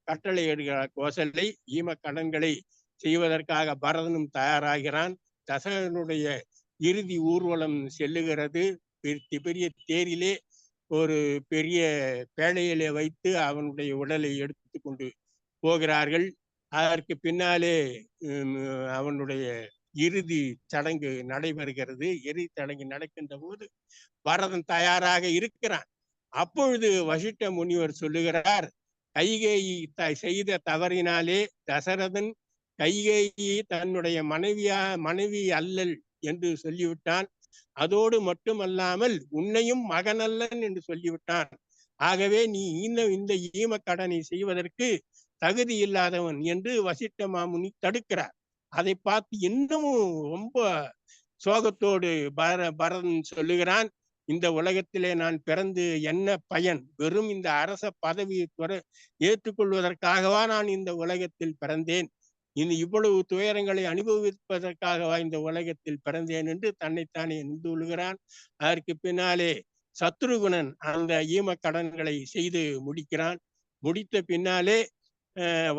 கட்டளையிடுகிறார் கோசலை. ஈம கடன்களை செய்வதற்காக பரதனும் தயாராகிறான். தசரனுடைய இறுதி ஊர்வலம் செல்லுகிறது. பெரிய தேரிலே ஒரு பெரிய பேழையிலே வைத்து அவனுடைய உடலை எடுத்து கொண்டு போகிறார்கள். அதற்கு பின்னாலே அவனுடைய இறுதி சடங்கு நடைபெறுகிறது. இறுதி சடங்கு நடக்கின்ற போது பரதன் தயாராக இருக்கிறான். அப்பொழுது வசிஷ்ட முனிவர் சொல்லுகிறார், கைகேயி செய்த தவறினாலே தசரதன் கைகேயி தன்னுடைய மனைவி அல்லல் என்று சொல்லிவிட்டான். அதோடு மட்டுமல்லாமல் உன்னையும் மகனல்லன் என்று சொல்லிவிட்டான். ஆகவே நீ இந்த ஈம கடனை செய்வதற்கு தகுதி இல்லாதவன் என்று வசிஷ்ட மாமுனி தடுக்கிறார். அதை பார்த்து இன்னமும் ரொம்ப சோகத்தோடு பரதன் சொல்லுகிறான், இந்த உலகத்திலே நான் பிறந்து என்ன பயன்? வெறும் இந்த அரச பதவியை ஏற்றுக்கொள்வதற்காகவா நான் இந்த உலகத்தில் பிறந்தேன்? இவ்வளவு துயரங்களை அனுபவிப்பதற்காகவா இந்த உலகத்தில் பிறந்தேன் என்று தன்னைத்தானே நொந்து கொள்கிறான். அதற்கு பின்னாலே சத்ருகுணன் அந்த ஈம கடன்களை செய்து முடிக்கிறான். முடித்த பின்னாலே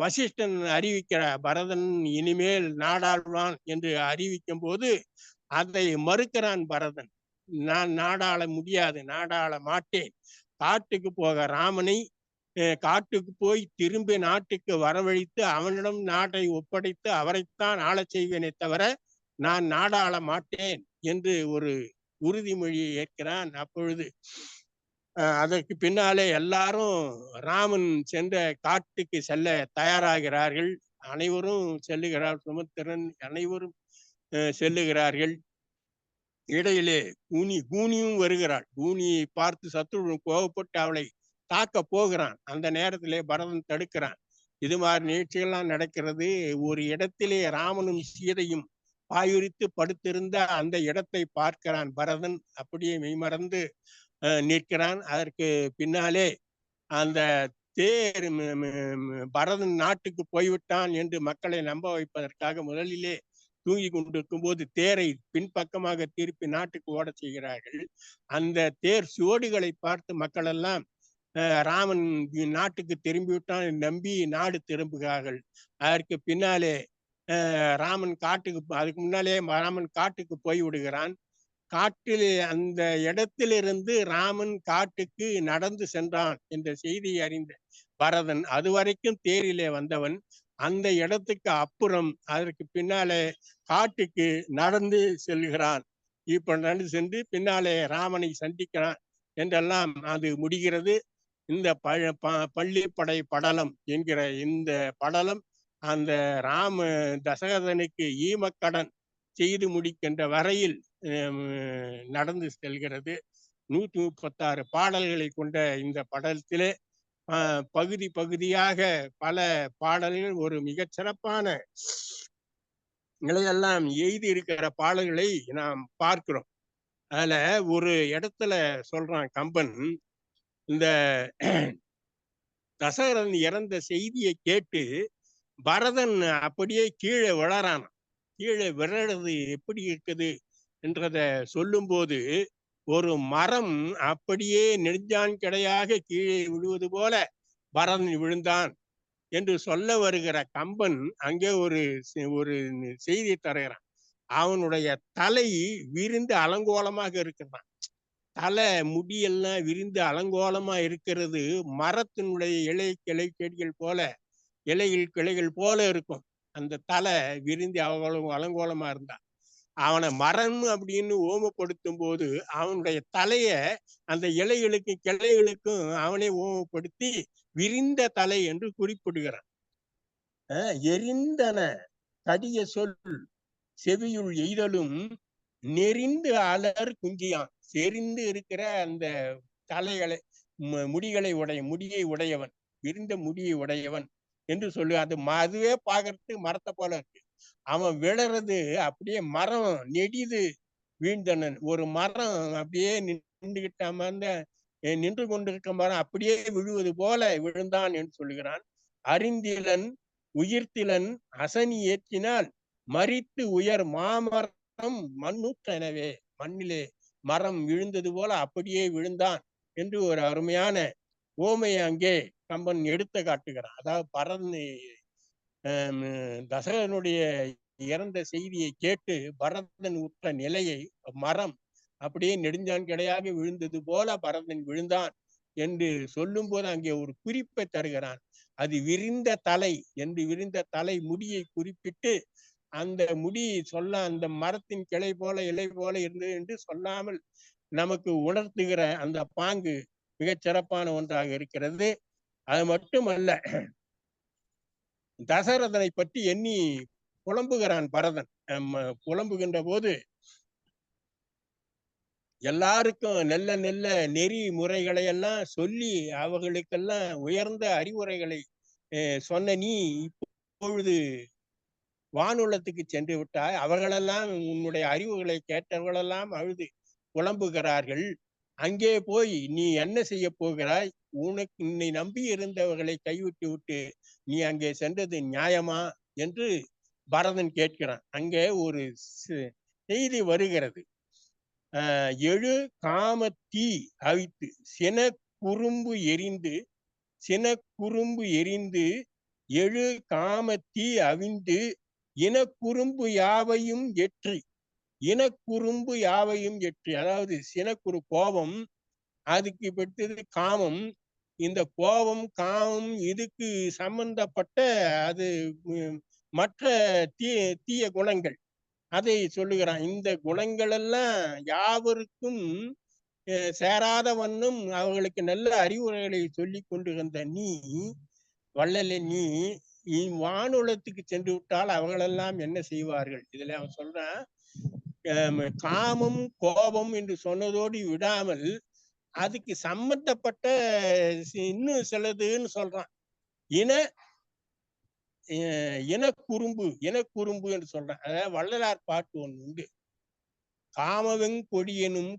வசிஷ்டன் அறிவிக்கிறார், பரதன் இனிமேல் நாடாள்வான் என்று அறிவிக்கும் போது அதை மறுக்கிறான் பரதன். நான் நாடாள முடியாது, நாடாள மாட்டேன். காட்டுக்கு போக ராமனை காட்டுக்கு போய் திரும்பி நாட்டுக்கு வரவழைத்து அவனிடம் நாட்டை ஒப்படைத்து அவரைத்தான் ஆளச் செய்வேனே தவிர நான் நாடாள மாட்டேன் என்று ஒரு உறுதிமொழியை ஏற்கிறான். அப்பொழுது அதற்கு பின்னாலே எல்லாரும் ராமன் சென்ற காட்டுக்கு செல்ல தயாராகிறார்கள். அனைவரும் செல்லுகிறார். சுமத்திரன் அனைவரும் செல்லுகிறார்கள். இடையிலே கூனியும் வருகிறாள். கூனியை பார்த்து சத்ருடன் கோபப்பட்டு அவளை தாக்க போகிறான். அந்த நேரத்திலே பரதன் தடுக்கிறான். இது மாதிரி நிகழ்ச்சிகள்லாம் நடக்கிறது. ஒரு இடத்திலே ராமனும் சீதையும் பாயுரித்து படுத்திருந்த அந்த இடத்தை பார்க்கிறான் பரதன். அப்படியே மெய்மறந்து நிற்கிறான். அதற்கு பின்னாலே அந்த தேர் பரதன் நாட்டுக்கு போய்விட்டான் என்று மக்களை நம்ப வைப்பதற்காக முதலிலே தூங்கி கொண்டிருக்கும் போது தேரை பின்பக்கமாக திருப்பி நாட்டுக்கு ஓட செய்கிறார்கள். அந்த தேர் சுவடுகளை பார்த்து மக்கள் எல்லாம் ராமன் நாட்டுக்கு திரும்பிவிட்டான் நம்பி நாடு திரும்புகிறார்கள். அதற்கு பின்னாலே அதுக்கு முன்னாலே ராமன் காட்டுக்கு போய் விடுகிறான். காட்டில் அந்த இடத்திலிருந்து ராமன் காட்டுக்கு நடந்து சென்றான் என்ற செய்தியை அறிந்த பரதன் அதுவரைக்கும் தேரிலே வந்தவன் அந்த இடத்துக்கு அப்புறம் அதற்கு பின்னாலே காட்டுக்கு நடந்து செல்கிறான். இப்ப நடந்து சென்று பின்னாலே ராமனை சந்திக்கிறான் என்றெல்லாம் அது முடிகிறது. இந்த பள்ளிப்படை படலம் என்கிற இந்த படலம் அந்த ராம தசரதனுக்கு ஈமக்கடன் செய்து முடிக்கின்ற வரையில் நடந்து செல்கிறது. 136 பாடல்களை கொண்ட இந்த படலத்திலே பகுதி பகுதியாக பல பாடல்கள் ஒரு மிகச் சிறப்பான நிலையெல்லாம் எழுதி இருக்கிற பாடல்களை நாம் பார்க்கிறோம். அதுல ஒரு இடத்துல சொல்றான் கம்பன், இந்த தசரதன் இறந்த செய்தியை கேட்டு பரதன் அப்படியே கீழே விழறான். கீழே விழறது எப்படி இருக்குது என்றத சொல்லும் போது ஒரு மரம் அப்படியே நெடுஞ்சான் கிடையாக கீழே விழுவது போல பரதன் விழுந்தான் என்று சொல்ல வருகிற கம்பன் அங்கே ஒரு செய்தி தருகிறான். அவனுடைய தலை விரிந்து அலங்கோலமாக இருக்கிறான். தலை முடியெல்லாம் விரிந்து அலங்கோலமா இருக்கிறது. மரத்தினுடைய இலை கிளை செடிகள் போல இலைகள் கிளைகள் போல இருக்கும். அந்த தலை விரிந்து அலங்கோலமா இருந்தான். அவனை மரம் அப்படின்னு ஓமப்படுத்தும் போது அவனுடைய தலைய அந்த இலைகளுக்கும் கிளைகளுக்கும் அவனே ஓமப்படுத்தி விரிந்த தலை என்று குறிப்பிடுகிறான். எரிந்தன கடிய சொல் செவியுள் எய்தலும் நெறிந்து அலர் குஞ்சியான். செறிந்து இருக்கிற அந்த தலைகளை முடியை உடையவன், விரிந்த முடியை உடையவன் என்று சொல்லு. அதுவே பார்க்கறதுக்கு மரத்தை போல இருக்கு. அவன் விழறது அப்படியே மரம் நெடிது வீழ்ந்தனன். ஒரு மரம் அப்படியே நின்று கொண்டிருக்க மரம் அப்படியே விழுவது போல விழுந்தான் என்று சொல்லுகிறான். அறிந்திலன் உயிர்த்திலன் அசனி ஏற்றினால் மரித்து உயர் மாமரம் மண்ணுற்றனவே. மண்ணிலே மரம் விழுந்தது போல அப்படியே விழுந்தான் என்று ஒரு அருமையான ஓமையை அங்கே கம்பன் எடுத்து காட்டுகிறான். அதாவது பரதன் தசரதனுடைய இறந்த செய்தியை கேட்டு பரதன் உற்ற நிலையை மரம் அப்படியே நெடுஞ்சான் கிடையாக விழுந்தது போல பரதன் விழுந்தான் என்று சொல்லும் போது அங்கே ஒரு குறிப்பை தருகிறான். அது விரிந்த தலை என்று, விரிந்த தலை முடியை குறிப்பிட்டு அந்த முடி சொல்ல அந்த மரத்தின் கிளை போல இலை போல இருந்தது என்று சொல்லாமல் நமக்கு உணர்த்துகிற அந்த பாங்கு மிகச் சிறப்பான ஒன்றாக இருக்கிறது. அது மட்டுமல்ல, தசரதனை பற்றி எண்ணி புலம்புகிறான் பரதன். புலம்புகின்ற போது எல்லாருக்கும் நல்ல நல்ல நெறி முறைகளை எல்லாம் சொல்லி அவர்களுக்கெல்லாம் உயர்ந்த அறிவுரைகளை சொன்ன நீ இப்பொழுது வானுலத்துக்கு சென்று விட்டாய். அவர்களெல்லாம் உன்னுடைய அறிவுகளை கேட்டவர்களெல்லாம் அழுது புலம்புகிறார்கள். அங்கே போய் நீ என்ன செய்ய போகிறாய்? உனக்கு உன்னை நம்பி இருந்தவர்களை கைவிட்டு விட்டு நீ அங்கே சென்றது நியாயமா என்று பரதன் கேட்கிறான். அங்கே ஒரு செய்தி வருகிறது. எழு காம தீ அவித்து சின குறும்பு எரிந்து எழு காம தீ அவிந்து இனக்குறும்பு யாவையும் எற்றி. இனக்குறும்பு யாவையும் எற்றி, அதாவது சினக்குறு கோபம், அதுக்கு பெற்றது காமம். இந்த கோபம் காமம் இதுக்கு சம்பந்தப்பட்ட அது மற்ற தீய குணங்கள் அதை சொல்லுகிறான். இந்த குணங்கள் எல்லாம் யாவருக்கும் சேராத வண்ணம் அவர்களுக்கு நல்ல அறிவுரைகளை சொல்லி கொண்டிருந்த நீ வள்ளலே, நீ வானுலத்துக்கு சென்று விட்டால் அவர்களெல்லாம் என்ன செய்வார்கள்? இதுல அவன் சொல்றான், காமம் கோபம் என்று சொன்னதோடு விடாமல் அதுக்கு சம்பந்தப்பட்ட இன்னும் சிலதுன்னு சொல்றான். இனக்குறும்பு என்று சொல்றான். அதாவது வள்ளலார் பாட்டு ஒண்ணு உண்டு. காமவெங் கொடியனும்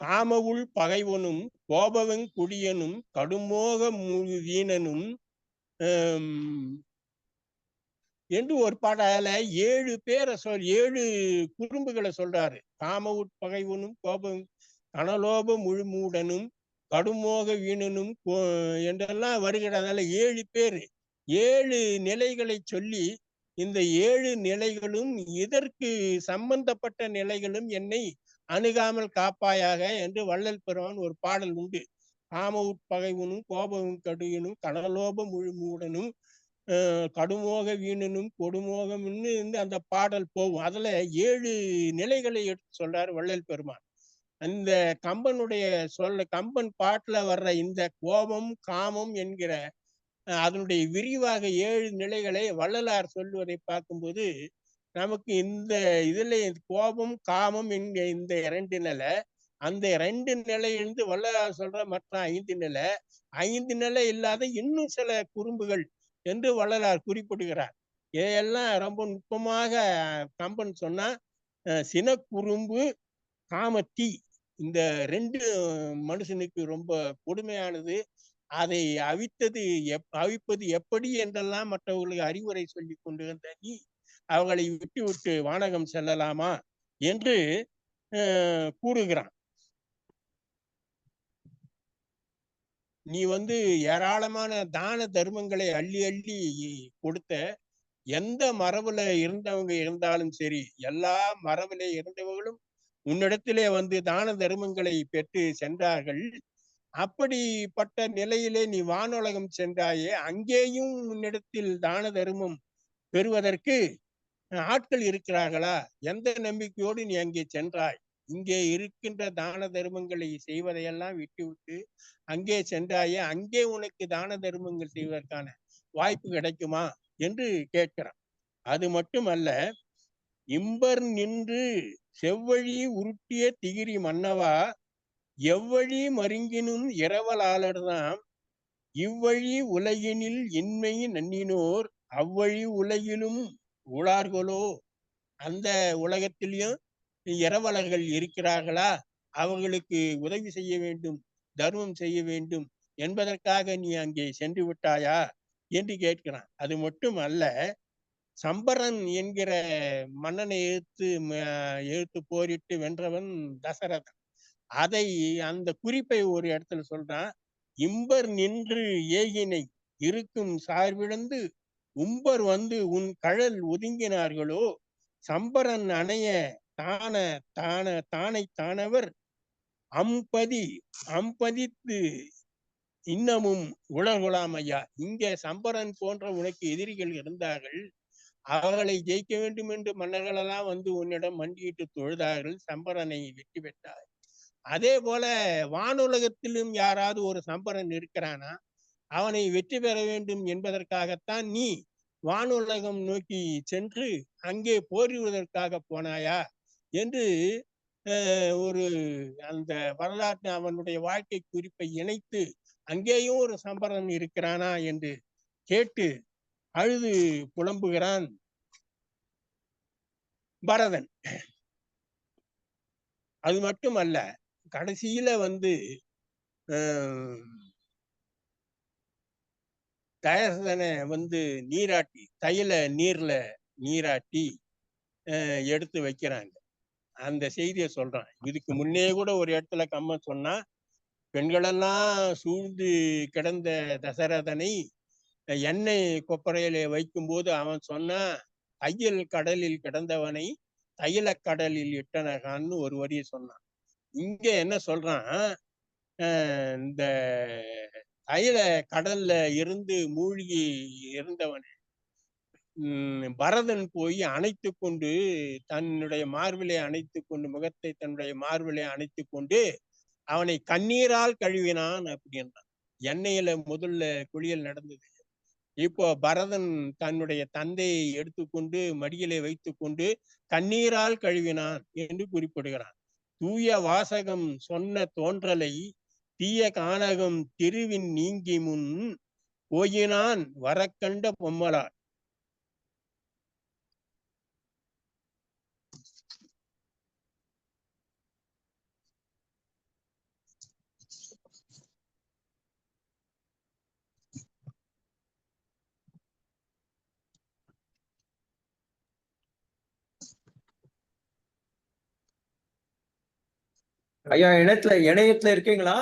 காமவுள் பகைவனும் கோபவெங் கொடியனும் கடுமோக வீணனும் என்று ஒரு பாடல 7 பேரை 7 குறும்புகளை சொல்றாரு. காம உட்பகைவனும் கோபம் கனலோப முழுமூடனும் கடுமோக வீணனும் என்றெல்லாம் வருகிறதால 7 பேர் 7 நிலைகளை சொல்லி, இந்த 7 நிலைகளும் இதற்கு சம்பந்தப்பட்ட நிலைகளும் என்னை அணுகாமல் காப்பாயாக என்று வள்ளல் பெருமான் ஒரு பாடல் உண்டு. காம உட்பகைவனும் கோபமும் கடுயனும் கடலோப முழுமூடனும் கடுமோக வீணனும் கொடுமோகம்னு அந்த பாடல் போகும். அதுல 7 நிலைகளை எடுத்து சொல்றாரு வள்ளல் பெருமான். அந்த கம்பனுடைய கம்பன் பாட்டுல வர்ற இந்த கோபம் காமம் என்கிற அதனுடைய விரிவாக 7 நிலைகளை வள்ளலார் சொல்வதை பார்க்கும்போது நமக்கு இந்த இதுல கோபம் காமம் என்கிற இந்த 2 நிலை, அந்த 2 நிலையிலிருந்து வள்ளலார் சொல்ற மற்ற 5 நிலை, 5 நிலை இல்லாத இன்னும் சில குறும்புகள் என்று வள்ளலார் குறிப்பிடுகிறார். இதையெல்லாம் ரொம்ப நுட்பமாக கம்பன் சொன்னா சினக்குறும்பு காமத்தீ இந்த 2 மனுஷனுக்கு ரொம்ப கொடுமையானது. அதை அவிப்பது எப்படி என்றெல்லாம் மற்றவர்களுக்கு அறிவுரை சொல்லி கொண்டிருந்த நீ அவர்களை விட்டு விட்டு வானகம் செல்லலாமா என்று கூறுகிறான். நீ ஏராளமான தான தர்மங்களை அள்ளி அள்ளி கொடுத்த, எந்த மரபுல இருந்தவங்க இருந்தாலும் சரி, எல்லா மரபுல இருந்தவர்களும் உன்னிடத்திலே தான தர்மங்களை பெற்று சென்றார்கள். அப்படிப்பட்ட நிலையிலே நீ வானுலகம் சென்றாயே, அங்கேயும் உன்னிடத்தில் தான தர்மம் பெறுவதற்கு ஆட்கள் இருக்கிறார்களா? எந்த நம்பிக்கையோடு நீ அங்கே சென்றாய்? இங்கே இருக்கின்ற தான தர்மங்களை செய்வதையெல்லாம் விட்டுவிட்டு அங்கே சென்றாயே, அங்கே உனக்கு தான தர்மங்கள் செய்வதற்கான வாய்ப்பு கிடைக்குமா என்று கேட்கிறான். அது மட்டுமல்ல, இம்பர் நின்று செவ்வழி உருட்டிய திகிரி மன்னவா, எவ்வழி மருங்கினும் இரவலாளர்தாம், இவ்வழி உலகினில் இன்மை நன்னினோர் அவ்வழி உலகிலும் உளார்களோ. அந்த உலகத்திலையும் இரவலர்கள் இருக்கிறார்களா? அவர்களுக்கு உதவி செய்ய வேண்டும், தர்மம் செய்ய வேண்டும் என்பதற்காக நீ அங்கே சென்று விட்டாயா என்று கேட்கிறான். அது மட்டும் அல்ல, சம்பரன் என்கிற மன்னனை எதிர்த்து போரிட்டு வென்றவன் தசரதன். அதை அந்த குறிப்பை ஒரு இடத்துல சொல்றான். இம்பர் நின்று ஏகினை இருக்கும் சார்பிழந்து உம்பர் உன் கழல் ஒதுங்கினார்களோ, சம்பரன் அணைய தானை தானவர் அம்பதித்து இன்னமும் உலகுலாம் ஐயா. இங்கே சம்பரன் போன்ற உனக்கு எதிரிகள் இருந்தார்கள், அவர்களை ஜெயிக்க வேண்டும் என்று மன்னர்களெல்லாம் உன்னிடம் மண்டியிட்டு தொழுதார்கள், சம்பரனை வெற்றி பெற்றார். அதே போல வானுலகத்திலும் யாராவது ஒரு சம்பரன் இருக்கிறானா, அவனை வெற்றி பெற வேண்டும் என்பதற்காகத்தான் நீ வானுலகம் நோக்கி சென்று அங்கே போரிடுவதற்காக போனாயா என்று ஒரு அந்த வரலாற்று அவனுடைய வாழ்க்கை குறிப்பை இணைத்து அங்கேயும் ஒரு சம்பரன் இருக்கிறானா என்று கேட்டு அழுது புலம்புகிறான் பரதன். அது மட்டுமல்ல, கடைசியில தயசனை நீராட்டி, தைல நீர்ல நீராட்டி எடுத்து வைக்கிறாங்க. அந்த செய்தியை சொல்றான். இதுக்கு முன்னே கூட ஒரு இடத்துல கம்மன் சொன்னா, பெண்களெல்லாம் சூழ்ந்து கிடந்த தசரதனை எண்ணெய் கொப்பரையில வைக்கும் போது அவன் சொன்னா, தையல் கடலில் கிடந்தவனை தைல கடலில் இட்டனகான்னு ஒரு வரியை சொன்னான். இங்க என்ன சொல்றான், இந்த தைல கடல்ல இருந்து மூழ்கி இருந்தவனை பரதன் போய் அணைத்து கொண்டு, தன்னுடைய மார்பிலை அணைத்து கொண்டு, முகத்தை தன்னுடைய மார்பிலை அணைத்து கொண்டு அவனை கண்ணீரால் கழுவினான் அப்படின்றான். எண்ணெயில முதல்ல குளியல் நடந்தது. இப்போ பரதன் தன்னுடைய தந்தையை எடுத்துக்கொண்டு மடியிலே வைத்து கொண்டு கண்ணீரால் கழுவினான் என்று குறிப்பிடுகிறான். தூய வாசகம் சொன்ன தோன்றலை தீய கானகம் திருவின் நீங்கி முன் போயினான் வரக்கண்ட பொம்மலார். ஐயா இணையத்துல இருக்கீங்களா?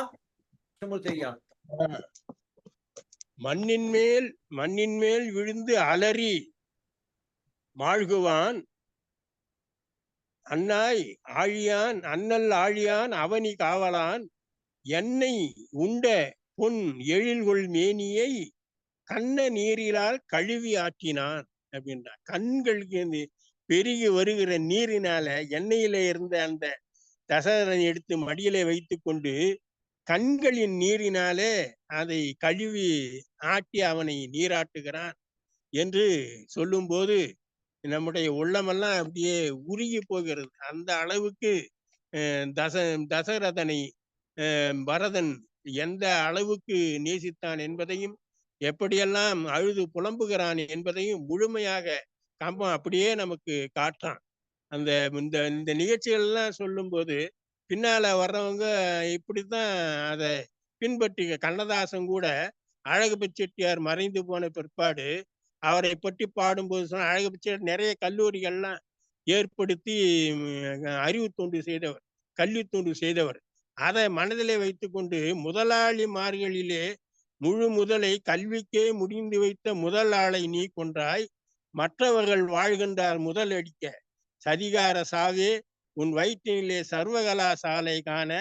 மண்ணின் மேல் விழுந்து அலறி மாழ்குவான் அண்ணாய் ஆழியான் அண்ணல் ஆழியான் அவனி காவலான் எண்ணெய் உண்ட பொன் எழில்கொள் மேனியை கண்ண நீரிலால் கழுவி ஆற்றினான் அப்படின்னா. கண்களுக்கு பெருகி வருகிற நீரினால எண்ணெயில இருந்த அந்த தசரதன் எடுத்து மடியில வைத்து கொண்டு கண்களின் நீரினாலே அதை கழுவி ஆட்டி அவனை நீராட்டுகிறான் என்று சொல்லும்போது நம்முடைய உள்ளமெல்லாம் அப்படியே உருகி போகிறது. அந்த அளவுக்கு தசரதனை பரதன் எந்த அளவுக்கு நேசித்தான் என்பதையும் எப்படியெல்லாம் அழுது புலம்புகிறான் என்பதையும் முழுமையாக கம்பன் அப்படியே நமக்கு காட்டுறான். அந்த இந்த நிகழ்ச்சிகள் எல்லாம் சொல்லும் போது பின்னால வர்றவங்க இப்படித்தான் அதை பின்பற்றி கண்ணதாசன் கூட அழகப்ப செட்டியார் மறைந்து போன பிற்பாடு அவரை பற்றி பாடும்போது சொன்ன அழகப்ப செட்டியார் நிறைய கல்லூரிகள்லாம் ஏற்படுத்தி அறிவு தொண்டு செய்தவர், கல்வி தொண்டு செய்தவர். அதை மனதிலே வைத்து கொண்டு முதலாளிமார்களிலே முழு முதலை கல்விக்கே முடிந்து வைத்த முதல் ஆளை நீ கொன்றாய், மற்றவர்கள் வாழ்கின்றார் முதல் அடிக்க, சதிகார சாவே உன் வயிற்றினிலே சர்வகலா சாலை காண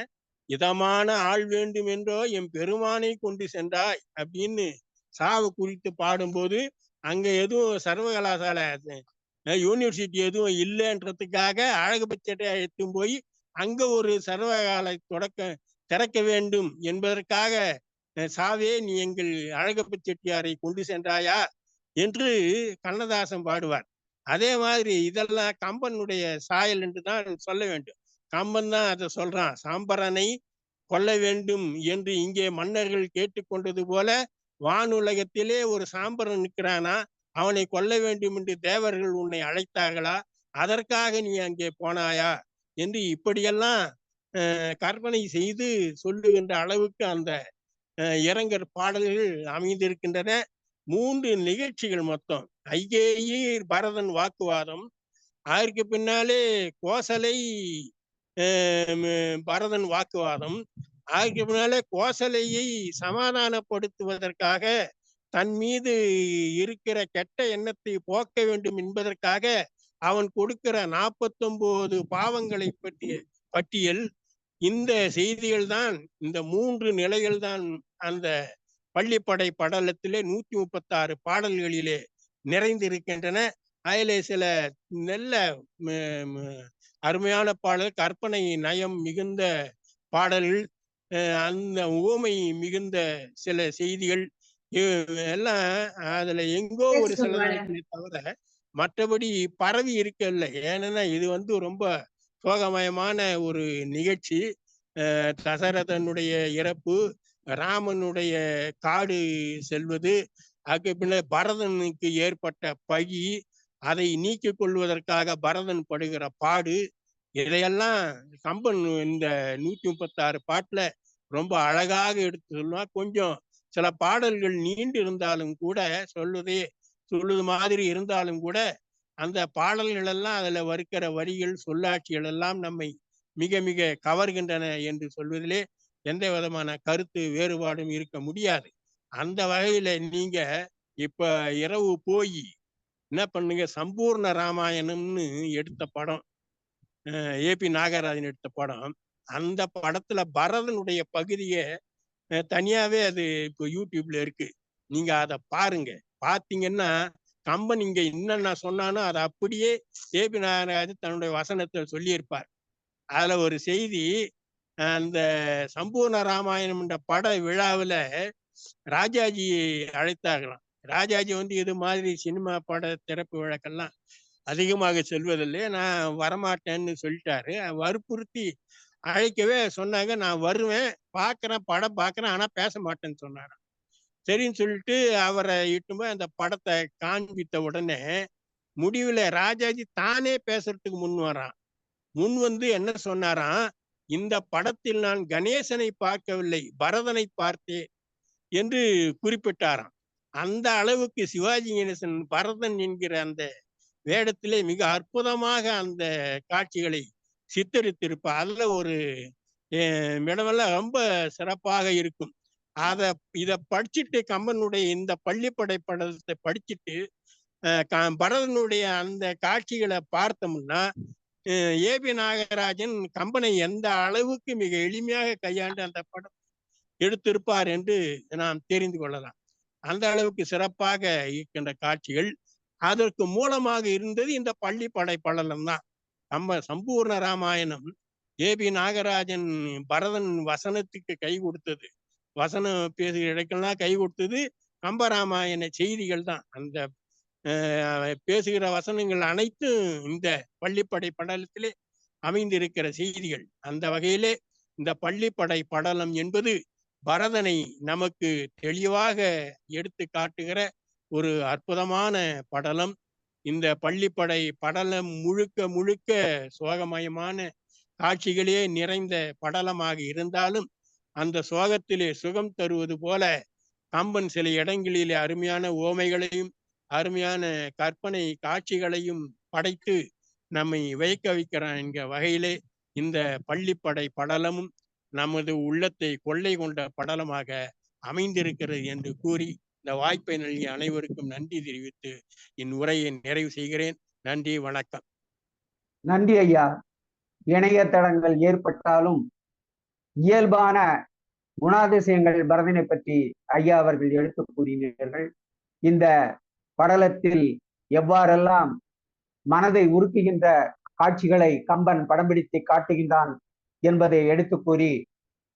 இதமான ஆள் வேண்டும் என்றோ எம் பெருமானை கொண்டு சென்றாய் அப்படின்னு சாவு குறித்து பாடும்போது அங்க எதுவும் சர்வகலாசாலை யூனிவர்சிட்டி எதுவும் இல்லைன்றதுக்காக அழகப்ப செட்டியாரை எத்தும் போய் அங்க ஒரு சர்வகாலை திறக்க வேண்டும் என்பதற்காக சாவே நீ எங்கள் அழகப்ப செட்டியாரை கொண்டு சென்றாயா என்று கண்ணதாசன் பாடுவார். அதே மாதிரி இதெல்லாம் கம்பனுடைய சாயல் என்று தான் சொல்ல வேண்டும். கம்பன் தான் அதை சொல்றான். சாம்பரனை கொல்ல வேண்டும் என்று இங்கே மன்னர்கள் கேட்டுக்கொண்டது போல வானுலகத்திலே ஒரு சாம்பரன் நிற்கிறானா, அவனை கொல்ல வேண்டும் என்று தேவர்கள் உன்னை அழைத்தார்களா, அதற்காக நீ அங்கே போனாயா என்று இப்படியெல்லாம் கற்பனை செய்து சொல்லுகின்ற அளவுக்கு அந்த இரங்கற் பாடல்கள் அமைந்திருக்கின்றன. 3 நிகழ்ச்சிகள் மொத்தம். ஐகேயி பரதன் வாக்குவாதம், அதற்கு பின்னாலே கோசலை பரதன் வாக்குவாதம், அதற்கு பின்னாலே கோசலையை சமாதானப்படுத்துவதற்காக தன் மீது இருக்கிற கெட்ட எண்ணத்தை போக்க வேண்டும் என்பதற்காக அவன் கொடுக்கிற 49 பாவங்களை பற்றிய பட்டியல். இந்த செய்திகள் தான், இந்த 3 நிலைகள் தான் அந்த பள்ளிப்படை படலத்திலே 136 பாடல்களிலே நிறைந்திருக்கின்றன. அதிலே சில நல்ல அருமையான பாடல், கற்பனை நயம் மிகுந்த பாடல்கள், அந்த உவமை மிகுந்த சில செய்திகள் எல்லாம் அதுல எங்கோ ஒரு சிலதான் இருக்குமே தவிர மற்றபடி பரவி இருக்கல. ஏன்னா இது ரொம்ப சோகமயமான ஒரு நிகழ்ச்சி. தசரதனுடைய இறப்பு, ராமனுடைய காடு செல்வது, அதுக்கு பின்ன பரதனுக்கு ஏற்பட்ட பழி, அதை நீக்கிக் கொள்வதற்காக பரதன் படுகிற பாடு, இதையெல்லாம் கம்பன் இந்த 136 பாட்டுல ரொம்ப அழகாக எடுத்து சொல்லுவான். கொஞ்சம் சில பாடல்கள் நீண்டு இருந்தாலும் கூட, சொல்லுது மாதிரி இருந்தாலும் கூட, அந்த பாடல்கள் எல்லாம் அதுல வருகிற வரிகள், சொல்லாட்சிகள் எல்லாம் நம்மை மிக மிக கவர்கின்றன என்று சொல்வதிலே எந்த விதமான கருத்து வேறுபாடும் இருக்க முடியாது. அந்த வகையில நீங்க இப்ப இரவு போய் என்ன பண்ணுங்க, சம்பூர்ண ராமாயணம்னு எடுத்த படம், ஏபி நாகராஜன் எடுத்த படம். அந்த படத்துல பரதனுடைய பகுதியை தனியாவே அது இப்போ யூடியூப்ல இருக்கு, நீங்க அதை பாருங்க. பாத்தீங்கன்னா கம்பன் இங்க என்னென்ன சொன்னானோ அதை அப்படியே ஏபி நாகராஜன் தன்னுடைய வசனத்தை சொல்லியிருப்பார். அதுல ஒரு செய்தி, அந்த சம்பூர்ண ராமாயணம் என்ற பட விழாவுல ராஜாஜி அழைத்தார்களாம். ராஜாஜி இது மாதிரி சினிமா பட திறப்பு விழாக்கெல்லாம் அதிகமாக செல்வதில்லை, நான் வரமாட்டேன்னு சொல்லிட்டாரு. வற்புறுத்தி அழைக்கவே சொன்னாங்க. நான் வருவேன், படம் பார்க்கறேன், ஆனா பேச மாட்டேன்னு சொன்னாராம். சரின்னு சொல்லிட்டு அவரை இட்டுமே அந்த படத்தை காண்பித்த உடனே முடிவுல ராஜாஜி தானே பேசுறதுக்கு முன் என்ன சொன்னாராம், இந்த படத்தில் நான் கணேசனை பார்க்கவில்லை, பரதனை பார்த்தேன் என்று குறிப்பிட்டாராம். அந்த அளவுக்கு சிவாஜி கணேசன் பரதன் என்கிற அந்த வேடத்திலே மிக அற்புதமாக அந்த காட்சிகளை சித்தரித்திருப்பார். அதுல ஒரு இடமெல்லாம் ரொம்ப சிறப்பாக இருக்கும். இதை படிச்சுட்டு, கம்பனுடைய இந்த பள்ளிப்படை படத்தை படிச்சுட்டு பரதனுடைய அந்த காட்சிகளை பார்த்தோம்னா ஏபி நாகராஜன் கம்பனை எந்த அளவுக்கு மிக எளிமையாக கையாண்டு அந்த படம் எடுத்திருப்பார் என்று நாம் தெரிந்து கொள்ளலாம். அந்த அளவுக்கு சிறப்பாக இருக்கின்ற காட்சிகள். அதற்கு மூலமாக இருந்தது இந்த பள்ளிப்படை படலம் தான். சம்பூர்ண ராமாயணம் ஏபி நாகராஜன் பரதன் வசனத்துக்கு கை கொடுத்தது, வசனம் பேசுகிற இடங்கள்லாம் கை கொடுத்தது கம்பராமாயண செய்திகள் தான். அந்த பேசுகிற வசனங்கள் அனைத்தும் இந்த பள்ளிப்படை படலத்திலே அமைந்திருக்கிற செய்திகள். அந்த வகையிலே இந்த பள்ளிப்படை படலம் என்பது பரதனை நமக்கு தெளிவாக எடுத்து காட்டுகிற ஒரு அற்புதமான படலம். இந்த பள்ளிப்படை படலம் முழுக்க முழுக்க சோகமயமான காட்சிகளே நிறைந்த படலமாக இருந்தாலும் அந்த சோகத்திலே சுகம் தருவது போல கம்பன் சில இடங்களிலே அருமையான ஓமைகளையும் அருமையான கற்பனை காட்சிகளையும் படைத்து நம்மை வைக்க வைக்கிறான் என்கிற வகையிலே இந்த பள்ளிப்படை படலமும் நமது உள்ளத்தை கொள்ளை கொண்ட படலமாக அமைந்திருக்கிறது என்று கூறி இந்த வாய்ப்பை நல்கிய அனைவருக்கும் நன்றி தெரிவித்து என் உரையை நிறைவு செய்கிறேன். நன்றி, வணக்கம். நன்றி ஐயா. இணையதளங்கள் ஏற்பட்டாலும் இயல்பான குணாதிசயங்கள் பரதனை பற்றி ஐயா அவர்கள் எடுத்து கூறினீர்கள். இந்த படலத்தில் எவ்வாறெல்லாம் மனதை உருக்குகின்ற காட்சிகளை கம்பன் படம் பிடித்து காட்டுகின்றான் என்பதை எடுத்து கூறி,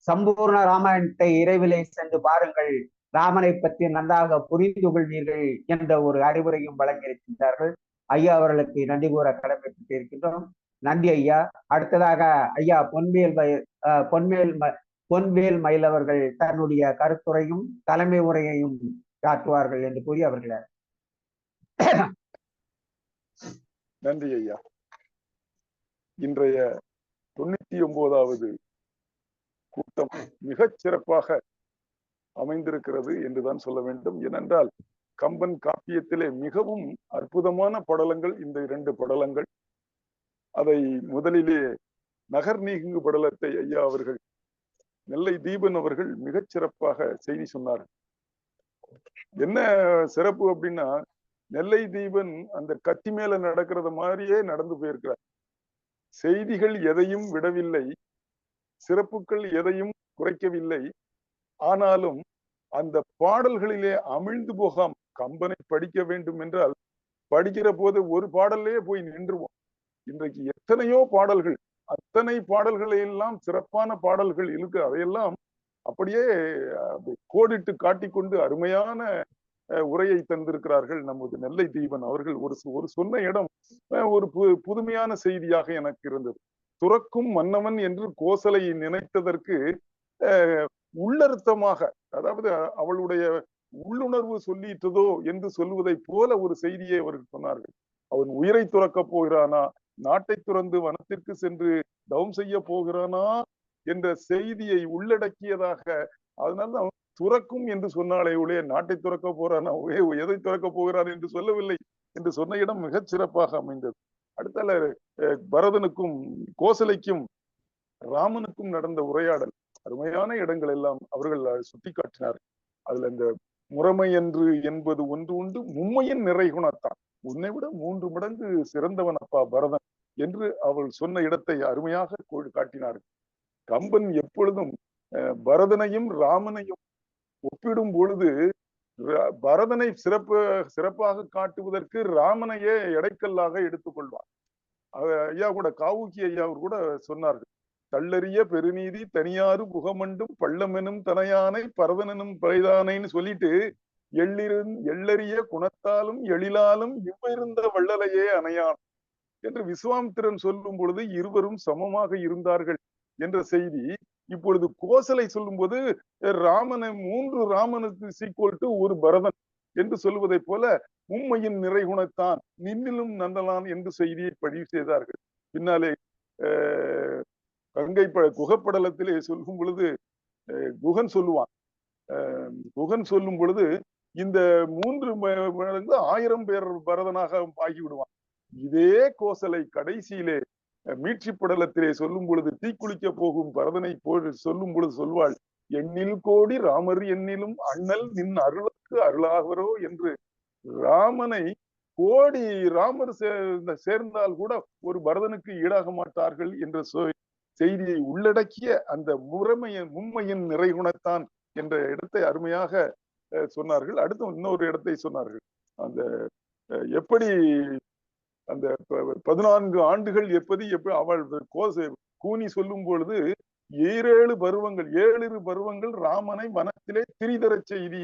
சம்பூர்ண ராமாயணத்தை இறைவிலை சென்று பாருங்கள், ராமனை பற்றி நன்றாக புரிந்து கொள்வீர்கள் என்ற ஒரு அறிவுரையும் வழங்கியிருக்கின்றார்கள். ஐயா அவர்களுக்கு நன்றி கூற கடமைப்பட்டு இருக்கின்றோம். நன்றி ஐயா. அடுத்ததாக ஐயா பொன்வேல் மயில் அவர்கள் தன்னுடைய கருத்துரையும் தலைமை உரையையும் காட்டுவார்கள் என்று கூறி அவர்களை நன்றி ஐயா. இன்றைய 99வது கூட்டம் மிகச் சிறப்பாக அமைந்திருக்கிறது என்றுதான் சொல்ல வேண்டும். ஏனென்றால் கம்பன் காப்பியத்திலே மிகவும் அற்புதமான படலங்கள் இந்த 2 படலங்கள். அதை முதலிலே நகர் நீங்கு படலத்தை ஐயா அவர்கள், நெல்லை தீபன் அவர்கள் மிகச் சிறப்பாக செய்தி சொன்னார். என்ன சிறப்பு அப்படின்னா, நெல்லை தீபன் அந்த கத்தி மேல நடக்கிறது மாதிரியே நடந்து போயிருக்கிறார். செய்திகள் எதையும் விடவில்லை, சிறப்புகள் எதையும் குறைக்கவில்லை. ஆனாலும் அந்த பாடல்களிலே அமிழ்ந்து போகாம, கம்பனை படிக்க வேண்டும் என்றால் படிக்கிற போது ஒரு பாடல்லே போய் நின்றுவோம். இன்றைக்கு எத்தனையோ பாடல்கள், அத்தனை பாடல்களை எல்லாம் சிறப்பான பாடல்கள் இருக்கு. அதையெல்லாம் அப்படியே கோடிட்டு காட்டிக்கொண்டு அருமையான உரையை தந்திருக்கிறார்கள் நமது நெல்லை தீபன் அவர்கள். ஒரு சொன்ன இடம் ஒரு புதுமையான செய்தியாக எனக்கு இருந்தது. துறக்கும் மன்னவன் என்று கோசலையை நினைத்ததற்கு உள்ளர்த்தமாக, அதாவது அவளுடைய உள்ளுணர்வு சொல்லிட்டதோ என்று சொல்வதை போல ஒரு செய்தியை அவர்கள் சொன்னார்கள். அவன் உயிரை துறக்க போகிறானா, நாட்டை துறந்து வனத்திற்கு சென்று தவம் செய்ய போகிறானா என்ற செய்தியை உள்ளடக்கியதாக. அதனால அவன் துறக்கும் என்று சொன்னாலே உடைய நாட்டை துறக்க போறானா, எதை துறக்க போகிறான் என்று சொல்லவில்லை என்று சொன்ன இடம் மிகச் சிறப்பாக அமைந்தது. அடுத்தால பரதனுக்கும் கோசலைக்கும் ராமனுக்கும் நடந்த உரையாடல், அருமையான இடங்கள் எல்லாம் அவர்கள் சுட்டி காட்டினார். அதுல இந்த முறைமை என்று என்பது ஒன்று உண்டு, மும்மையின் நிறை குணத்தான், உன்னை விட 3 மடங்கு சிறந்தவன் அப்பா பரதன் என்று அவள் சொன்ன இடத்தை அருமையாக காட்டினார்கள். கம்பன் எப்பொழுதும் பரதனையும் ராமனையும் ஒப்பிடும் பொழுது பரதனை சிறப்பாக காட்டுவதற்கு ராமனையே எடைக்கல்லாக எடுத்துக்கொள்வார். ஐயா கூட காவுக்கி ஐயா கூட சொன்னார்கள், தள்ளறிய பெருநீதி தனியாறு புகமண்டும் பள்ளமெனும் தனையானை பரதனும் பைதானைன்னு சொல்லிட்டு எள்ளறிய குணத்தாலும் எழிலாலும் இவ்விருந்த வள்ளலையே அணையான் என்று விஸ்வாமித்திரன் சொல்லும் பொழுது இருவரும் சமமாக இருந்தார்கள் என்ற செய்தி இப்பொழுது கோசலை சொல்லும் போது ராமனை 3 ராமனுக்கு சீக்குவல் டு 1 பரதன் என்று சொல்வதை போல உண்மையின் நிறைகுணத்தான் நின்னிலும் நந்தலான் என்று செய்தியை பதிவு செய்தார்கள். பின்னாலே கங்கை குகப்படலத்திலே சொல்லும் பொழுது குகன் சொல்லும் பொழுது இந்த 3 மடங்கு 1000 பேர் பரதனாக ஆகிவிடுவான். இதே கோசலை கடைசியிலே மீட்சி படலத்திலே சொல்லும் பொழுது தீக்குளிக்க போகும் பரதனை சொல்லும் பொழுது சொல்வாள், எண்ணில் கோடி ராமர் என்னிலும் அண்ணல் நின் அருளுக்கு அருளாகரோ என்று ராமனை கோடி ராமர் சேர்ந்தால் கூட ஒரு பரதனுக்கு ஈடாக மாட்டார்கள் என்ற செய்தியை உள்ளடக்கிய அந்த மும்மையின் நிறைகுணத்தான் என்ற இடத்தை அருமையாக சொன்னார்கள். அடுத்து இன்னொரு இடத்தை சொன்னார்கள். அந்த எப்படி அந்த 14 ஆண்டுகள் எப்படி அவள் கூனி சொல்லும் பொழுது 7 பருவங்கள் ராமனை வனத்திலே திரிதர செய்தி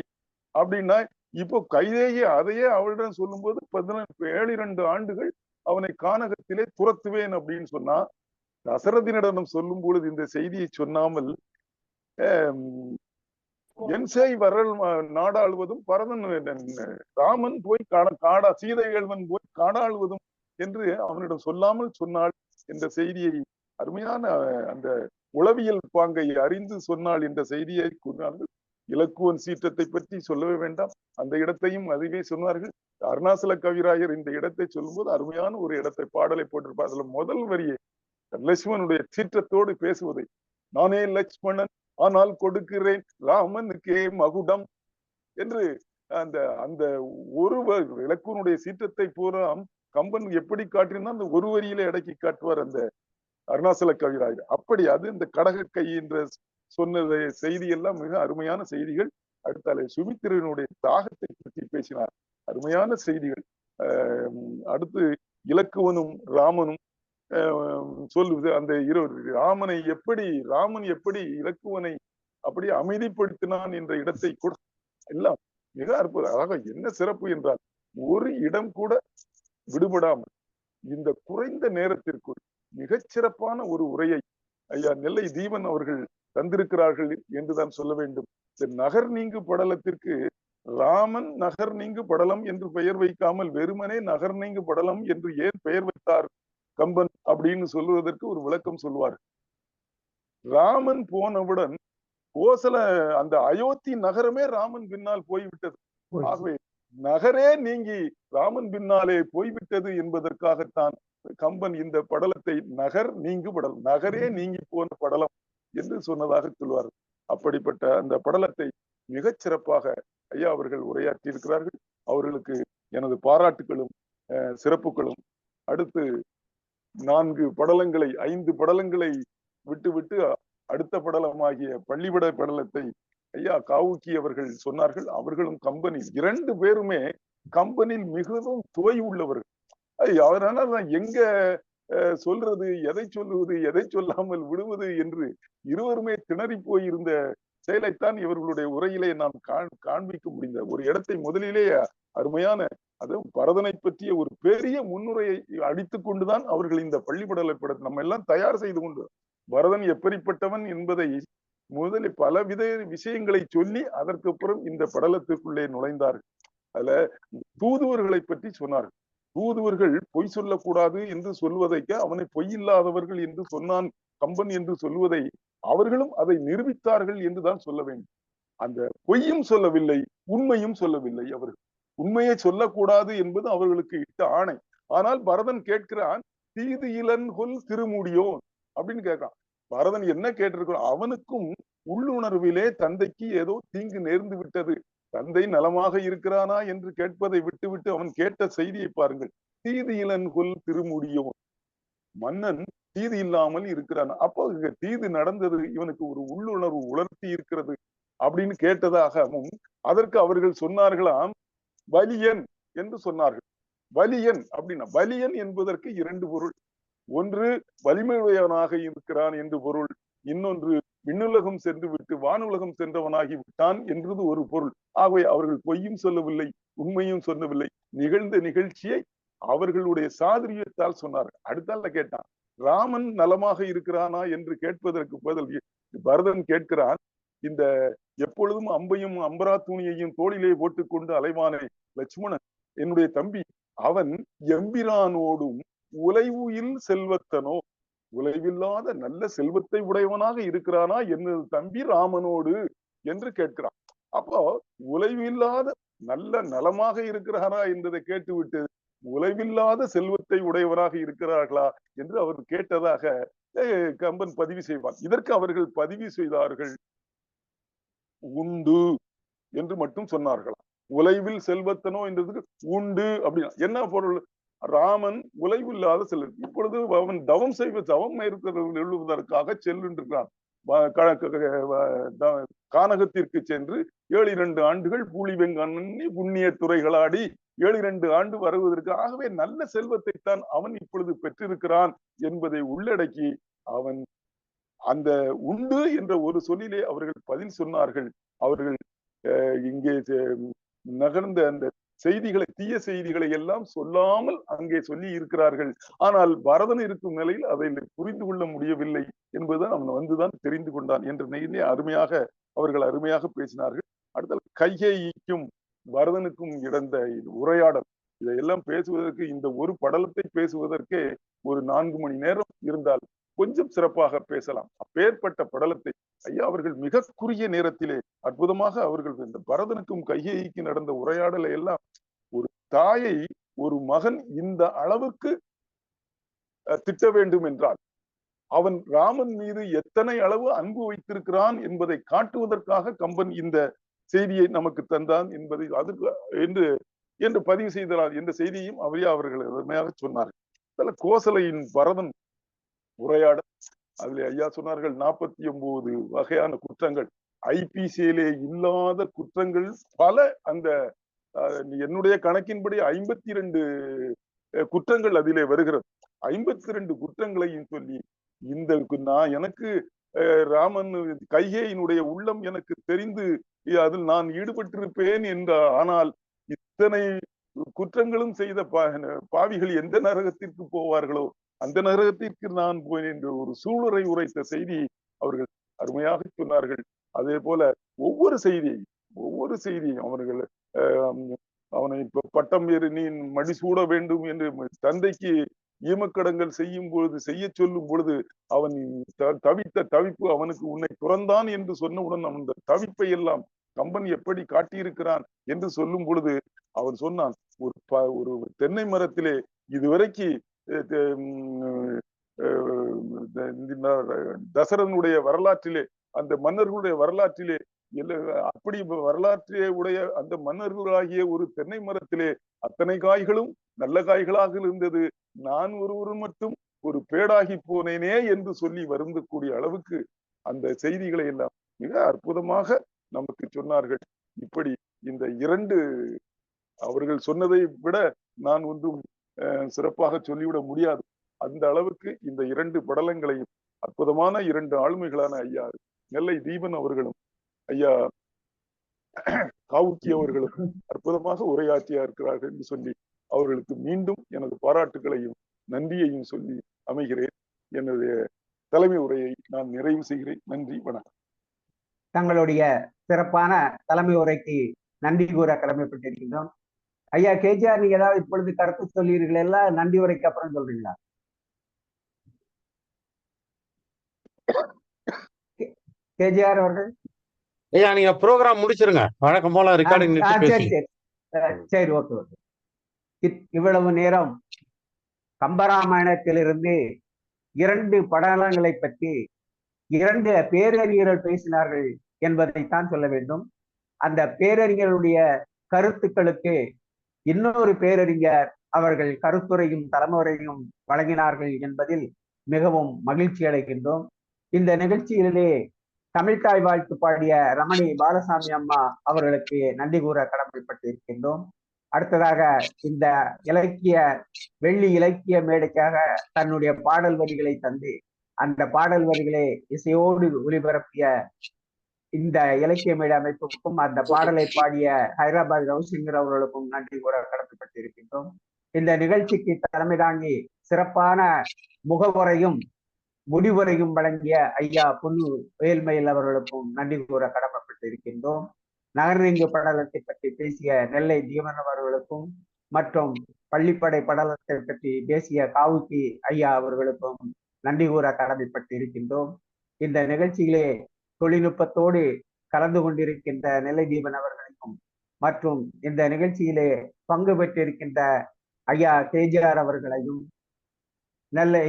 அப்படின்னா, இப்போ கைதேகி அதையே அவளிடம் சொல்லும் போது 12 ஆண்டுகள் அவனை கானகத்திலே துரத்துவேன் அப்படின்னு சொன்னா, தசரதினிடம் சொல்லும் பொழுது இந்த செய்தியை சொன்னாமல் என்சை வரல் நாடாளுவதும் பரதன் ராமன் போய் சீதைகள்வன் போய் காடாளுவதும் என்று அவனிடம் சொல்லாமல் சொன்னாள் என்ற செய்தியை அருமையான அந்த உளவியல் பாங்கை அறிந்து சொன்னாள் என்ற செய்தியை கூறினார்கள். இலக்குவன் சீற்றத்தை பற்றி சொல்லவே வேண்டாம், அந்த இடத்தையும் அதுவே சொன்னார்கள். அருணாசல கவிராயர் இந்த இடத்தை சொல்லும்போது அருமையான ஒரு இடத்தை பாடலை போட்டிருப்பார். அதுல முதல் வரியை லட்சுமணனுடைய சீற்றத்தோடு பேசுவதை, நானே லட்சுமணன் ஆனால் கொடுக்கிறேன் ராமனுக்கே மகுடம் என்று அந்த ஒரு இலக்குவனுடைய சீற்றத்தை பூரா கம்பன் எப்படி காட்டினா அந்த ஒரு வரியில அடக்கி காட்டுவார் அந்த அருணாசல கவிராயர். அப்படி அது இந்த கடகக்கை என்ற சொன்ன செய்தி எல்லாம் மிக அருமையான செய்திகள். அடுத்தாலே சுமித்திரனுடைய தாகத்தை பற்றி பேசினார், அருமையான செய்திகள். அடுத்து இலக்குவனும் ராமனும் சொல்லுவது அந்த ராமன் எப்படி இலக்குவனை அப்படி அமைதிப்படுத்தினான் என்ற இடத்தை கூட எல்லாம் மிக அற்புதம். என்ன சிறப்பு என்றால் ஒரு இடம் கூட விடுபடாமல் இந்த குறைந்த நேரத்திற்குள் மிகச்சிறப்பான ஒரு உரையை ஐயா நெல்லை தீபன் அவர்கள் தந்திருக்கிறார்கள் என்றுதான் சொல்ல வேண்டும். நகர் நீங்கு படலத்திற்கு ராமன் நகர் நீங்கு படலம் என்று பெயர் வைக்காமல் வெறுமனே நகர் நீங்கு படலம் என்று ஏன் பெயர் வைத்தார் கம்பன் அப்படின்னு சொல்லுவதற்கு ஒரு விளக்கம் சொல்வார். ராமன் போனவுடன் கோசல அந்த அயோத்தி நகரமே ராமன் பின்னால் போய்விட்டது. ஆகவே நகரே நீங்கி ராமன் பின்னாலே போய்விட்டது என்பதற்காகத்தான் கம்பன் இந்த படலத்தை நகர் நீங்கு படலம், நகரே நீங்கி போன படலம் என்று சொன்னதாக சொல்வார். அப்படிப்பட்ட அந்த படலத்தை மிகச் சிறப்பாக ஐயா அவர்கள் உரையாற்றி இருக்கிறார்கள். அவர்களுக்கு எனது பாராட்டுகளும் சிறப்புகளும். அடுத்து 5 படலங்களை விட்டு அடுத்த படலமாகிய பள்ளிப்பட படலத்தை ஐயா காவுக்கி அவர்கள் சொன்னார்கள். அவர்களும் கம்பனில் 2 பேருமே கம்பனில் மிகவும் தோய் உள்ளவர்கள். அதனால எங்க சொல்றது, எதை சொல்லுவது, எதை சொல்லாமல் விடுவது என்று இருவருமே திணறி போயிருந்த செயலைத்தான் இவர்களுடைய உரையிலே நாம் காண்பிக்க முடிந்த ஒரு இடத்தை முதலிலே அருமையான அதுவும் பரதனை பற்றிய ஒரு பெரிய முன்னுரையை அடித்துக் கொண்டுதான் அவர்கள் இந்த பள்ளிப்படலை படத்தை நம்ம எல்லாம் தயார் செய்து கொண்டு பரதன் எப்படிப்பட்டவன் என்பதை முதலில் பலவித விஷயங்களை சொல்லி அதற்கு அப்புறம் இந்த படலத்துக்குள்ளே நுழைந்தார்கள். அதுல தூதுவர்களை பற்றி சொன்னார்கள். தூதுவர்கள் பொய் சொல்லக்கூடாது என்று சொல்வதைக்க அவனை பொய் இல்லாதவர்கள் என்று சொன்னான் கம்பன் என்று சொல்வதை அவர்களும் அதை நிரூபித்தார்கள் என்றுதான் சொல்ல வேண்டும். அந்த பொய்யும் சொல்லவில்லை, உண்மையும் சொல்லவில்லை. அவர்கள் உண்மையை சொல்லக்கூடாது என்பது அவர்களுக்கு இட்ட ஆணை. ஆனால் பரதன் கேட்கிறான், தீது இளன்கொல் திருமுடியோன் அப்படின்னு கேட்கிறான். பரதன் என்ன கேட்டிருக்கிறான், அவனுக்கும் உள்ளுணர்விலே தந்தைக்கு ஏதோ தீங்கு நேர்ந்து விட்டது, தந்தை நலமாக இருக்கிறானா என்று கேட்பதை விட்டுவிட்டு அவன் கேட்ட செய்தியை பாருங்கள். தீது இளன்கொல் திருமுடியோன், மன்னன் தீது இல்லாமல் இருக்கிறான். அப்போ தீது நடந்தது, இவனுக்கு ஒரு உள்ளுணர்வு உணர்த்தி இருக்கிறது அப்படின்னு கேட்டதாகவும் அதற்கு அவர்கள் சொன்னார்களாம் வலியன் என்று சொன்னார்கள். வலியன் அப்படின்னா வலியன் என்பதற்கு 2 பொருள். ஒன்று வலிமையுடையவனாக இருக்கிறான் என்று பொருள், இன்னொன்று விண்ணுலகம் சென்று விட்டு வானுலகம் சென்றவனாகி விட்டான் என்றது ஒரு பொருள். ஆகவே அவர்கள் பொய்யும் சொல்லவில்லை, உண்மையும் சொல்லவில்லை. நிகழ்ந்த நிகழ்ச்சியை அவர்களுடைய சாதுரியத்தால் சொன்னார்கள். அடுத்தால கேட்டான், ராமன் நலமாக இருக்கிறானா என்று கேட்பதற்கு பதில் பரதன் கேட்கிறான், இந்த எப்பொழுதும் அம்பையும் அம்பரா தூணியையும் தோளிலே போட்டுக்கொண்டு அலைவானே லட்சுமணன் என்னுடைய தம்பி, அவன் எம்பிரானோடும் உலைவுயில் செல்வத்தனோ, உலைவில்லாத நல்ல செல்வத்தை உடையவனாக இருக்கிறானா என்னது தம்பி ராமனோடு என்று கேட்கிறான். அப்போ உலைவில்லாத நல்ல நலமாக இருக்கிறாரா என்பதை கேட்டுவிட்டு உலைவில்லாத செல்வத்தை உடையவராக இருக்கிறார்களா என்று அவர் கேட்டதாக கம்பன் பதிவு செய்வான். இதற்கு அவர்கள் பதிவு செய்தார்கள் உண்டு என்று மட்டும் சொன்னார்களாம். உலைவில் செல்வத்தனோ என்றதுக்கு உண்டு அப்படின்னா என்ன பொருள்? ராமன் உலைவு இல்லாத செல்வன். இப்பொழுது அவன் தவம் தவம் எழுவதற்காக செல்லுன்றான். கானகத்திற்கு சென்று 7-2 ஆண்டுகள் பூலி வெங்கண்ணி புண்ணிய துறைகளாடி 7-2 ஆண்டு வருவதற்கு ஆகவே நல்ல செல்வத்தை தான் அவன் இப்பொழுது பெற்றிருக்கிறான் என்பதை உள்ளடக்கி அவன் அந்த உண்டு என்ற ஒரு சொல்லிலே அவர்கள் பதில் சொன்னார்கள். அவர்கள் இங்கே நகர்ந்த அந்த செய்திகளை, தீய செய்திகளை எல்லாம் சொல்லாமல் அங்கே சொல்லி இருக்கிறார்கள். ஆனால் பரதன் இருக்கும் நிலையில் அதை புரிந்து கொள்ள முடியவில்லை என்பதுதான் அவன் வந்துதான் தெரிந்து கொண்டான் என்ற நிலையிலே அவர்கள் அருமையாக பேசினார்கள். அடுத்த கைகேயிக்கும் பரதனுக்கும் இடந்த உரையாடல், இதையெல்லாம் பேசுவதற்கு இந்த ஒரு படலத்தை பேசுவதற்கே ஒரு 4 மணி நேரம் இருந்தால் கொஞ்சம் சிறப்பாக பேசலாம். அப்பேற்பட்ட படலத்தை ஐயா அவர்கள் மிக குறுகிய நேரத்திலே அற்புதமாக அவர்கள் இந்த பரதனுக்கும் கைகேயிக்கும் நடந்த உரையாடலை எல்லாம், ஒரு தாயை ஒரு மகன் இந்த அளவுக்கு திட்ட வேண்டும் என்றால் அவன் ராமன் மீது எத்தனை அளவு அன்பு வைத்திருக்கிறான் என்பதை காட்டுவதற்காக கம்பன் இந்த செய்தியை நமக்கு தந்தான் என்பதை அதற்கு என்று பதிவு செய்தார் என்ற செய்தியும் அவர்கள் அருமையாக சொன்னார்கள். கோசலையின் பரதன் உரையாட அதுல ஐயா சொன்னார்கள் 49 வகையான குற்றங்கள், ஐபிசியிலே இல்லாத குற்றங்கள் பல. அந்த என்னுடைய கணக்கின்படி 52 குற்றங்கள் அதிலே வருகிறது. 52 குற்றங்களையும் சொல்லி எனக்கு ராமன் கைகேயினுடைய உள்ளம் எனக்கு தெரிந்து அதில் நான் ஈடுபட்டிருப்பேன் என்ற, ஆனால் இத்தனை குற்றங்களும் செய்த பாவிகள் எந்த நரகத்திற்கு போவார்களோ அந்த நரகத்திற்கு நான் போனேன் என்று ஒரு சூளுரை உரைத்த செய்தி அவர்கள் அருமையாக சொன்னார்கள். அதே போல ஒவ்வொரு செய்தியும் அவர்கள் அவனை இப்ப பட்டம் ஏறி நீ மடிசூட வேண்டும் என்று தந்தைக்கு ஈமக்கடங்கள் செய்ய சொல்லும் பொழுது அவன் தவித்த தவிப்பு அவனுக்கு உன்னை துறந்தான் என்று சொன்னவுடன் அந்த தவிப்பை எல்லாம் கம்பன் எப்படி காட்டியிருக்கிறான் என்று சொல்லும் பொழுது அவன் சொன்னான், ஒரு தென்னை மரத்திலே இதுவரைக்கு தசரனுடைய வரலாற்றிலே, அந்த மன்னர்களுடைய வரலாற்றிலே, அப்படி வரலாற்றிலே உடைய அந்த மன்னர்களாகிய ஒரு தென்னை மரத்திலே அத்தனை காய்களும் நல்ல காய்களாக இருந்தது, நான் ஒருவரும் மட்டும் ஒரு பேடாகி போனேனே என்று சொல்லி வருந்தக்கூடிய அளவுக்கு அந்த செய்திகளை எல்லாம் மிக அற்புதமாக நமக்கு சொன்னார்கள். இப்படி இந்த 2 அவர்கள் சொன்னதை விட நான் ஒன்றும் சிறப்பாக சொல்லிவிட முடியாது. அந்த அளவுக்கு இந்த 2 படலங்களையும் அற்புதமான 2 ஆளுமைகளான ஐயா நெல்லை தீபன் அவர்களும் ஐயா காவுக்கி அவர்களும் அற்புதமாக உரையாற்றியா இருக்கிறார்கள் என்று சொல்லி அவர்களுக்கு மீண்டும் எனது பாராட்டுகளையும் நன்றியையும் சொல்லி அமைகிறேன். என்னுடைய தலைமை உரையை நான் நிறைவு செய்கிறேன். நன்றி, வணக்கம். தங்களுடைய சிறப்பான தலைமை உரைக்கு நன்றி கூற கடமைப்பட்டிருக்கின்றோம். ஐயா கேஜிஆர், நீங்க ஏதாவது இப்பொழுது கருத்து சொல்லீர்கள், எல்லாம் நன்றி உரைக்கு அப்புறம் சொல்றீங்களா? கேஜிஆர் அவர்கள். ஐயா நீங்க ப்ரோக்ராம் முடிச்சிருங்க, வழக்கம் போல ரெக்கார்டிங். சரி, ஓகே. இவ்வளவு நேரம் கம்பராமாயணத்திலிருந்து 2 படலங்களை பற்றி 2 பேரறிஞர்கள் பேசினார்கள் என்பதைத்தான் சொல்ல வேண்டும். அந்த பேரறிஞர்களுடைய கருத்துக்களுக்கு இன்னொரு பேரறிஞர் அவர்கள் கருத்துரையும் தலைமுறையும் வழங்கினார்கள் என்பதில் மிகவும் மகிழ்ச்சி அடைகின்றோம். இந்த நிகழ்ச்சியிலே தமிழ்தாய் வாழ்த்து பாடிய ரமணி பாலசாமி அம்மா அவர்களுக்கு நன்றி கூற கடமைப்பட்டிருக்கின்றோம். அடுத்ததாக இந்த வெள்ளி இலக்கிய மேடைக்காக தன்னுடைய பாடல் வரிகளை தந்து அந்த பாடல் வரிகளை இசையோடு ஒளிபரப்பிய இந்த இலக்கிய மேடை அமைப்புக்கும் அந்த பாடலை பாடிய ஹைதராபாத் ரவுசிங்கர் அவர்களுக்கும் நன்றி கூற கடமைப்பட்டிருக்கின்றோம். இந்த நிகழ்ச்சிக்கு தலைமை தாங்கி சிறப்பான முகவுரையும் முடிவுரையும் வழங்கிய ஐயா பொன்னு வேல்மயில் அவர்களுக்கும் நன்றி கூற கடமைப்பட்டிருக்கின்றோம். நகர்நீங்கு படலத்தை பற்றி பேசிய நெல்லை தீபன் அவர்களுக்கும் மற்றும் பள்ளிப்படை படலத்தை பற்றி பேசிய காவுக்கி ஐயா அவர்களுக்கும் நன்றி கூற கடமைப்பட்டிருக்கின்றோம். இந்த நிகழ்ச்சியிலே தொழில்நுட்பத்தோடு கலந்து கொண்டிருக்கின்ற நெல்லை தீபன் அவர்களுக்கும் மற்றும் இந்த நிகழ்ச்சியிலே பங்கு பெற்றிருக்கின்ற ஐயா கேஜிஆர் அவர்களையும் நெல்லை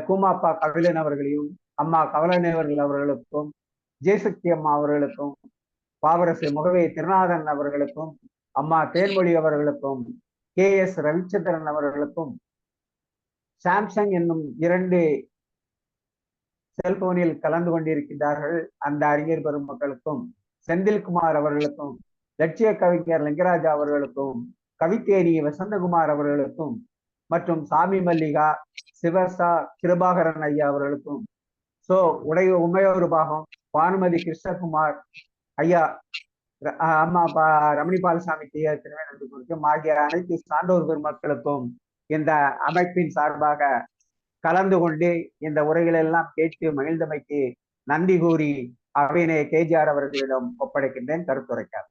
கூமாப்பா கபிலன் அவர்களையும் அம்மா கவலநேவர்கள் அவர்களுக்கும் ஜெயசக்தி அம்மா அவர்களுக்கும் பாவரசு முகவே திருநாதன் அவர்களுக்கும், அம்மா தேன்மொழி அவர்களுக்கும், KS ரவிச்சந்திரன் அவர்களுக்கும், சாம்சங் என்னும் 2 செல்போனில் கலந்து கொண்டிருக்கின்றார்கள் அந்த அறிஞர் பெருமக்களுக்கும், செந்தில்குமார் அவர்களுக்கும், லட்சிய கவிஞர் லிங்கராஜா அவர்களுக்கும், கவித்தேனி வசந்தகுமார் அவர்களுக்கும், மற்றும் சாமி மல்லிகா, சிவசா கிருபாகரன் ஐயா அவர்களுக்கும், உமையோரு பாகம் பானுமதி கிருஷ்ணகுமார் ஐயா, அம்மா ரமணி பாலசாமி திருவேணந்திற்கும் ஆகிய அனைத்து சான்றோர் பெருமக்களுக்கும் இந்த அமைப்பின் சார்பாக கலந்து கொண்டு இந்த உரைகள் எல்லாம் கேட்டு மகிழ்ந்தமைக்கு நன்றி கூறி அவையினை KGR அவர்களிடம் ஒப்படைக்கின்றேன் கருத்துரைக்கார்.